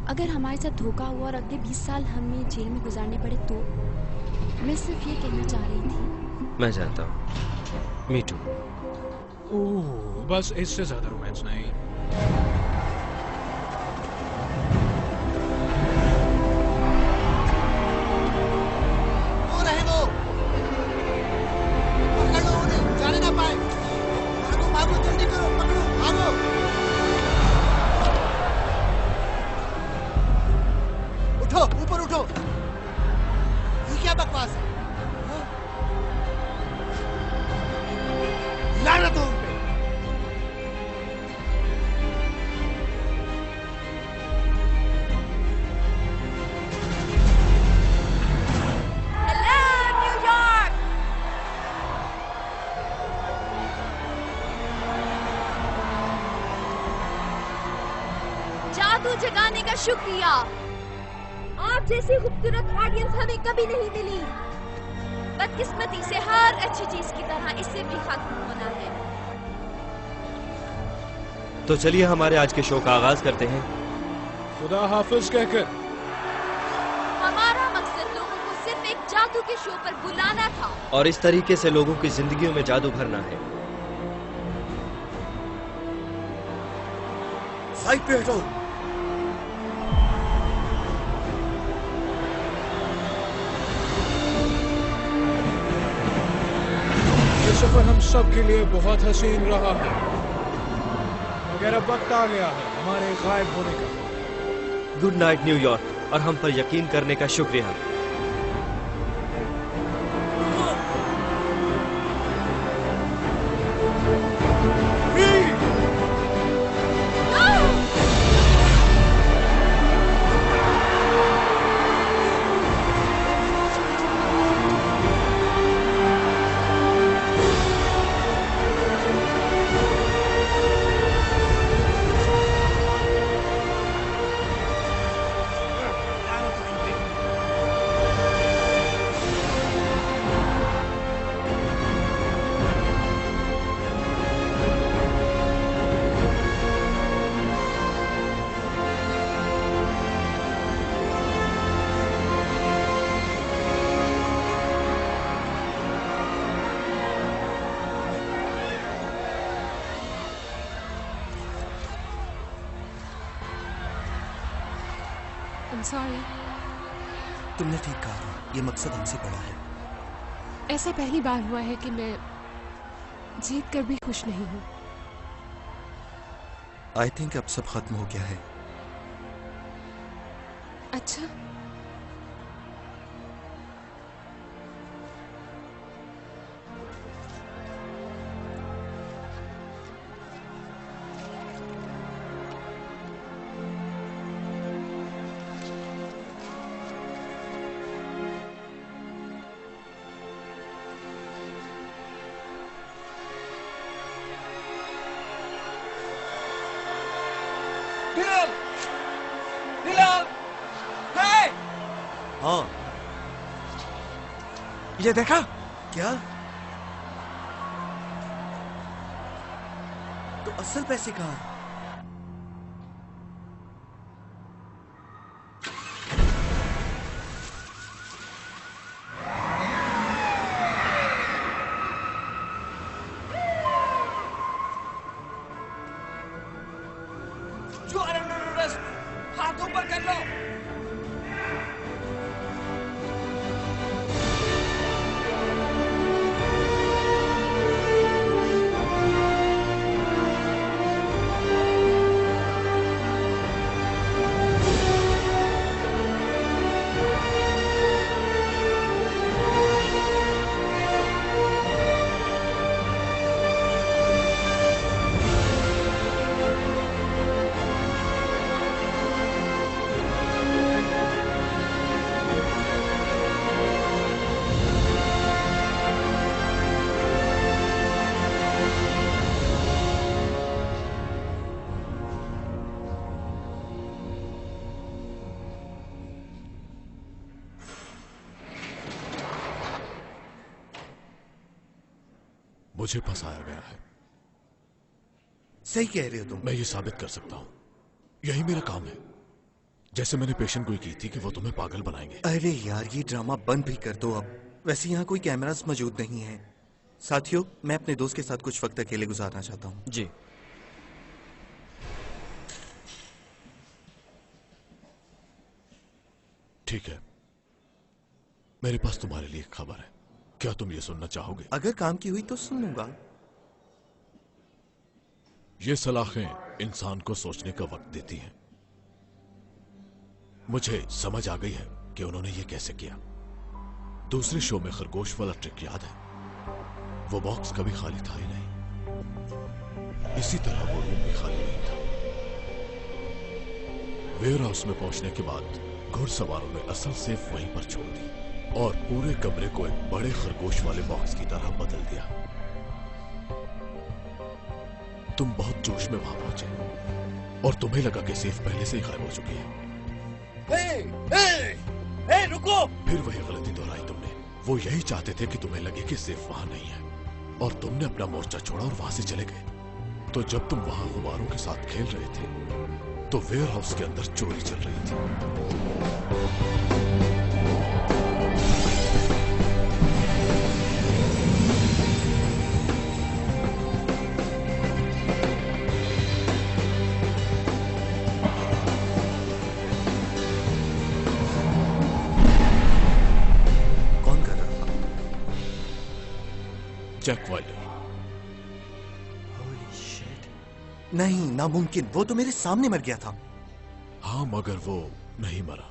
अगर हमारे साथ धोखा हुआ और अगले 20 साल हमें जेल में गुजारने पड़े तो? मैं सिर्फ ये कहना चाह रही थी। मैं जानता हूँ। मी टू। ओह, बस इससे ज्यादा रोमांस नहीं। वो रहे वो। पकड़ लो उन्हें, जाने ना पाए। भागो भागो, जल्दी करो, पकड़ो, भागो। उठो, ऊपर उठो। ये क्या बकवास है? लानत हो उन पे। Hello New York. जादू जगाने का शुक्रिया। आप जैसी खूबसूरत ऑडियंस हमें कभी नहीं मिली। बदकिस्मती से हर अच्छी चीज की तरह इससे भी खत्म होना है। तो चलिए हमारे आज के शो का आगाज करते हैं। खुदा हाफिज कहकर। हमारा मकसद लोगों को सिर्फ एक जादू के शो पर बुलाना था और इस तरीके से लोगों की जिंदगियों में जादू भरना है। साइड पे हटो। ये सफर हम सब के लिए बहुत हसीन रहा है, मगर अब वक्त आ गया है हमारे गायब होने का। गुड नाइट न्यूयॉर्क, और हम पर यकीन करने का शुक्रिया। Sorry. तुमने ठीक कहा, ये मकसद हमसे बड़ा है। ऐसा पहली बार हुआ है कि मैं जीत कर भी खुश नहीं हूँ। आई थिंक अब सब खत्म हो गया है। अच्छा, हाँ, ये देखा क्या? तो असल पैसे कहाँ? हाथ ऊपर कर लो। मुझे फंसाया गया है। सही कह रहे हो तुम। मैं ये साबित कर सकता हूँ, यही मेरा काम है। जैसे मैंने पेशेंट को की थी कि वो तुम्हें पागल बनाएंगे। अरे यार, ये ड्रामा बंद भी कर दो अब। वैसे यहाँ कोई कैमरास मौजूद नहीं है। साथियों, मैं अपने दोस्त के साथ कुछ वक्त अकेले गुजारना चाहता हूँ। जी। ठीक है, मेरे पास तुम्हारे लिए एक खबर है। क्या तुम ये सुनना चाहोगे? अगर काम की हुई तो सुन लूंगा। ये सलाखें इंसान को सोचने का वक्त देती हैं। मुझे समझ आ गई है कि उन्होंने ये कैसे किया। दूसरे शो में खरगोश वाला ट्रिक याद है? वो बॉक्स कभी खाली था ही नहीं। इसी तरह वो रूम भी खाली नहीं था। वेयर हाउस में पहुंचने के बाद घुड़सवारों ने असल सेफ वहीं पर छोड़ दी और पूरे कमरे को एक बड़े खरगोश वाले बॉक्स की तरह बदल दिया। तुम बहुत जोश में वहां पहुंचे और तुम्हें लगा कि सेफ पहले से ही गायब हो चुकी है। रुको! फिर वही गलती दोहराई तुमने। वो यही चाहते थे कि तुम्हें लगे कि सेफ वहां नहीं है और तुमने अपना मोर्चा छोड़ा और वहां से चले गए। तो जब तुम वहां गुब्बारों के साथ खेल रहे थे तो वेयर हाउस के अंदर चोरी चल रही थी। Jack Wilder. नहीं, नामुमकिन। वो तो मेरे सामने मर गया था। हाँ, मगर वो नहीं मरा।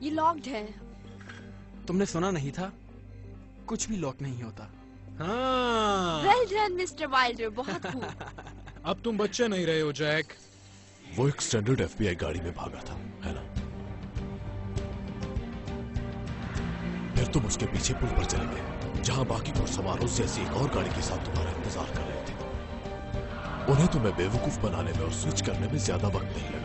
ये लॉक्ड है। तुमने सुना नहीं था? कुछ भी लॉक नहीं होता। हाँ। वेल डन मिस्टर वाइल्डर, बहुत खूब। अब तुम बच्चे नहीं रहे हो जैक। वो एक स्टैंडर्ड एफबीआई गाड़ी में भागा था, है ना? फिर तुम उसके पीछे पुल पर चले गए, जहां बाकी घुड़सवारों से ऐसी एक और गाड़ी के साथ तुम्हारा इंतजार कर रहे थे। उन्हें तुम्हें बेवकूफ बनाने में और स्विच करने में ज्यादा वक्त नहीं लगा।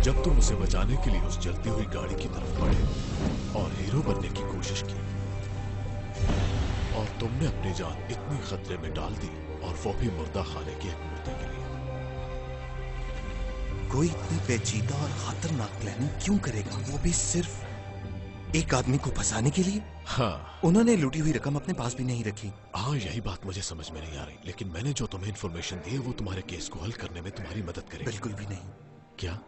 जब तुम उसे बचाने के लिए उस जलती हुई गाड़ी की तरफ बढ़े और हीरो बनने की कोशिश की और तुमने अपनी जान इतनी खतरे में डाल दी, और वो भी मुर्दा खाने की एक मुर्दे के लिए। कोई इतनी पेचीदा और खतरनाक प्लानिंग क्यों करेगा, वो भी सिर्फ एक आदमी को फंसाने के लिए? हाँ। उन्होंने लूटी हुई रकम अपने पास भी नहीं रखी। हाँ, यही बात मुझे समझ में नहीं आ रही, लेकिन मैंने जो तुम्हें इन्फॉर्मेशन दी है वो तुम्हारे केस को हल करने में तुम्हारी मदद करेगी। बिल्कुल भी नहीं। क्या?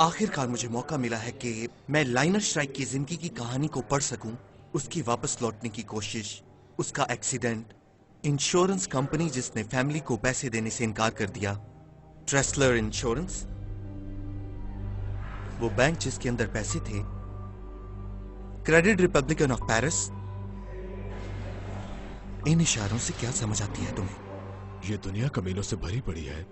आखिरकार मुझे मौका मिला है कि मैं लाइनर श्राइक की जिंदगी की कहानी को पढ़ सकूं, उसकी वापस लौटने की कोशिश, उसका एक्सीडेंट, इंश्योरेंस कंपनी जिसने फैमिली को पैसे देने से इनकार कर दिया, ट्रेसलर इंश्योरेंस, वो बैंक जिसके अंदर पैसे थे, क्रेडिट रिपब्लिकन ऑफ पेरिस। इन इशारों से क्या समझ आती है तुम्हें? ये दुनिया कमीनों से भरी पड़ी है।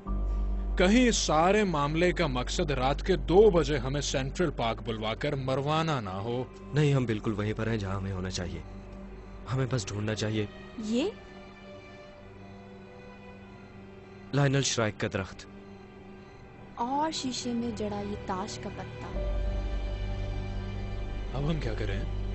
कहीं इस सारे मामले का मकसद रात के 2 बजे हमें सेंट्रल पार्क बुलवाकर मरवाना ना हो। नहीं, हम बिल्कुल वहीं पर हैं जहां हमें होना चाहिए। हमें बस ढूंढना चाहिए ये लाइनल श्राइक का दरख्त और शीशे में जड़ा ये ताश का पत्ता। अब हम क्या करें?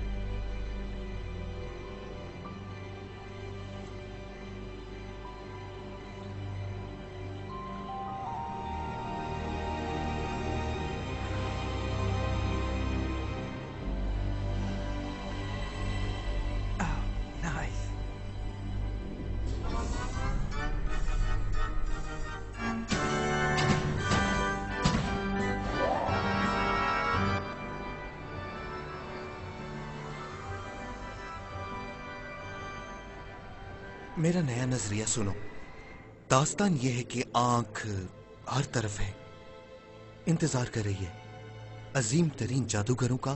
मेरा नया नजरिया सुनो। दास्तान यह है कि आंख हर तरफ है, इंतजार कर रही है अजीम तरीन जादूगरों का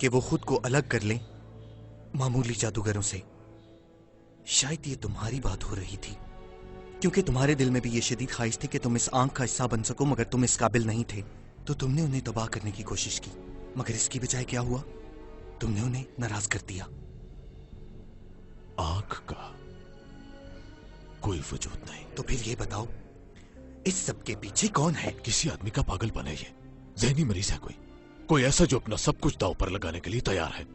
कि वो खुद को अलग कर लें मामूली जादूगरों से। शायद ये तुम्हारी बात हो रही थी, क्योंकि तुम्हारे दिल में भी ये शदीद ख्वाहिश थी कि तुम इस आंख का हिस्सा बन सको, मगर तुम इस काबिल नहीं थे, तो तुमने उन्हें तबाह करने की कोशिश की। मगर इसकी बजाय क्या हुआ? तुमने उन्हें नाराज कर दिया। आंख का कोई वजूद नहीं। तो फिर ये बताओ, इस सब के पीछे कौन है? किसी आदमी का पागलपन है ये। ज़हनी मरीज है कोई ऐसा जो अपना सब कुछ दांव पर लगाने के लिए तैयार है,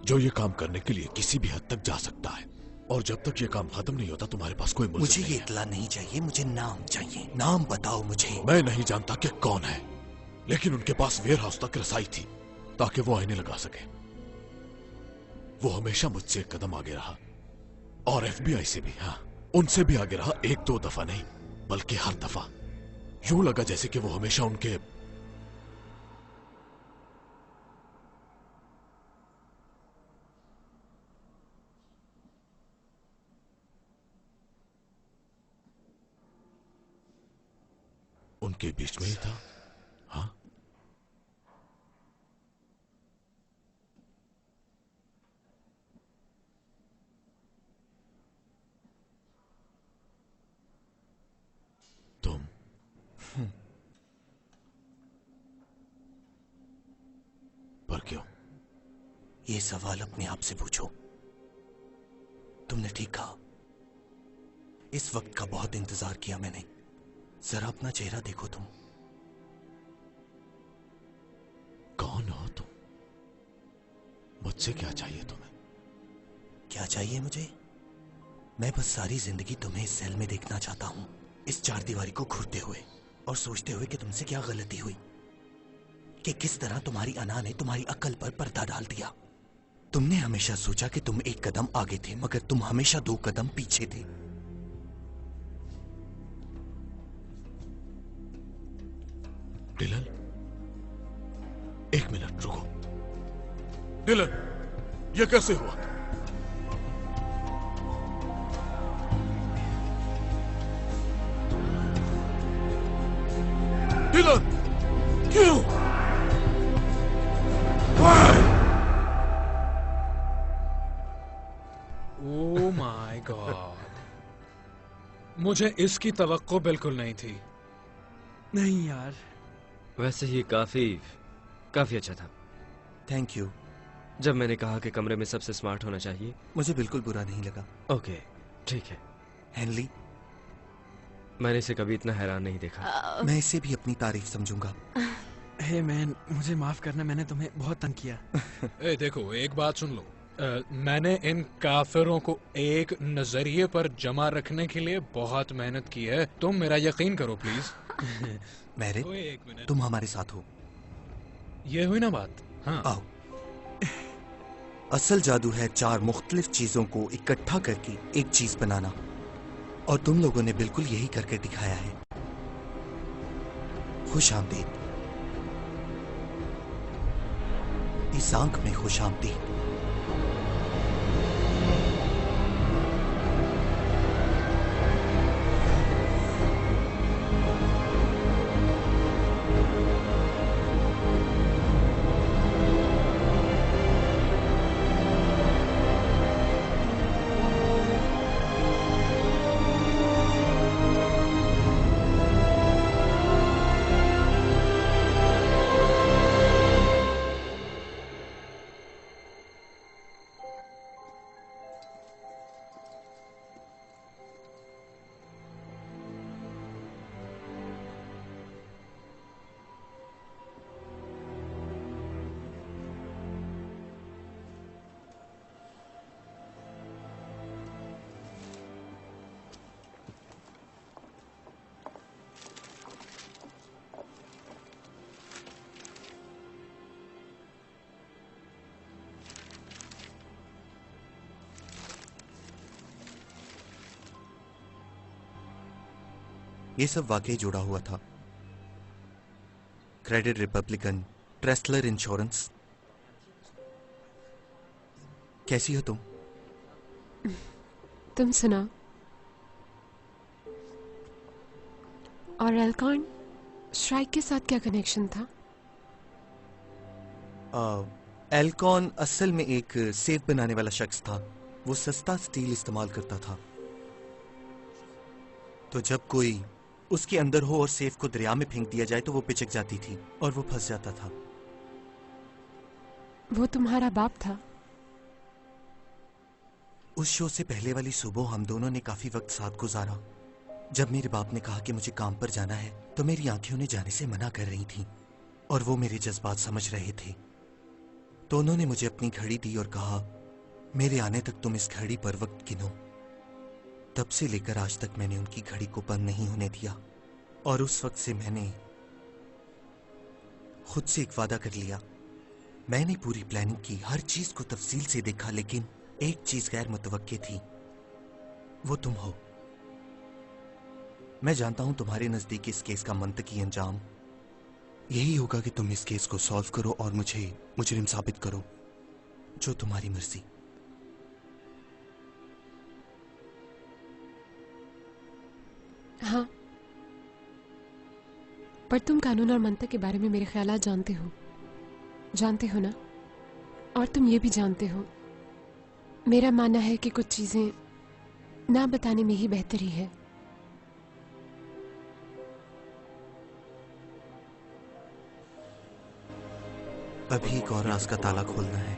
जो ये काम करने के लिए किसी भी हद तक जा सकता है। और जब तक ये काम खत्म नहीं होता तुम्हारे पास कोई मुझे ये इतला नहीं चाहिए, मुझे नाम चाहिए। नाम बताओ मुझे। मैं नहीं जानता कि कौन है, लेकिन उनके पास वेयर हाउस तक रसाई थी ताकि वो आईने लगा सके। वो हमेशा मुझसे एक कदम आगे रहा, और FBI से भी, हाँ उनसे भी आगे रहा। 1-2 दफा नहीं बल्कि हर दफा। यूं लगा जैसे कि वो हमेशा उनके बीच में ही था। हाँ, तुम पर क्यों? ये सवाल अपने आप से पूछो। तुमने ठीक कहा, इस वक्त का बहुत इंतजार किया मैंने। जरा अपना चेहरा देखो तुम। कौन हो तुम? मुझसे क्या चाहिए तुम्हें? क्या चाहिए मुझे? मैं बस सारी जिंदगी तुम्हें इस सेल में देखना चाहता हूं, इस चारदीवारी को घूरते हुए और सोचते हुए कि तुमसे क्या गलती हुई, कि किस तरह तुम्हारी अना ने तुम्हारी अक्ल पर पर्दा डाल दिया। तुमने हमेशा सोचा कि तुम एक कदम आगे थे, मगर तुम हमेशा 2 कदम पीछे थे। डिलन, 1 मिनट रुको। डिलन, ये कैसे हुआ? डिलन, क्यों? ओह माय गॉड, मुझे इसकी तवक्को बिल्कुल नहीं थी। नहीं यार, वैसे ही काफी अच्छा था। Thank you. जब मैंने कहा कि कमरे में सबसे स्मार्ट होना चाहिए, मुझे बिल्कुल बुरा नहीं लगा। ओके, ठीक है। हेनली, मैंने इसे कभी इतना हैरान नहीं देखा। मैं इसे भी अपनी तारीफ समझूंगा। हे मैन, मुझे माफ करना, मैंने तुम्हें बहुत तंग किया। ए देखो, एक बात सुन लो। मैंने इन काफिरों को एक नजरिए पर जमा रखने के लिए बहुत मेहनत की है। तुम मेरा यकीन करो प्लीज। मेरिट, तुम हमारे साथ हो। ये हुई ना बात। हाँ, आओ। असल जादू है 4 मुख्तलिफ चीजों को इकट्ठा करके एक चीज बनाना, और तुम लोगों ने बिल्कुल यही करके दिखाया है। खुश आमदीद। इस आंख में खुश आमदीद। ये सब वाकई जुड़ा हुआ था। Credit Republican, Tressler insurance. कैसी हो तुम? तुम सुनाओ। और एल्कॉन स्ट्राइक के साथ क्या कनेक्शन था? एल्कॉन असल में एक सेफ बनाने वाला शख्स था। वो सस्ता स्टील इस्तेमाल करता था, तो जब कोई उसके अंदर हो और सेफ को दरिया में फेंक दिया जाए तो वो पिचक जाती थी और वो फंस जाता था। वो तुम्हारा बाप था? उस शो से पहले वाली सुबह हम दोनों ने काफी वक्त साथ गुजारा। जब मेरे बाप ने कहा कि मुझे काम पर जाना है तो मेरी आंखें उन्हें जाने से मना कर रही थीं और वो मेरे जज्बात समझ रहे थे। तो उन्होंने मुझे अपनी घड़ी दी और कहा, मेरे आने तक तुम इस घड़ी पर वक्त गिनो। तब से लेकर आज तक मैंने उनकी घड़ी को बंद नहीं होने दिया और उस वक्त से मैंने खुद से एक वादा कर लिया। मैंने पूरी प्लानिंग की, हर चीज को तफसील से देखा, लेकिन एक चीज गैर मुतवक्के थी, वो तुम हो। मैं जानता हूं तुम्हारे नजदीक इस केस का मंतकी अंजाम यही होगा कि तुम इस केस को सॉल्व करो और मुझे मुजरिम साबित करो, जो तुम्हारी मर्जी। हाँ, पर तुम कानून और मंतक के बारे में मेरे ख्यालात जानते हो ना? और तुम ये भी जानते हो, मेरा मानना है कि कुछ चीजें ना बताने में ही बेहतरी है। अभी एक और राज का ताला खोलना है।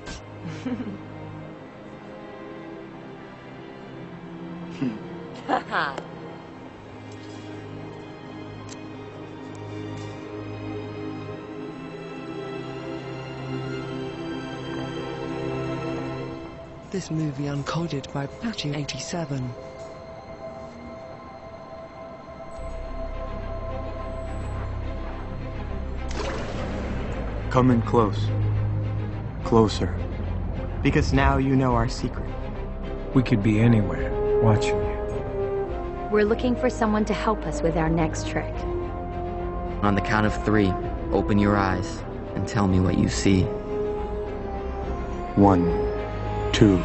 This movie uncoded by Patchy 87. Come in close. Closer. Because now you know our secret. We could be anywhere, watching you. We're looking for someone to help us with our next trick. On the count of 3, open your eyes and tell me what you see. 1, 2.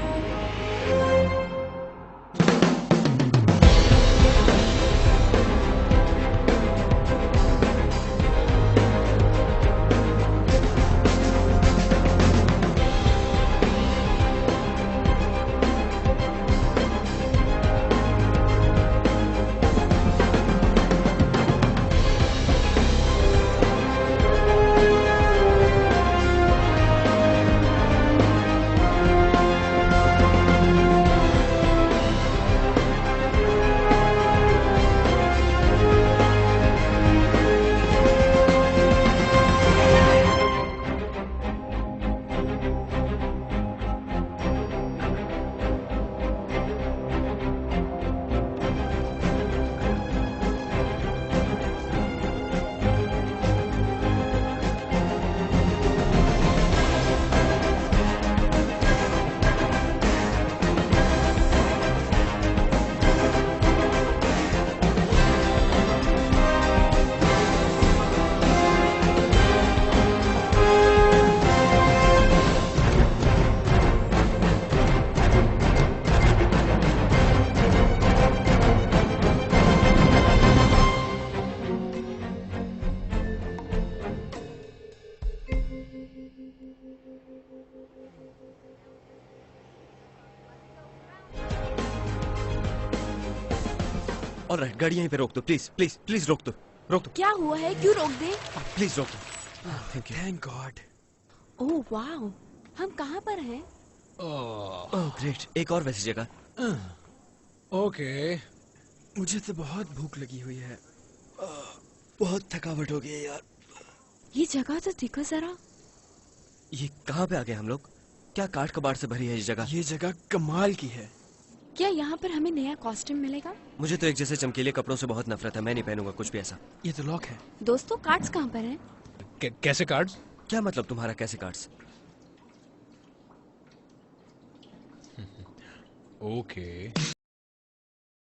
Alright, गाड़ी यहीं पे रोक दो, please please please रोक दो। क्या हुआ है? क्यों रोक दे? प्लीज रोक दो। Thank you. Thank God. Oh wow, हम कहाँ पर हैं? ओह ग्रेट, एक और वैसी जगह। ओके, मुझे तो बहुत भूख लगी हुई है। बहुत थकावट हो गई है यार। ये जगह तो देखो जरा। ये कहाँ पे आ गए हम लोग? क्या काट कबाड़ से भरी है ये जगह? ये जगह कमाल की है। क्या यहाँ पर हमें नया कॉस्ट्यूम मिलेगा? मुझे तो एक जैसे चमकीले कपड़ों से बहुत नफरत है, मैं नहीं पहनूंगा कुछ भी ऐसा। ये तो लॉक है। दोस्तों, कार्ड्स कहाँ पर हैं? कैसे कार्ड्स? क्या मतलब तुम्हारा कैसे कार्ड्स? ओके